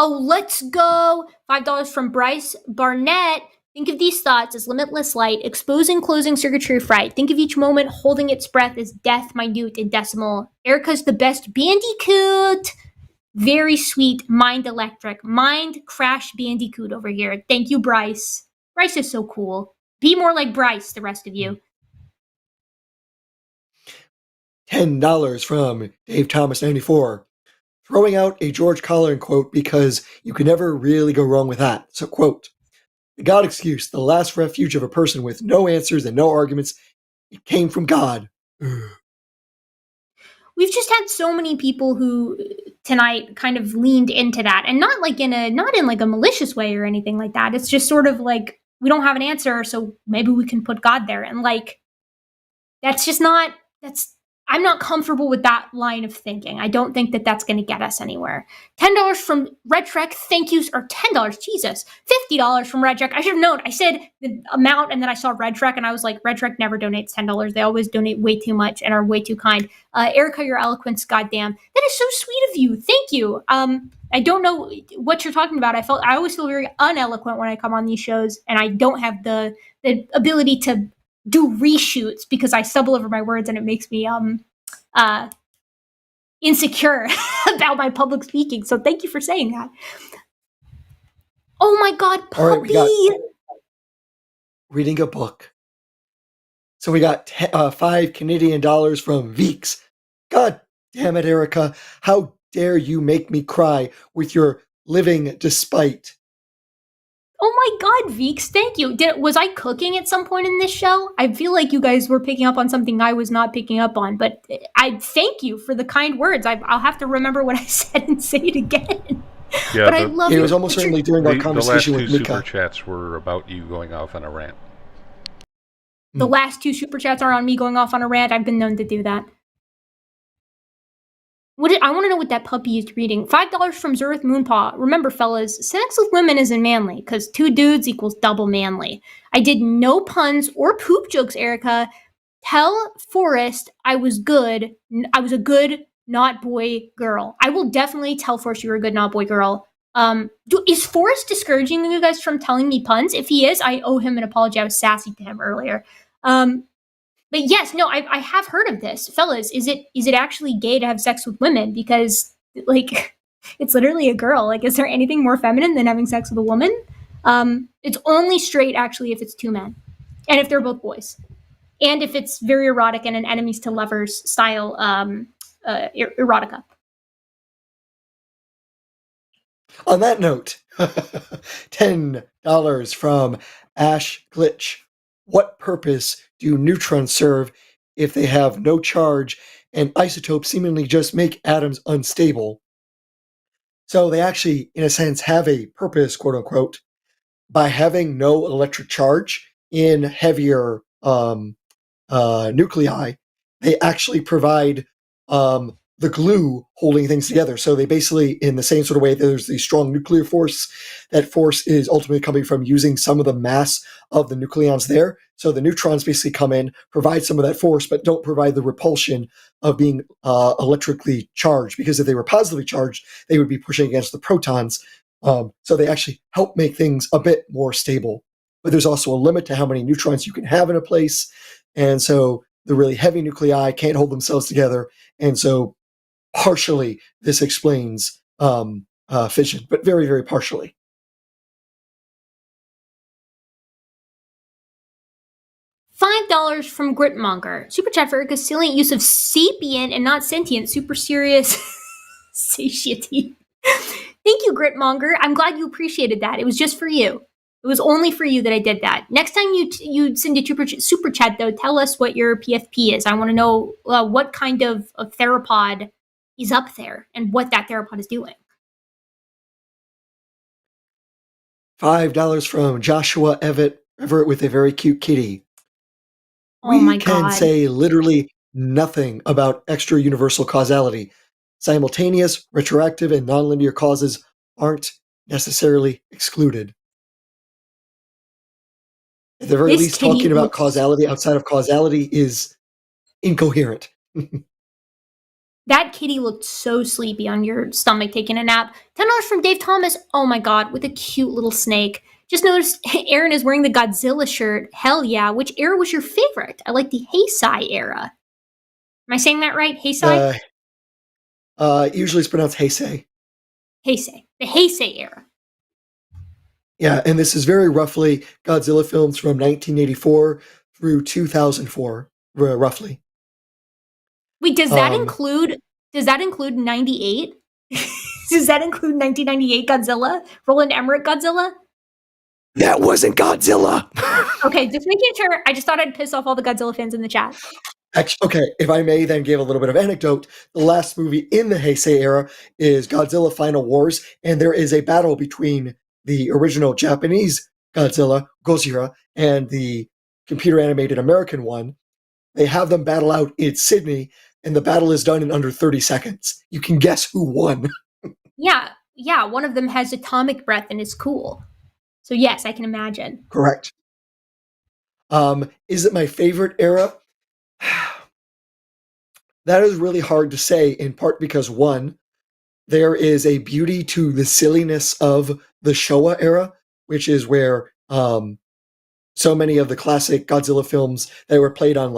Oh, let's go. $5 from Bryce Barnett. Think of these thoughts as limitless light, exposing closing circuitry fright. Think of each moment holding its breath as death minute and decimal. Erika's the best bandicoot. Very sweet. Mind electric. Mind crash bandicoot over here. Thank you, Bryce. Bryce is so cool. Be more like Bryce, the rest of you. $10 from Dave Thomas 94. Throwing out a George Carlin quote because you can never really go wrong with that. So, quote, the God excuse, the last refuge of a person with no answers and no arguments, it came from God. We've just had so many people who tonight kind of leaned into that, and not in like a malicious way or anything like that. It's just sort of like, we don't have an answer, so maybe we can put God there. And like, I'm not comfortable with that line of thinking. I don't think that that's going to get us anywhere. $10 from Red Trek. Thank yous. Or $10. Jesus. $50 from Red Trek. I should have known. I said the amount and then I saw Red Trek and I was like, Red Trek never donates $10. They always donate way too much and are way too kind. Erika, your eloquence, goddamn. That is so sweet of you. Thank you. I don't know what you're talking about. I always feel very uneloquent when I come on these shows and I don't have the ability to do reshoots because I stumble over my words and it makes me insecure about my public speaking. So thank you for saying that. Oh my God, Puppy! All right, we got reading a book. So we got $5 Canadian from Veeks. God damn it, Erika. How dare you make me cry with your living despite? Oh my God, Veeks, thank you. Was I cooking at some point in this show? I feel like you guys were picking up on something I was not picking up on, but I thank you for the kind words. I'll have to remember what I said and say it again. Yeah, but I love it was almost certainly during our conversation with The last two Mika. super chats were about you going off on a rant. The last 2 super chats are on me going off on a rant. I've been known to do that. I want to know what that puppy is reading. $5 from Zurith Moonpaw. Remember, fellas, sex with women isn't manly, because 2 dudes equals double manly. I did no puns or poop jokes, Erika. Tell Forrest I was good. I was a good not boy girl. I will definitely tell Forrest you were a good not boy girl. Is Forrest discouraging you guys from telling me puns? If he is, I owe him an apology. I was sassy to him earlier. But yes, no, I have heard of this. Fellas, is it actually gay to have sex with women? Because, like, it's literally a girl. Like, is there anything more feminine than having sex with a woman? It's only straight, actually, if it's 2 men. And if they're both boys. And if it's very erotic and an enemies to lovers style erotica. On that note, $10 from Ash Glitch. What purpose do neutrons serve if they have no charge and isotopes seemingly just make atoms unstable? So they actually, in a sense, have a purpose, quote unquote, by having no electric charge in heavier nuclei. They actually provide the glue holding things together. So they basically, in the same sort of way, there's the strong nuclear force. That force is ultimately coming from using some of the mass of the nucleons there. So the neutrons basically come in, provide some of that force, but don't provide the repulsion of being electrically charged. Because if they were positively charged, they would be pushing against the protons. So they actually help make things a bit more stable. But there's also a limit to how many neutrons you can have in a place. And so the really heavy nuclei can't hold themselves together. And so partially this explains fission, but very, very partially. $5 from Gritmonger. Super chat for Erika's salient use of sapient and not sentient. Super serious satiety. Thank you, Gritmonger. I'm glad you appreciated that. It was just for you. It was only for you that I did that. Next time you send a super chat, though, tell us what your PFP is. I want to know what kind of theropod is up there and what that theropod is doing. $5 from Joshua Everett with a very cute kitty. Oh my We can God. say literally nothing about extra universal causality. Simultaneous, retroactive, and nonlinear causes aren't necessarily excluded. At the very least, talking about causality outside of causality is incoherent. That kitty looked so sleepy on your stomach taking a nap. $10 from Dave Thomas. Oh my God, with a cute little snake. Just noticed Aaron is wearing the Godzilla shirt. Hell yeah. Which era was your favorite? I like the Heisei era. Am I saying that right? Heisei? Usually it's pronounced Heisei. Heisei. The Heisei era. Yeah, and this is very roughly Godzilla films from 1984 through 2004, roughly. Wait, does that include 98? Does that include 1998 Godzilla? Roland Emmerich Godzilla? That wasn't Godzilla. Okay, just making sure. I just thought I'd piss off all the Godzilla fans in the chat. Actually, okay, if I may then give a little bit of anecdote, the last movie in the Heisei era is Godzilla Final Wars, and there is a battle between the original Japanese Godzilla, Gojira, and the computer animated American one. They have them battle out in Sydney, and the battle is done in under 30 seconds. You can guess who won. Yeah, one of them has atomic breath and is cool. So yes, I can imagine. Correct. Is it my favorite era? That is really hard to say, in part because, one, there is a beauty to the silliness of the Showa era, which is where so many of the classic Godzilla films that were played on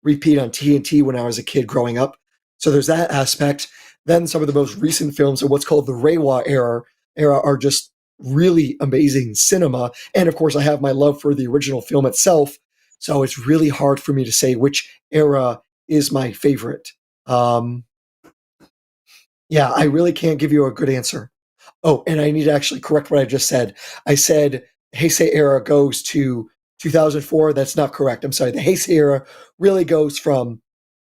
repeat on TNT when I was a kid growing up. So there's that aspect. Then some of the most recent films of what's called the Reiwa era are just really amazing cinema. And of course, I have my love for the original film itself. So it's really hard for me to say which era is my favorite. Yeah, I really can't give you a good answer. Oh, and I need to actually correct what I just said. I said Heisei era goes to 2004. That's not correct. I'm sorry. The Heisei era really goes from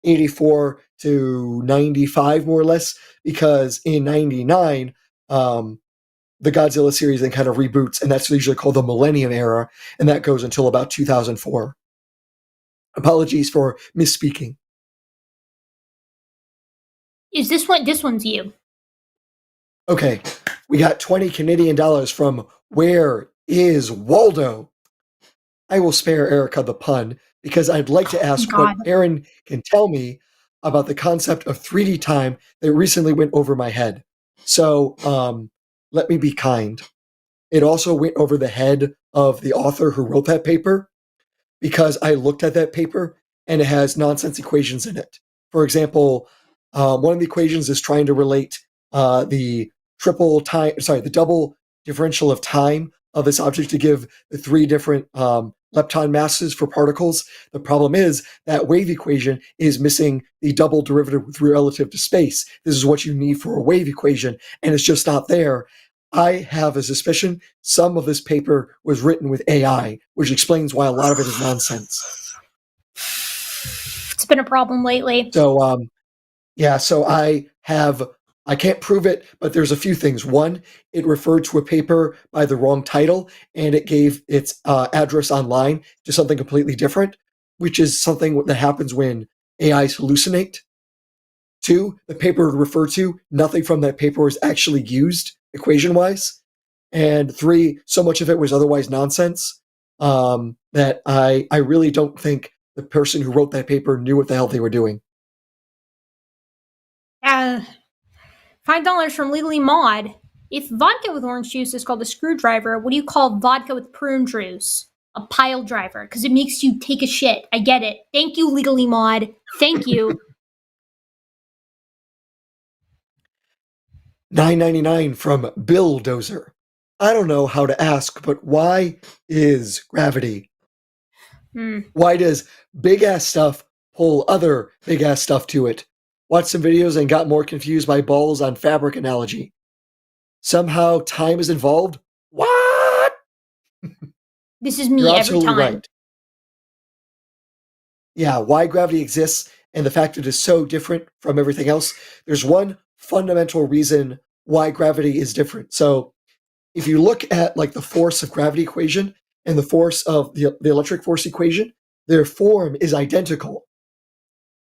84 to 95, more or less, because in 99, the Godzilla series then kind of reboots, and that's usually called the Millennium Era, and that goes until about 2004. Apologies for misspeaking. Is this one? This one's you. Okay, we got 20 Canadian dollars from Where is Waldo? I will spare Erika the pun because I'd like to ask what Aaron can tell me about the concept of 3D time that recently went over my head. So let me be kind. It also went over the head of the author who wrote that paper because I looked at that paper and it has nonsense equations in it. For example, one of the equations is trying to relate the double differential of time of this object to give the three different lepton masses for particles. The problem is that wave equation is missing the double derivative with relative to space. This is what you need for a wave equation, and it's just not there. I have a suspicion some of this paper was written with AI, which explains why a lot of it is nonsense. It's been a problem lately. So, so I can't prove it, but there's a few things. One, it referred to a paper by the wrong title, and it gave its address online to something completely different, which is something that happens when AIs hallucinate. Two, the paper referred to, nothing from that paper was actually used equation-wise. And three, so much of it was otherwise nonsense that I really don't think the person who wrote that paper knew what the hell they were doing. $5 from Legally Mod. If vodka with orange juice is called a screwdriver, what do you call vodka with prune juice? A pile driver, because it makes you take a shit. I get it. Thank you, Legally Mod. Thank you. $9.99 from Bill Dozer. I don't know how to ask, but why is gravity? Why does big-ass stuff pull other big-ass stuff to it? Watched some videos and got more confused by balls on fabric analogy. Somehow time is involved? What? This is me You're every absolutely time. right. Yeah, why gravity exists and the fact it is so different from everything else. There's one fundamental reason why gravity is different. So if you look at like the force of gravity equation and the force of the electric force equation, their form is identical.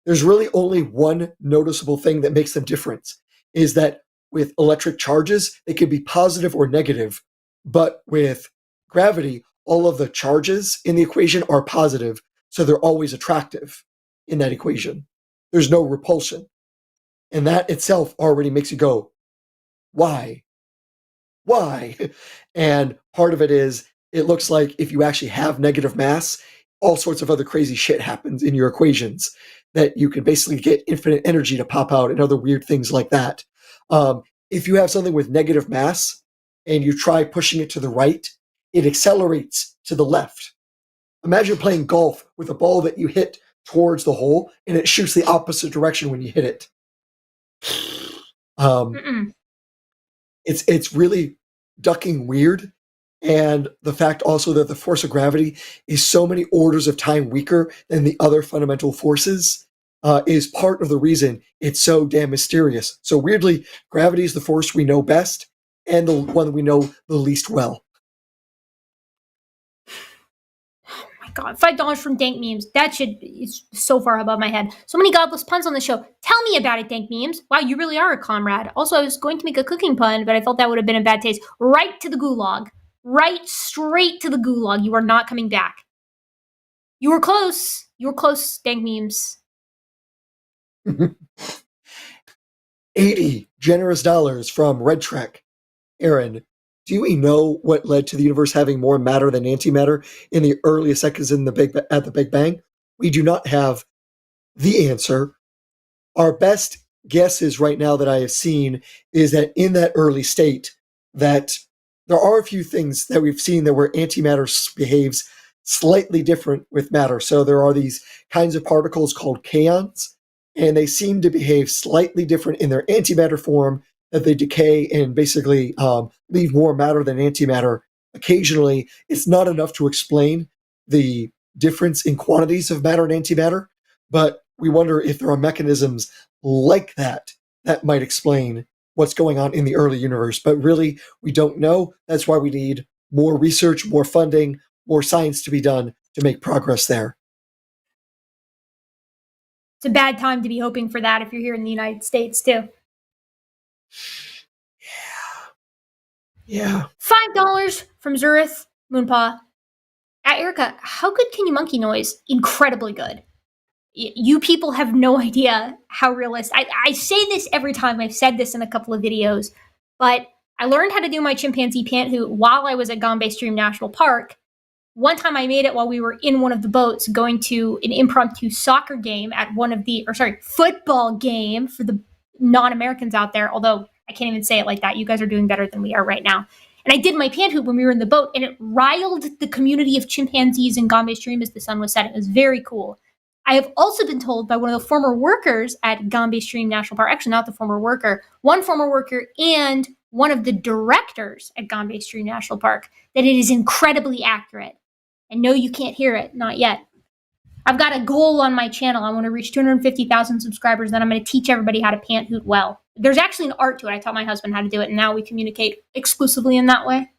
There's really only one noticeable thing that makes them different, is that with electric charges, they can be positive or negative, but with gravity, all of the charges in the equation are positive, so they're always attractive in that equation. There's no repulsion. And that itself already makes you go, why? Why? And part of it is, it looks like if you actually have negative mass, all sorts of other crazy shit happens in your equations that you can basically get infinite energy to pop out and other weird things like that. If you have something with negative mass and you try pushing it to the right, it accelerates to the left. Imagine playing golf with a ball that you hit towards the hole and it shoots the opposite direction when you hit it. It's really ducking weird. And the fact also that the force of gravity is so many orders of time weaker than the other fundamental forces is part of the reason it's so damn mysterious. So weirdly, gravity is the force we know best and the one we know the least well. Oh my God, $5 from Dank Memes. That shit is so far above my head. So many godless puns on the show. Tell me about it, Dank Memes. Wow, you really are a comrade. Also, I was going to make a cooking pun, but I felt that would have been in bad taste. Right to the gulag. Right straight to the gulag. You are not coming back. You were close. You were close, Dank Memes. 80 generous dollars from Red Trek. Aaron, do we know what led to the universe having more matter than antimatter in the earliest seconds at the Big Bang? We do not have the answer. Our best guesses right now that I have seen is that in that early state, that there are a few things that we've seen that where antimatter behaves slightly different with matter. So there are these kinds of particles called kaons, and they seem to behave slightly different in their antimatter form, that they decay and basically leave more matter than antimatter occasionally it's not enough to explain the difference in quantities of matter and antimatter, but we wonder if there are mechanisms like that that might explain what's going on in the early universe. But really, we don't know. That's why we need more research, more funding, more science to be done to make progress there. It's a bad time to be hoping for that if you're here in the United States, too. Yeah. $5 from Zurich Moonpaw. Erika, how good can you monkey noise? Incredibly good. You people have no idea how realistic. I say this every time. I've said this in a couple of videos, but I learned how to do my chimpanzee pant hoot while I was at Gombe Stream National Park. One time I made it while we were in one of the boats going to an impromptu soccer game at football game for the non-Americans out there, although I can't even say it like that. You guys are doing better than we are right now. And I did my pant hoot when we were in the boat, and it riled the community of chimpanzees in Gombe Stream as the sun was setting. It was very cool. I have also been told by one of the former workers at Gombe Stream National Park, actually not the former worker, one former worker and one of the directors at Gombe Stream National Park, that it is incredibly accurate. And no, you can't hear it, not yet. I've got a goal on my channel. I want to reach 250,000 subscribers, then I'm going to teach everybody how to pant hoot well. There's actually an art to it. I taught my husband how to do it, and now we communicate exclusively in that way.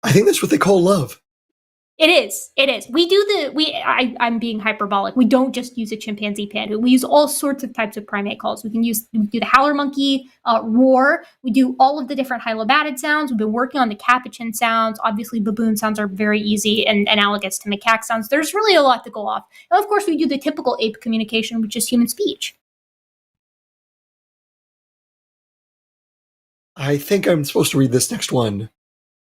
I think that's what they call love. It is. It is. I'm being hyperbolic. We don't just use a chimpanzee pant hoot. We use all sorts of types of primate calls. We do the howler monkey roar. We do all of the different hylobatid sounds. We've been working on the capuchin sounds. Obviously, baboon sounds are very easy and analogous to macaque sounds. There's really a lot to go off. And of course, we do the typical ape communication, which is human speech. I think I'm supposed to read this next one.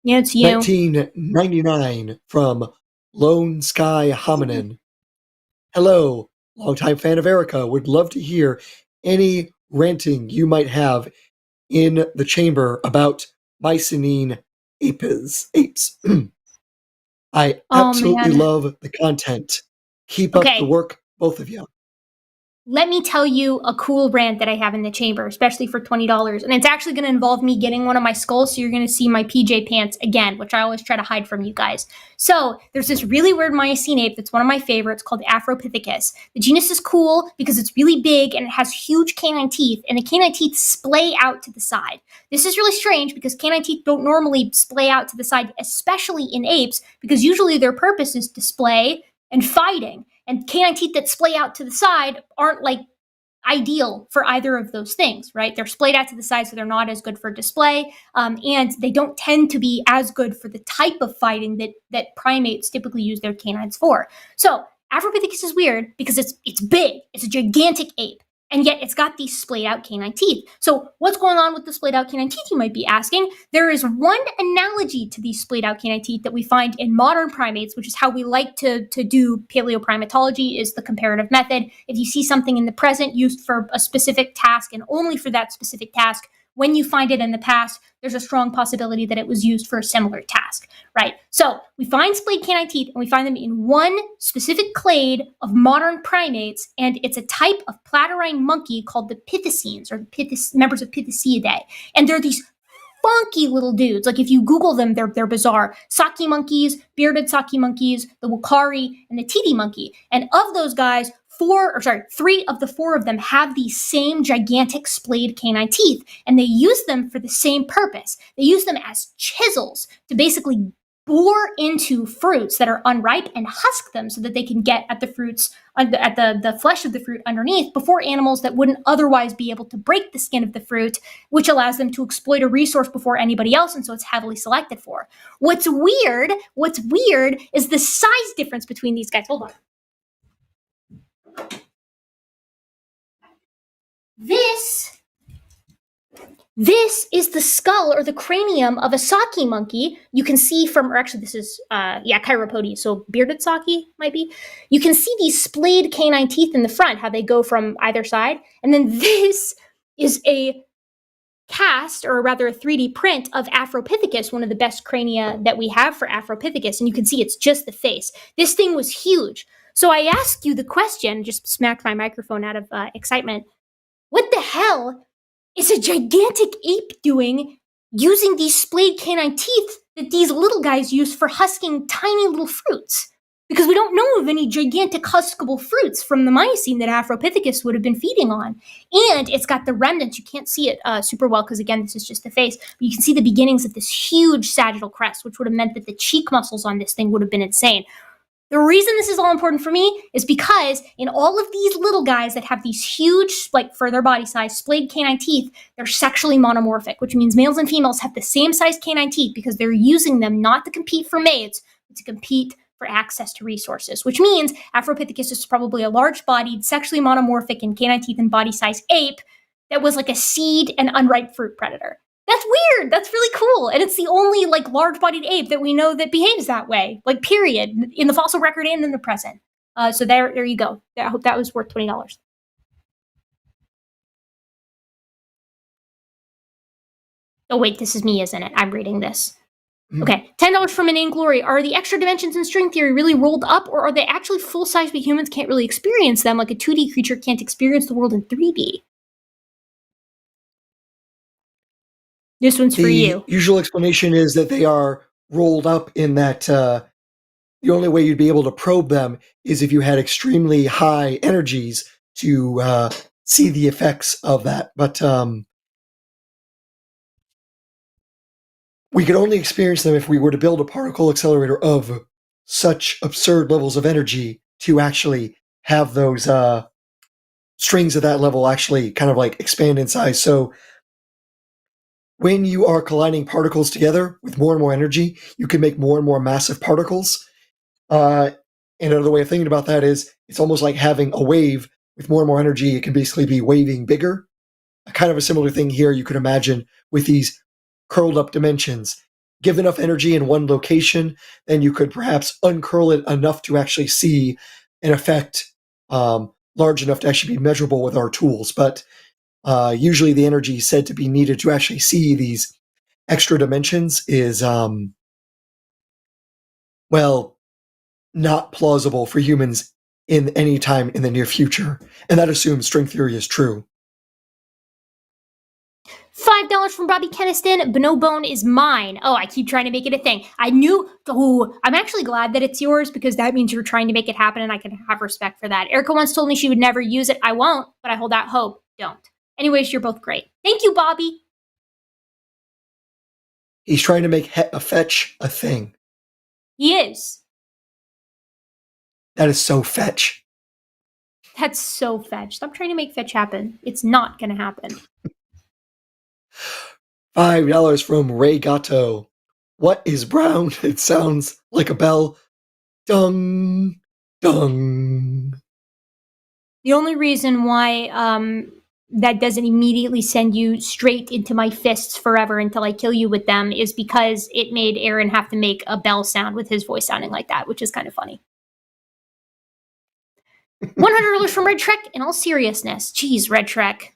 Yeah, it's you. 1999 from Lone Sky Hominin. Hello, longtime fan of Erika. Would love to hear any ranting you might have in the chamber about Mycenaean apes. I absolutely love the content. Keep up the work, both of you. Let me tell you a cool rant that I have in the chamber, especially for $20. And it's actually going to involve me getting one of my skulls, so you're going to see my PJ pants again, which I always try to hide from you guys. So there's this really weird Miocene ape that's one of my favorites called Afropithecus. The genus is cool because it's really big and it has huge canine teeth, and the canine teeth splay out to the side. This is really strange because canine teeth don't normally splay out to the side, especially in apes, because usually their purpose is display and fighting. And canine teeth that splay out to the side aren't ideal for either of those things, right? They're splayed out to the side, so they're not as good for display, and they don't tend to be as good for the type of fighting that primates typically use their canines for. So Afropithecus is weird because it's big, it's a gigantic ape, and yet it's got these splayed out canine teeth. So what's going on with the splayed out canine teeth, you might be asking? There is one analogy to these splayed out canine teeth that we find in modern primates, which is how we like to do paleoprimatology, is the comparative method. If you see something in the present used for a specific task and only for that specific task, when you find it in the past, there's a strong possibility that it was used for a similar task, right? So we find splayed canine teeth, and we find them in one specific clade of modern primates, and it's a type of platyrrhine monkey called the Pithecines, or members of Pitheciidae. And they're these funky little dudes. Like if you Google them, they're bizarre. Saki monkeys, bearded Saki monkeys, the Wakari, and the Titi monkey. And of those guys, 3 of the 4 of them have these same gigantic splayed canine teeth, and they use them for the same purpose. They use them as chisels to basically bore into fruits that are unripe and husk them so that they can get at the fruits, at the flesh of the fruit underneath, before animals that wouldn't otherwise be able to break the skin of the fruit, which allows them to exploit a resource before anybody else, and so it's heavily selected for. What's weird is the size difference between these guys. Hold on. This is the skull or the cranium of a Saki monkey. You can see from, or actually this is, Chiropodes, so bearded Saki might be. You can see these splayed canine teeth in the front, how they go from either side. And then this is a cast, or rather a 3D print of Afropithecus, one of the best crania that we have for Afropithecus. And you can see it's just the face. This thing was huge. So I asked you the question, just smacked my microphone out of excitement. What the hell is a gigantic ape doing using these splayed canine teeth that these little guys use for husking tiny little fruits. Because we don't know of any gigantic huskable fruits from the Miocene that Afropithecus would have been feeding on. And it's got the remnants. You can't see it super well because, again, this is just the face. But you can see the beginnings of this huge sagittal crest, which would have meant that the cheek muscles on this thing would have been insane. The reason this is all important for me is because in all of these little guys that have these huge, like for their body size, splayed canine teeth, they're sexually monomorphic, which means males and females have the same size canine teeth because they're using them not to compete for mates, but to compete for access to resources, which means Afropithecus is probably a large-bodied, sexually monomorphic in canine teeth and body size ape that was like a seed and unripe fruit predator. That's weird. That's really cool. And it's the only like large-bodied ape that we know that behaves that way, like period, in the fossil record and in the present. So there you go. I hope that was worth $20. Oh wait, this is me, isn't it? I'm reading this. Okay, $10 from Inane Glory. Are the extra dimensions in string theory really rolled up, or are they actually full-size but humans can't really experience them like a 2D creature can't experience the world in 3D? This one's for you. The usual explanation is that they are rolled up in that the only way you'd be able to probe them is if you had extremely high energies to see the effects of that. But we could only experience them if we were to build a particle accelerator of such absurd levels of energy to actually have those strings at that level actually kind of like expand in size. So when you are colliding particles together with more and more energy, you can make more and more massive particles. Another way of thinking about that is it's almost like having a wave with more and more energy. It can basically be waving bigger. Kind of a similar thing here you could imagine with these curled up dimensions. Give enough energy in one location, then you could perhaps uncurl it enough to actually see an effect large enough to actually be measurable with our tools. But usually the energy said to be needed to actually see these extra dimensions is, well, not plausible for humans in any time in the near future. And that assumes string theory is true. $5 from Bobby Keniston. Bonobone is mine. Oh, I keep trying to make it a thing. I'm actually glad that it's yours because that means you're trying to make it happen and I can have respect for that. Erika once told me she would never use it. I won't, but I hold out hope. Don't. Anyways, you're both great. Thank you, Bobby. He's trying to make a fetch a thing. He is. That is so fetch. That's so fetch. Stop trying to make fetch happen. It's not going to happen. $5 from Ray Gatto. What is brown? It sounds like a bell. Dung, dung. The only reason why that doesn't immediately send you straight into my fists forever until I kill you with them is because it made Aaron have to make a bell sound with his voice sounding like that, which is kind of funny. $100 from Red Trek. In all seriousness, geez, Red Trek.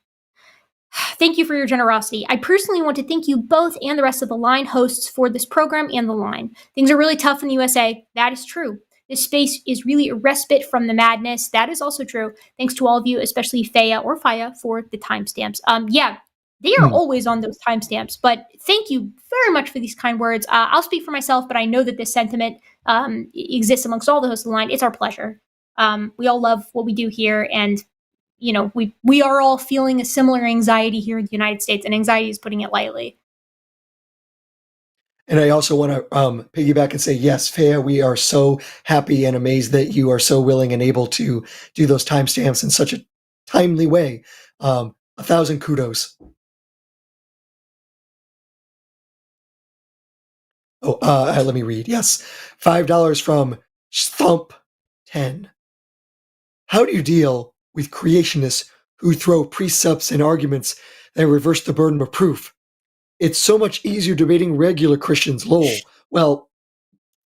Thank you for your generosity. I personally want to thank you both and the rest of the line hosts for this program and the line. Things are really tough in the USA. That is true. This space is really a respite from the madness. That is also true. Thanks to all of you, especially Faya or Faya, for the timestamps. Yeah, they are always on those timestamps, but thank you very much for these kind words. I'll speak for myself, but I know that this sentiment exists amongst all the hosts of the line. It's our pleasure. We all love what we do here, and you know, we are all feeling a similar anxiety here in the United States, and anxiety is putting it lightly. And I also want to piggyback and say, yes, Faya, we are so happy and amazed that you are so willing and able to do those timestamps in such a timely way. 1,000 kudos. Oh, let me read. Yes, $5 from Thump10. How do you deal with creationists who throw precepts and arguments that reverse the burden of proof? It's so much easier debating regular Christians, lol. Well,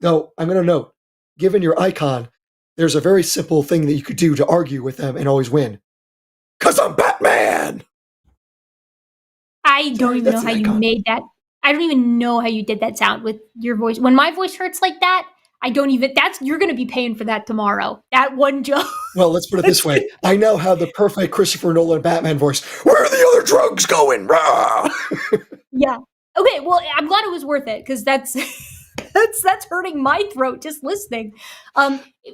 no, I'm going to note, given your icon, there's a very simple thing that you could do to argue with them and always win. 'Cause I'm Batman! I don't even know how you made that. I don't even know how you did that sound with your voice. When my voice hurts like that, you're going to be paying for that tomorrow. That one joke. Well, let's put it this way. I now have the perfect Christopher Nolan Batman voice. Where are the other drugs going? Rah! Yeah. Okay, well, I'm glad it was worth it, because that's that's hurting my throat just listening.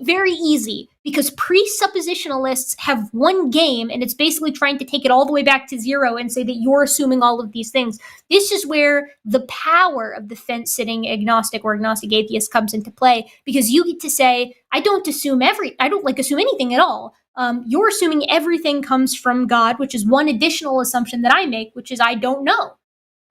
Very easy, because presuppositionalists have one game, and it's basically trying to take it all the way back to zero and say that you're assuming all of these things. This is where the power of the fence-sitting agnostic or agnostic atheist comes into play, because you get to say, I don't assume anything at all. You're assuming everything comes from God, which is one additional assumption that I make, which is I don't know.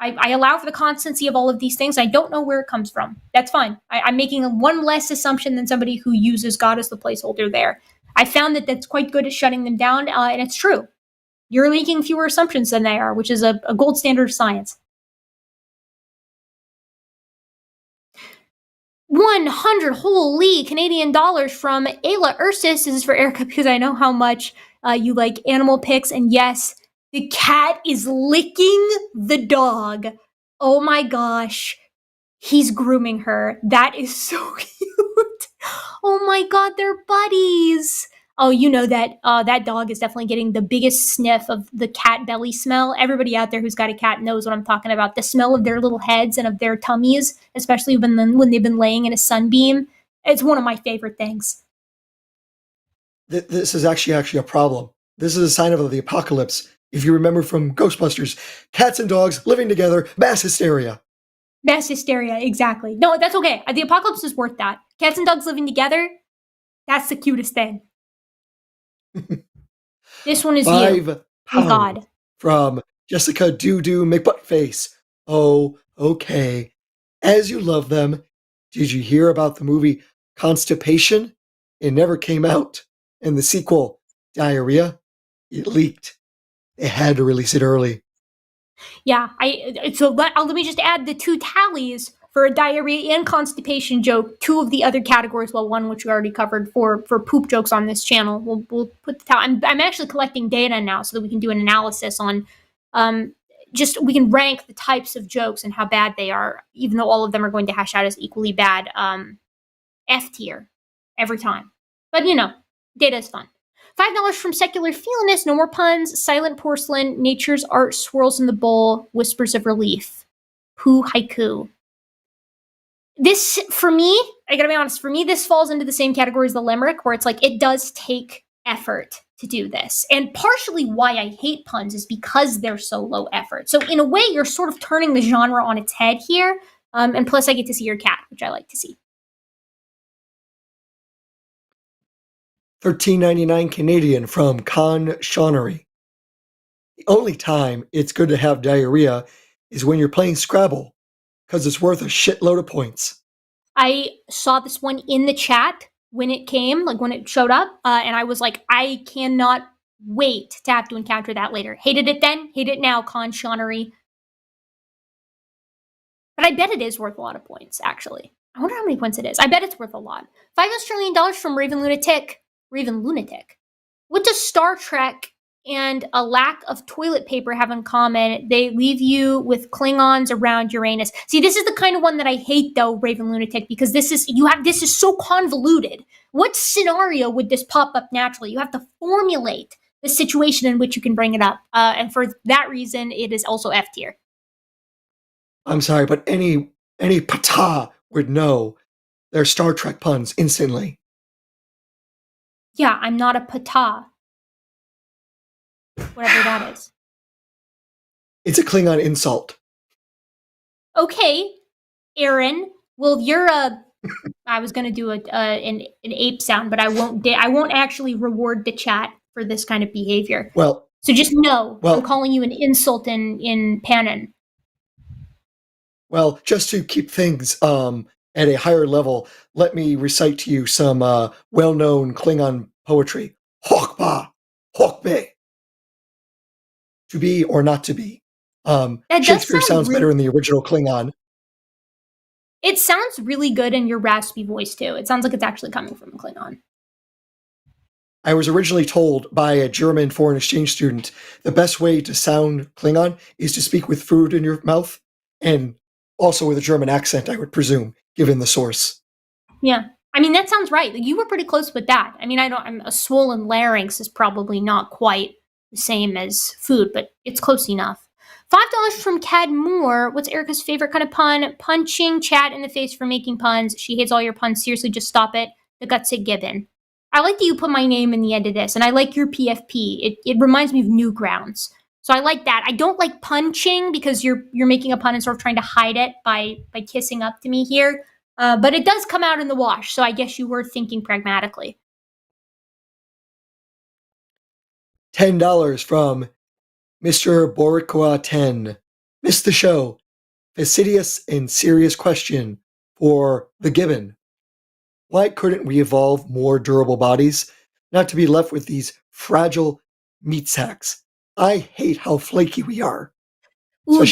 I allow for the constancy of all of these things. I don't know where it comes from. That's fine. I'm making one less assumption than somebody who uses God as the placeholder there. I found that that's quite good at shutting them down, and it's true. You're making fewer assumptions than they are, which is a gold standard of science. 100 holy Canadian dollars from Ayla Ursus. This is for Erika, because I know how much you like animal pics, and yes, the cat is licking the dog. Oh my gosh. He's grooming her. That is so cute. Oh my god, they're buddies. Oh, you know that that dog is definitely getting the biggest sniff of the cat belly smell. Everybody out there who's got a cat knows what I'm talking about. The smell of their little heads and of their tummies, especially when they've been laying in a sunbeam. It's one of my favorite things. This is actually a problem. This is a sign of the apocalypse. If you remember from Ghostbusters, cats and dogs living together, mass hysteria. Mass hysteria, exactly. No, that's okay. The apocalypse is worth that. Cats and dogs living together, that's the cutest thing. This one is you. £5 God. From Jessica Doo-Doo McButtface. Oh, okay. As you love them, did you hear about the movie Constipation? It never came out. And the sequel, Diarrhea, it leaked. They had to release it early. Yeah, let me just add the two tallies for a diarrhea and constipation joke. Two of the other categories, well, one which we already covered for poop jokes on this channel. We'll put the tally. I'm actually collecting data now so that we can do an analysis on we can rank the types of jokes and how bad they are, even though all of them are going to hash out as equally bad. F tier every time. But data is fun. $5 from Secular Feeliness. No more puns. Silent porcelain. Nature's art swirls in the bowl. Whispers of relief. Poo haiku. This, for me, I gotta be honest, for me, this falls into the same category as the limerick, where it's like, it does take effort to do this. And partially why I hate puns is because they're so low effort. So in a way, you're sort of turning the genre on its head here. And plus, I get to see your cat, which I like to see. $13.99 Canadian from Con Shawnery. The only time it's good to have diarrhea is when you're playing Scrabble, because it's worth a shitload of points. I saw this one in the chat when it came, like when it showed up, and I was like, I cannot wait to have to encounter that later. Hated it then, hate it now, Con Shawnery. But I bet it is worth a lot of points, actually. I wonder how many points it is. I bet it's worth a lot. $5 Australian from Raven Lunatic. What does Star Trek and a lack of toilet paper have in common? They leave you with Klingons around Uranus. See, this is the kind of one that I hate, though, Raven Lunatic, because this is so convoluted. What scenario would this pop up naturally? You have to formulate the situation in which you can bring it up. And for that reason, it is also F tier. I'm sorry, but any pata would know their Star Trek puns instantly. Yeah, I'm not a pata. Whatever that is. It's a Klingon insult. Okay, Aaron. Well, you're I was gonna do an ape sound, but I won't actually reward the chat for this kind of behavior. Well, so just know I'm calling you an insult in Panon. Well, just to keep things at a higher level, let me recite to you some well-known Klingon poetry. Hokba, Hokbe. To be or not to be. Shakespeare sounds better in the original Klingon. It sounds really good in your raspy voice, too. It sounds like it's actually coming from Klingon. I was originally told by a German foreign exchange student the best way to sound Klingon is to speak with food in your mouth, and also with a German accent, I would presume, given the source. Yeah. I mean, that sounds right. You were pretty close with that. I mean, a swollen larynx is probably not quite the same as food, but it's close enough. $5 from Cad Moore. What's Erika's favorite kind of pun? Punching Chad in the face for making puns. She hates all your puns. Seriously, just stop it. The Gutsick Gibbon. I like that you put my name in the end of this, and I like your PFP. It reminds me of Newgrounds. So I like that. I don't like punching because you're making a pun and sort of trying to hide it by kissing up to me here. But it does come out in the wash, so I guess you were thinking pragmatically. $10 from Mr. Boricua 10. Missed the show. Fastidious and serious question for the Gibbon. Why couldn't we evolve more durable bodies, not to be left with these fragile meat sacks? I hate how flaky we are. Ooh,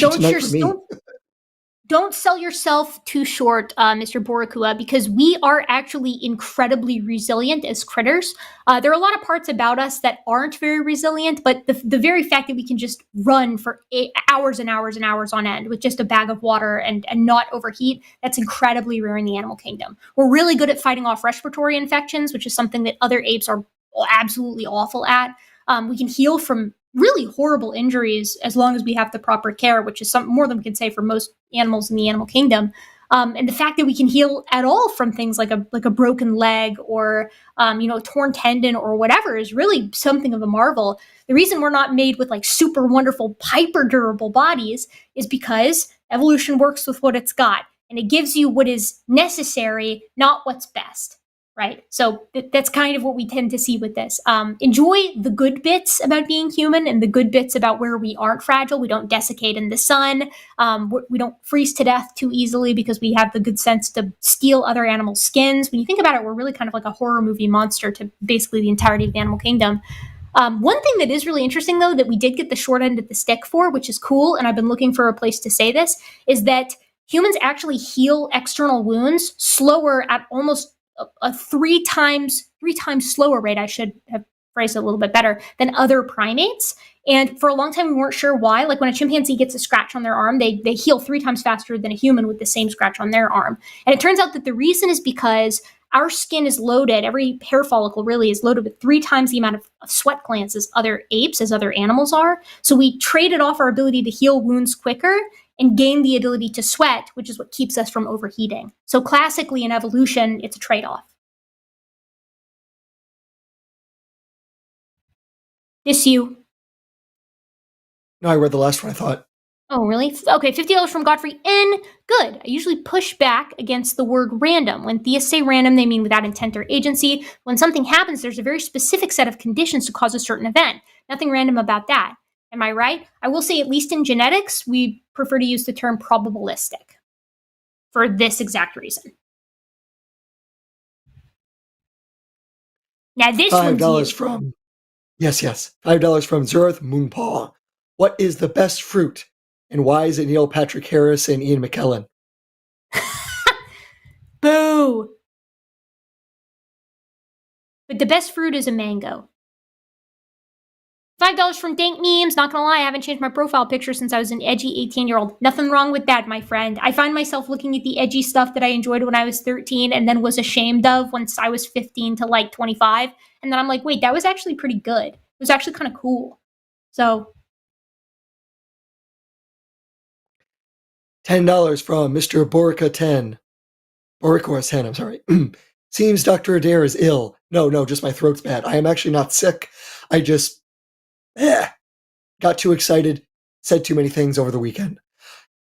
don't sell yourself too short, Mr. Boricua, because we are actually incredibly resilient as critters. There are a lot of parts about us that aren't very resilient, but the very fact that we can just run for hours and hours and hours on end with just a bag of water and not overheat, that's incredibly rare in the animal kingdom. We're really good at fighting off respiratory infections, which is something that other apes are absolutely awful at. We can heal from really horrible injuries as long as we have the proper care, which is more than we can say for most animals in the animal kingdom. And the fact that we can heal at all from things like a broken leg or a torn tendon or whatever is really something of a marvel. The reason we're not made with like super wonderful hyper durable bodies is because evolution works with what it's got, and it gives you what is necessary, not what's best. Right. So that's kind of what we tend to see with this. Enjoy the good bits about being human and the good bits about where we aren't fragile. We don't desiccate in the sun. We don't freeze to death too easily because we have the good sense to steal other animals' skins. When you think about it, we're really kind of like a horror movie monster to basically the entirety of the animal kingdom. One thing that is really interesting, though, that we did get the short end of the stick for, which is cool, and I've been looking for a place to say this, is that humans actually heal external wounds slower at almost a three times slower rate, I should have phrased it a little bit better, than other primates. And for a long time, we weren't sure why. Like when a chimpanzee gets a scratch on their arm, they heal 3 times faster than a human with the same scratch on their arm. And it turns out that the reason is because our skin is loaded, every hair follicle really is loaded with 3 times the amount of sweat glands as other apes, as other animals are. So we traded off our ability to heal wounds quicker and gain the ability to sweat, which is what keeps us from overheating. So classically in evolution, it's a trade-off. This you. No, I read the last one, I thought. Oh, really? Okay, $50 from Godfrey N. Good. I usually push back against the word random. When theists say random, they mean without intent or agency. When something happens, there's a very specific set of conditions to cause a certain event. Nothing random about that. Am I right? I will say, at least in genetics, we prefer to use the term probabilistic for this exact reason. Now, this $5 from, yes, $5 from Zurith Moonpaw. What is the best fruit, and why is it Neil Patrick Harris and Ian McKellen? Boo! But the best fruit is a mango. $5 from Dank Memes. Not gonna lie, I haven't changed my profile picture since I was an edgy 18-year-old. Nothing wrong with that, my friend. I find myself looking at the edgy stuff that I enjoyed when I was 13 and then was ashamed of once I was 15 to like 25. And then I'm like, wait, that was actually pretty good. It was actually kind of cool. So $10 from Mr. Boricua 10. Boricua 10, I'm sorry. Seems Dr. Adair is ill. No, just my throat's bad. I am actually not sick. I just got too excited, said too many things over the weekend.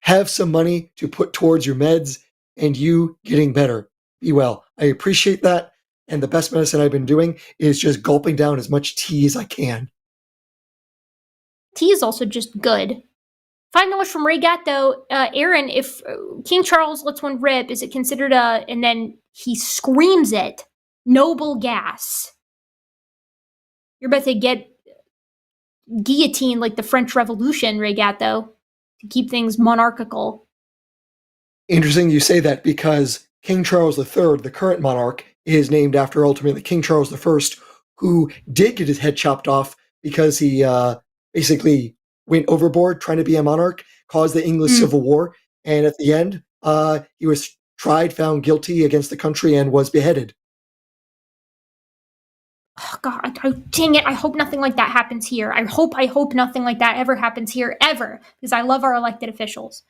Have some money to put towards your meds and you getting better. Be well. I appreciate that. And the best medicine I've been doing is just gulping down as much tea as I can. Tea is also just good. $5 from Regato. Aaron, if King Charles lets one rip, is it considered and then he screams it, noble gas? You're about to get guillotine like the French Revolution, Regato, to keep things monarchical. Interesting you say that because King Charles III, the current monarch, is named after ultimately King Charles I, who did get his head chopped off because he basically went overboard trying to be a monarch, caused the English Civil War, and at the end, he was tried, found guilty against the country, and was beheaded. Oh, God, dang it. I hope nothing like that happens here. I hope nothing like that ever happens here, ever, because I love our elected officials.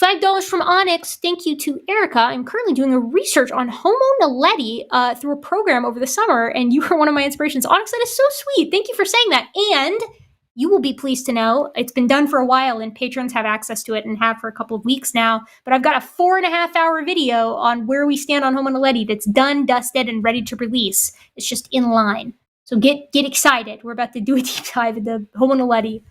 $5 from Onyx. Thank you to Erika. I'm currently doing a research on Homo naledi through a program over the summer, and you were one of my inspirations. Onyx, that is so sweet. Thank you for saying that. And you will be pleased to know it's been done for a while, and patrons have access to it and have for a couple of weeks now. But I've got a 4.5-hour video on where we stand on Homo naledi that's done, dusted, and ready to release. It's just in line. So get excited. We're about to do a deep dive into Homo naledi.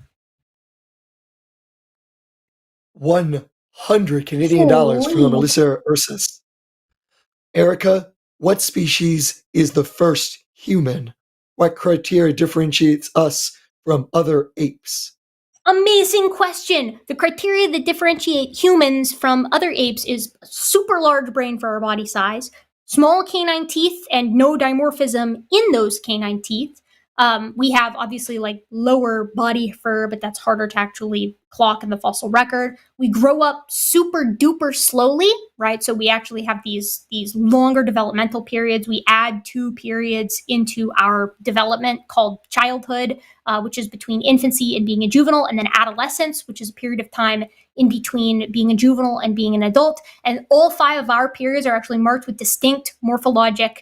100 Canadian dollars from Melissa Ursus. Erika, what species is the first human? What criteria differentiates us from other apes? Amazing question. The criteria that differentiate humans from other apes is super large brain for our body size, small canine teeth, and no dimorphism in those canine teeth. We have obviously like lower body fur, but that's harder to actually clock in the fossil record. We grow up super duper slowly, right? So we actually have these longer developmental periods. We add 2 periods into our development called childhood, which is between infancy and being a juvenile, and then adolescence, which is a period of time in between being a juvenile and being an adult. And all 5 of our periods are actually marked with distinct morphologic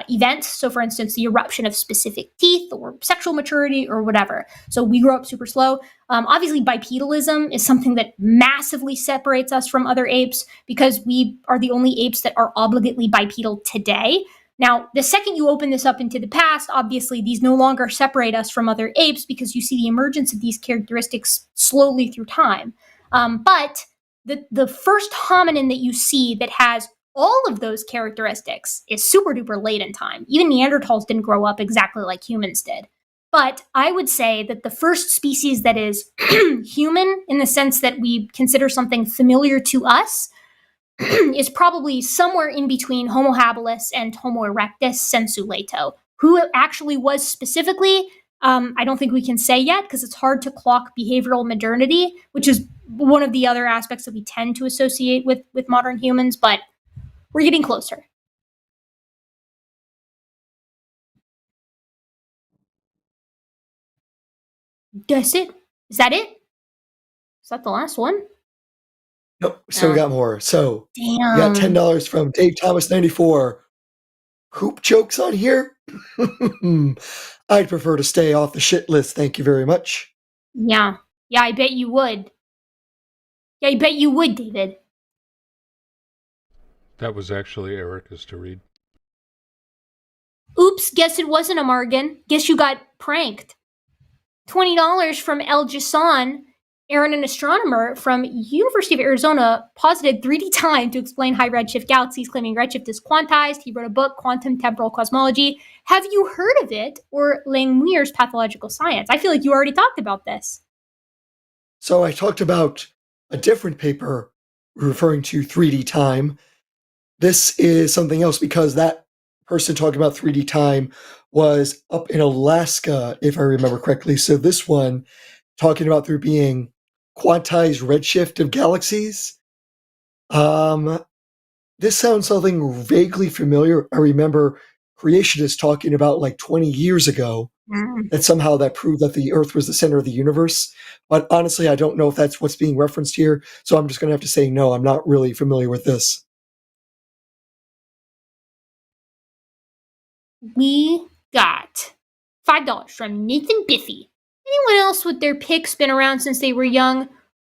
events. So for instance, the eruption of specific teeth or sexual maturity or whatever. So we grow up super slow. Obviously, bipedalism is something that massively separates us from other apes because we are the only apes that are obligately bipedal today. Now, the second you open this up into the past, obviously these no longer separate us from other apes because you see the emergence of these characteristics slowly through time. But the first hominin that you see that has all of those characteristics is super duper late in time. Even Neanderthals didn't grow up exactly like humans did. But I would say that the first species that is human in the sense that we consider something familiar to us is probably somewhere in between Homo habilis and Homo erectus sensu lato. Who it actually was specifically, I don't think we can say yet because it's hard to clock behavioral modernity, which is one of the other aspects that we tend to associate with modern humans, but we're getting closer. That's it. Is that it? Is that the last one? Nope. So we got more. So damn. We got $10 from Dave Thomas 94. Hoop jokes on here? I'd prefer to stay off the shit list. Thank you very much. Yeah, I bet you would. Yeah, I bet you would, David. That was actually Erika's to read. Oops, guess it wasn't a Margan. Guess you got pranked. $20 from El Jason. Aaron, an astronomer from University of Arizona, posited 3D time to explain high redshift galaxies, claiming redshift is quantized. He wrote a book, Quantum Temporal Cosmology. Have you heard of it, or Langmuir's Pathological Science? I feel like you already talked about this. So I talked about a different paper referring to 3D time. This is something else because that person talking about 3D time was up in Alaska, if I remember correctly. So this one talking about there being quantized redshift of galaxies. This sounds something vaguely familiar. I remember creationists talking about like 20 years ago that somehow that proved that the Earth was the center of the universe. But honestly, I don't know if that's what's being referenced here. So I'm just going to have to say no, I'm not really familiar with this. We got $5 from Nathan Biffy. Anyone else with their picks been around since they were young?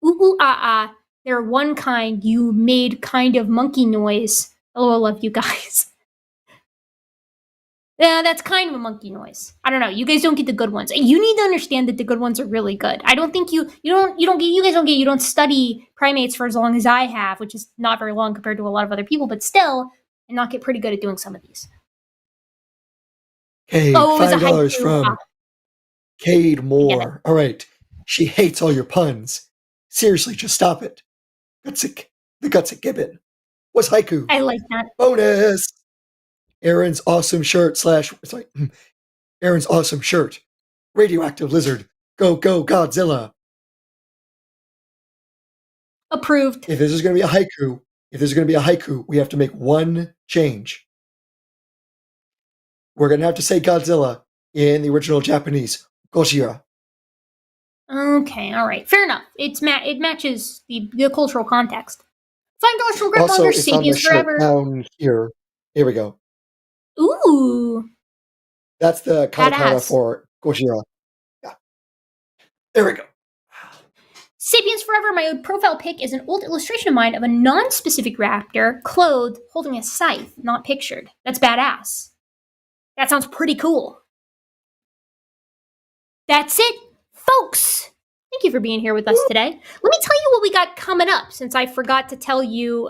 Ooh, ooh, ah, ah. They're one kind. You made kind of monkey noise. Oh, I love you guys. Yeah, that's kind of a monkey noise. I don't know. You guys don't get the good ones. You need to understand that the good ones are really good. I don't think you don't study primates for as long as I have, which is not very long compared to a lot of other people, but still, and not get pretty good at doing some of these. Okay, $5 from Cade Moore. All right. She hates all your puns. Seriously, just stop it. Gutsick, the Gutsick Gibbon. What's haiku? I like that. Bonus. Aaron's awesome shirt Aaron's awesome shirt. Radioactive lizard. Go, go, Godzilla. Approved. If this is going to be a haiku, we have to make one change. we're going to have to say Godzilla in the original Japanese, Gojira. Okay, all right. Fair enough. It matches the cultural context. $5 from Grip Also, Monger, it's on my Sapiens shirt Forever. down here. Here we go. Ooh. That's the katakana Badass. for Gojira. Yeah. There we go. Sapiens Forever, my profile pic is an old illustration of mine of a non-specific raptor clothed holding a scythe, not pictured. That's badass. That sounds pretty cool. That's it, folks. Thank you for being here with us today. Let me tell you what we got coming up, since I forgot to tell you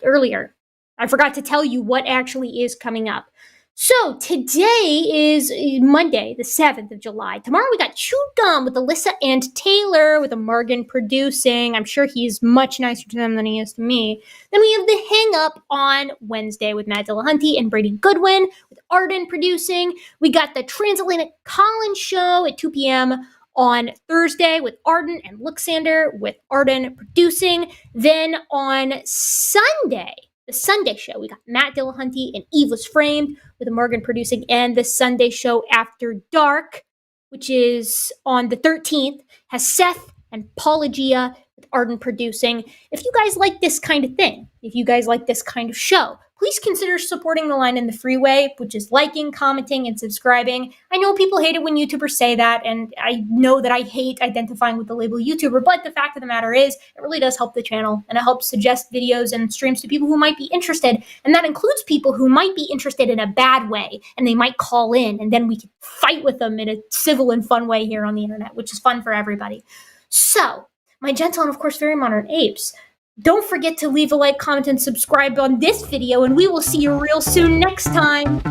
earlier. I forgot to tell you what actually is coming up. So today is Monday, the 7th of July. Tomorrow we got Chewed Gum with Alyssa and Taylor with a Morgan producing. I'm sure he's much nicer to them than he is to me. Then we have the Hang Up on Wednesday with Matt Dillahunty and Brady Goodwin with Arden producing. We got the Transatlantic Collins show at 2 p.m. on Thursday with Arden and Luxander with Arden producing. Then on Sunday, the Sunday show, we got Matt Dillahunty and Eve Was Framed with Morgan producing, and the Sunday show After Dark, which is on the 13th, has Seth and Paulogia with Arden producing. If you guys like this kind of thing, if you guys like this kind of show, please consider supporting The Line in the Freeway, which is liking, commenting, and subscribing. I know people hate it when YouTubers say that, and I know that I hate identifying with the label YouTuber, but the fact of the matter is, it really does help the channel, and it helps suggest videos and streams to people who might be interested, and that includes people who might be interested in a bad way, and they might call in, and then we can fight with them in a civil and fun way here on the internet, which is fun for everybody. So, my gentle and, of course, very modern apes, don't forget to leave a like, comment, and subscribe on this video, and we will see you real soon next time.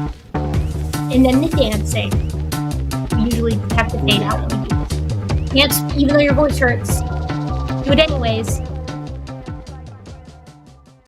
And then the dancing. We usually have to fade out when we do this. Dance even though your voice hurts. Do it anyways.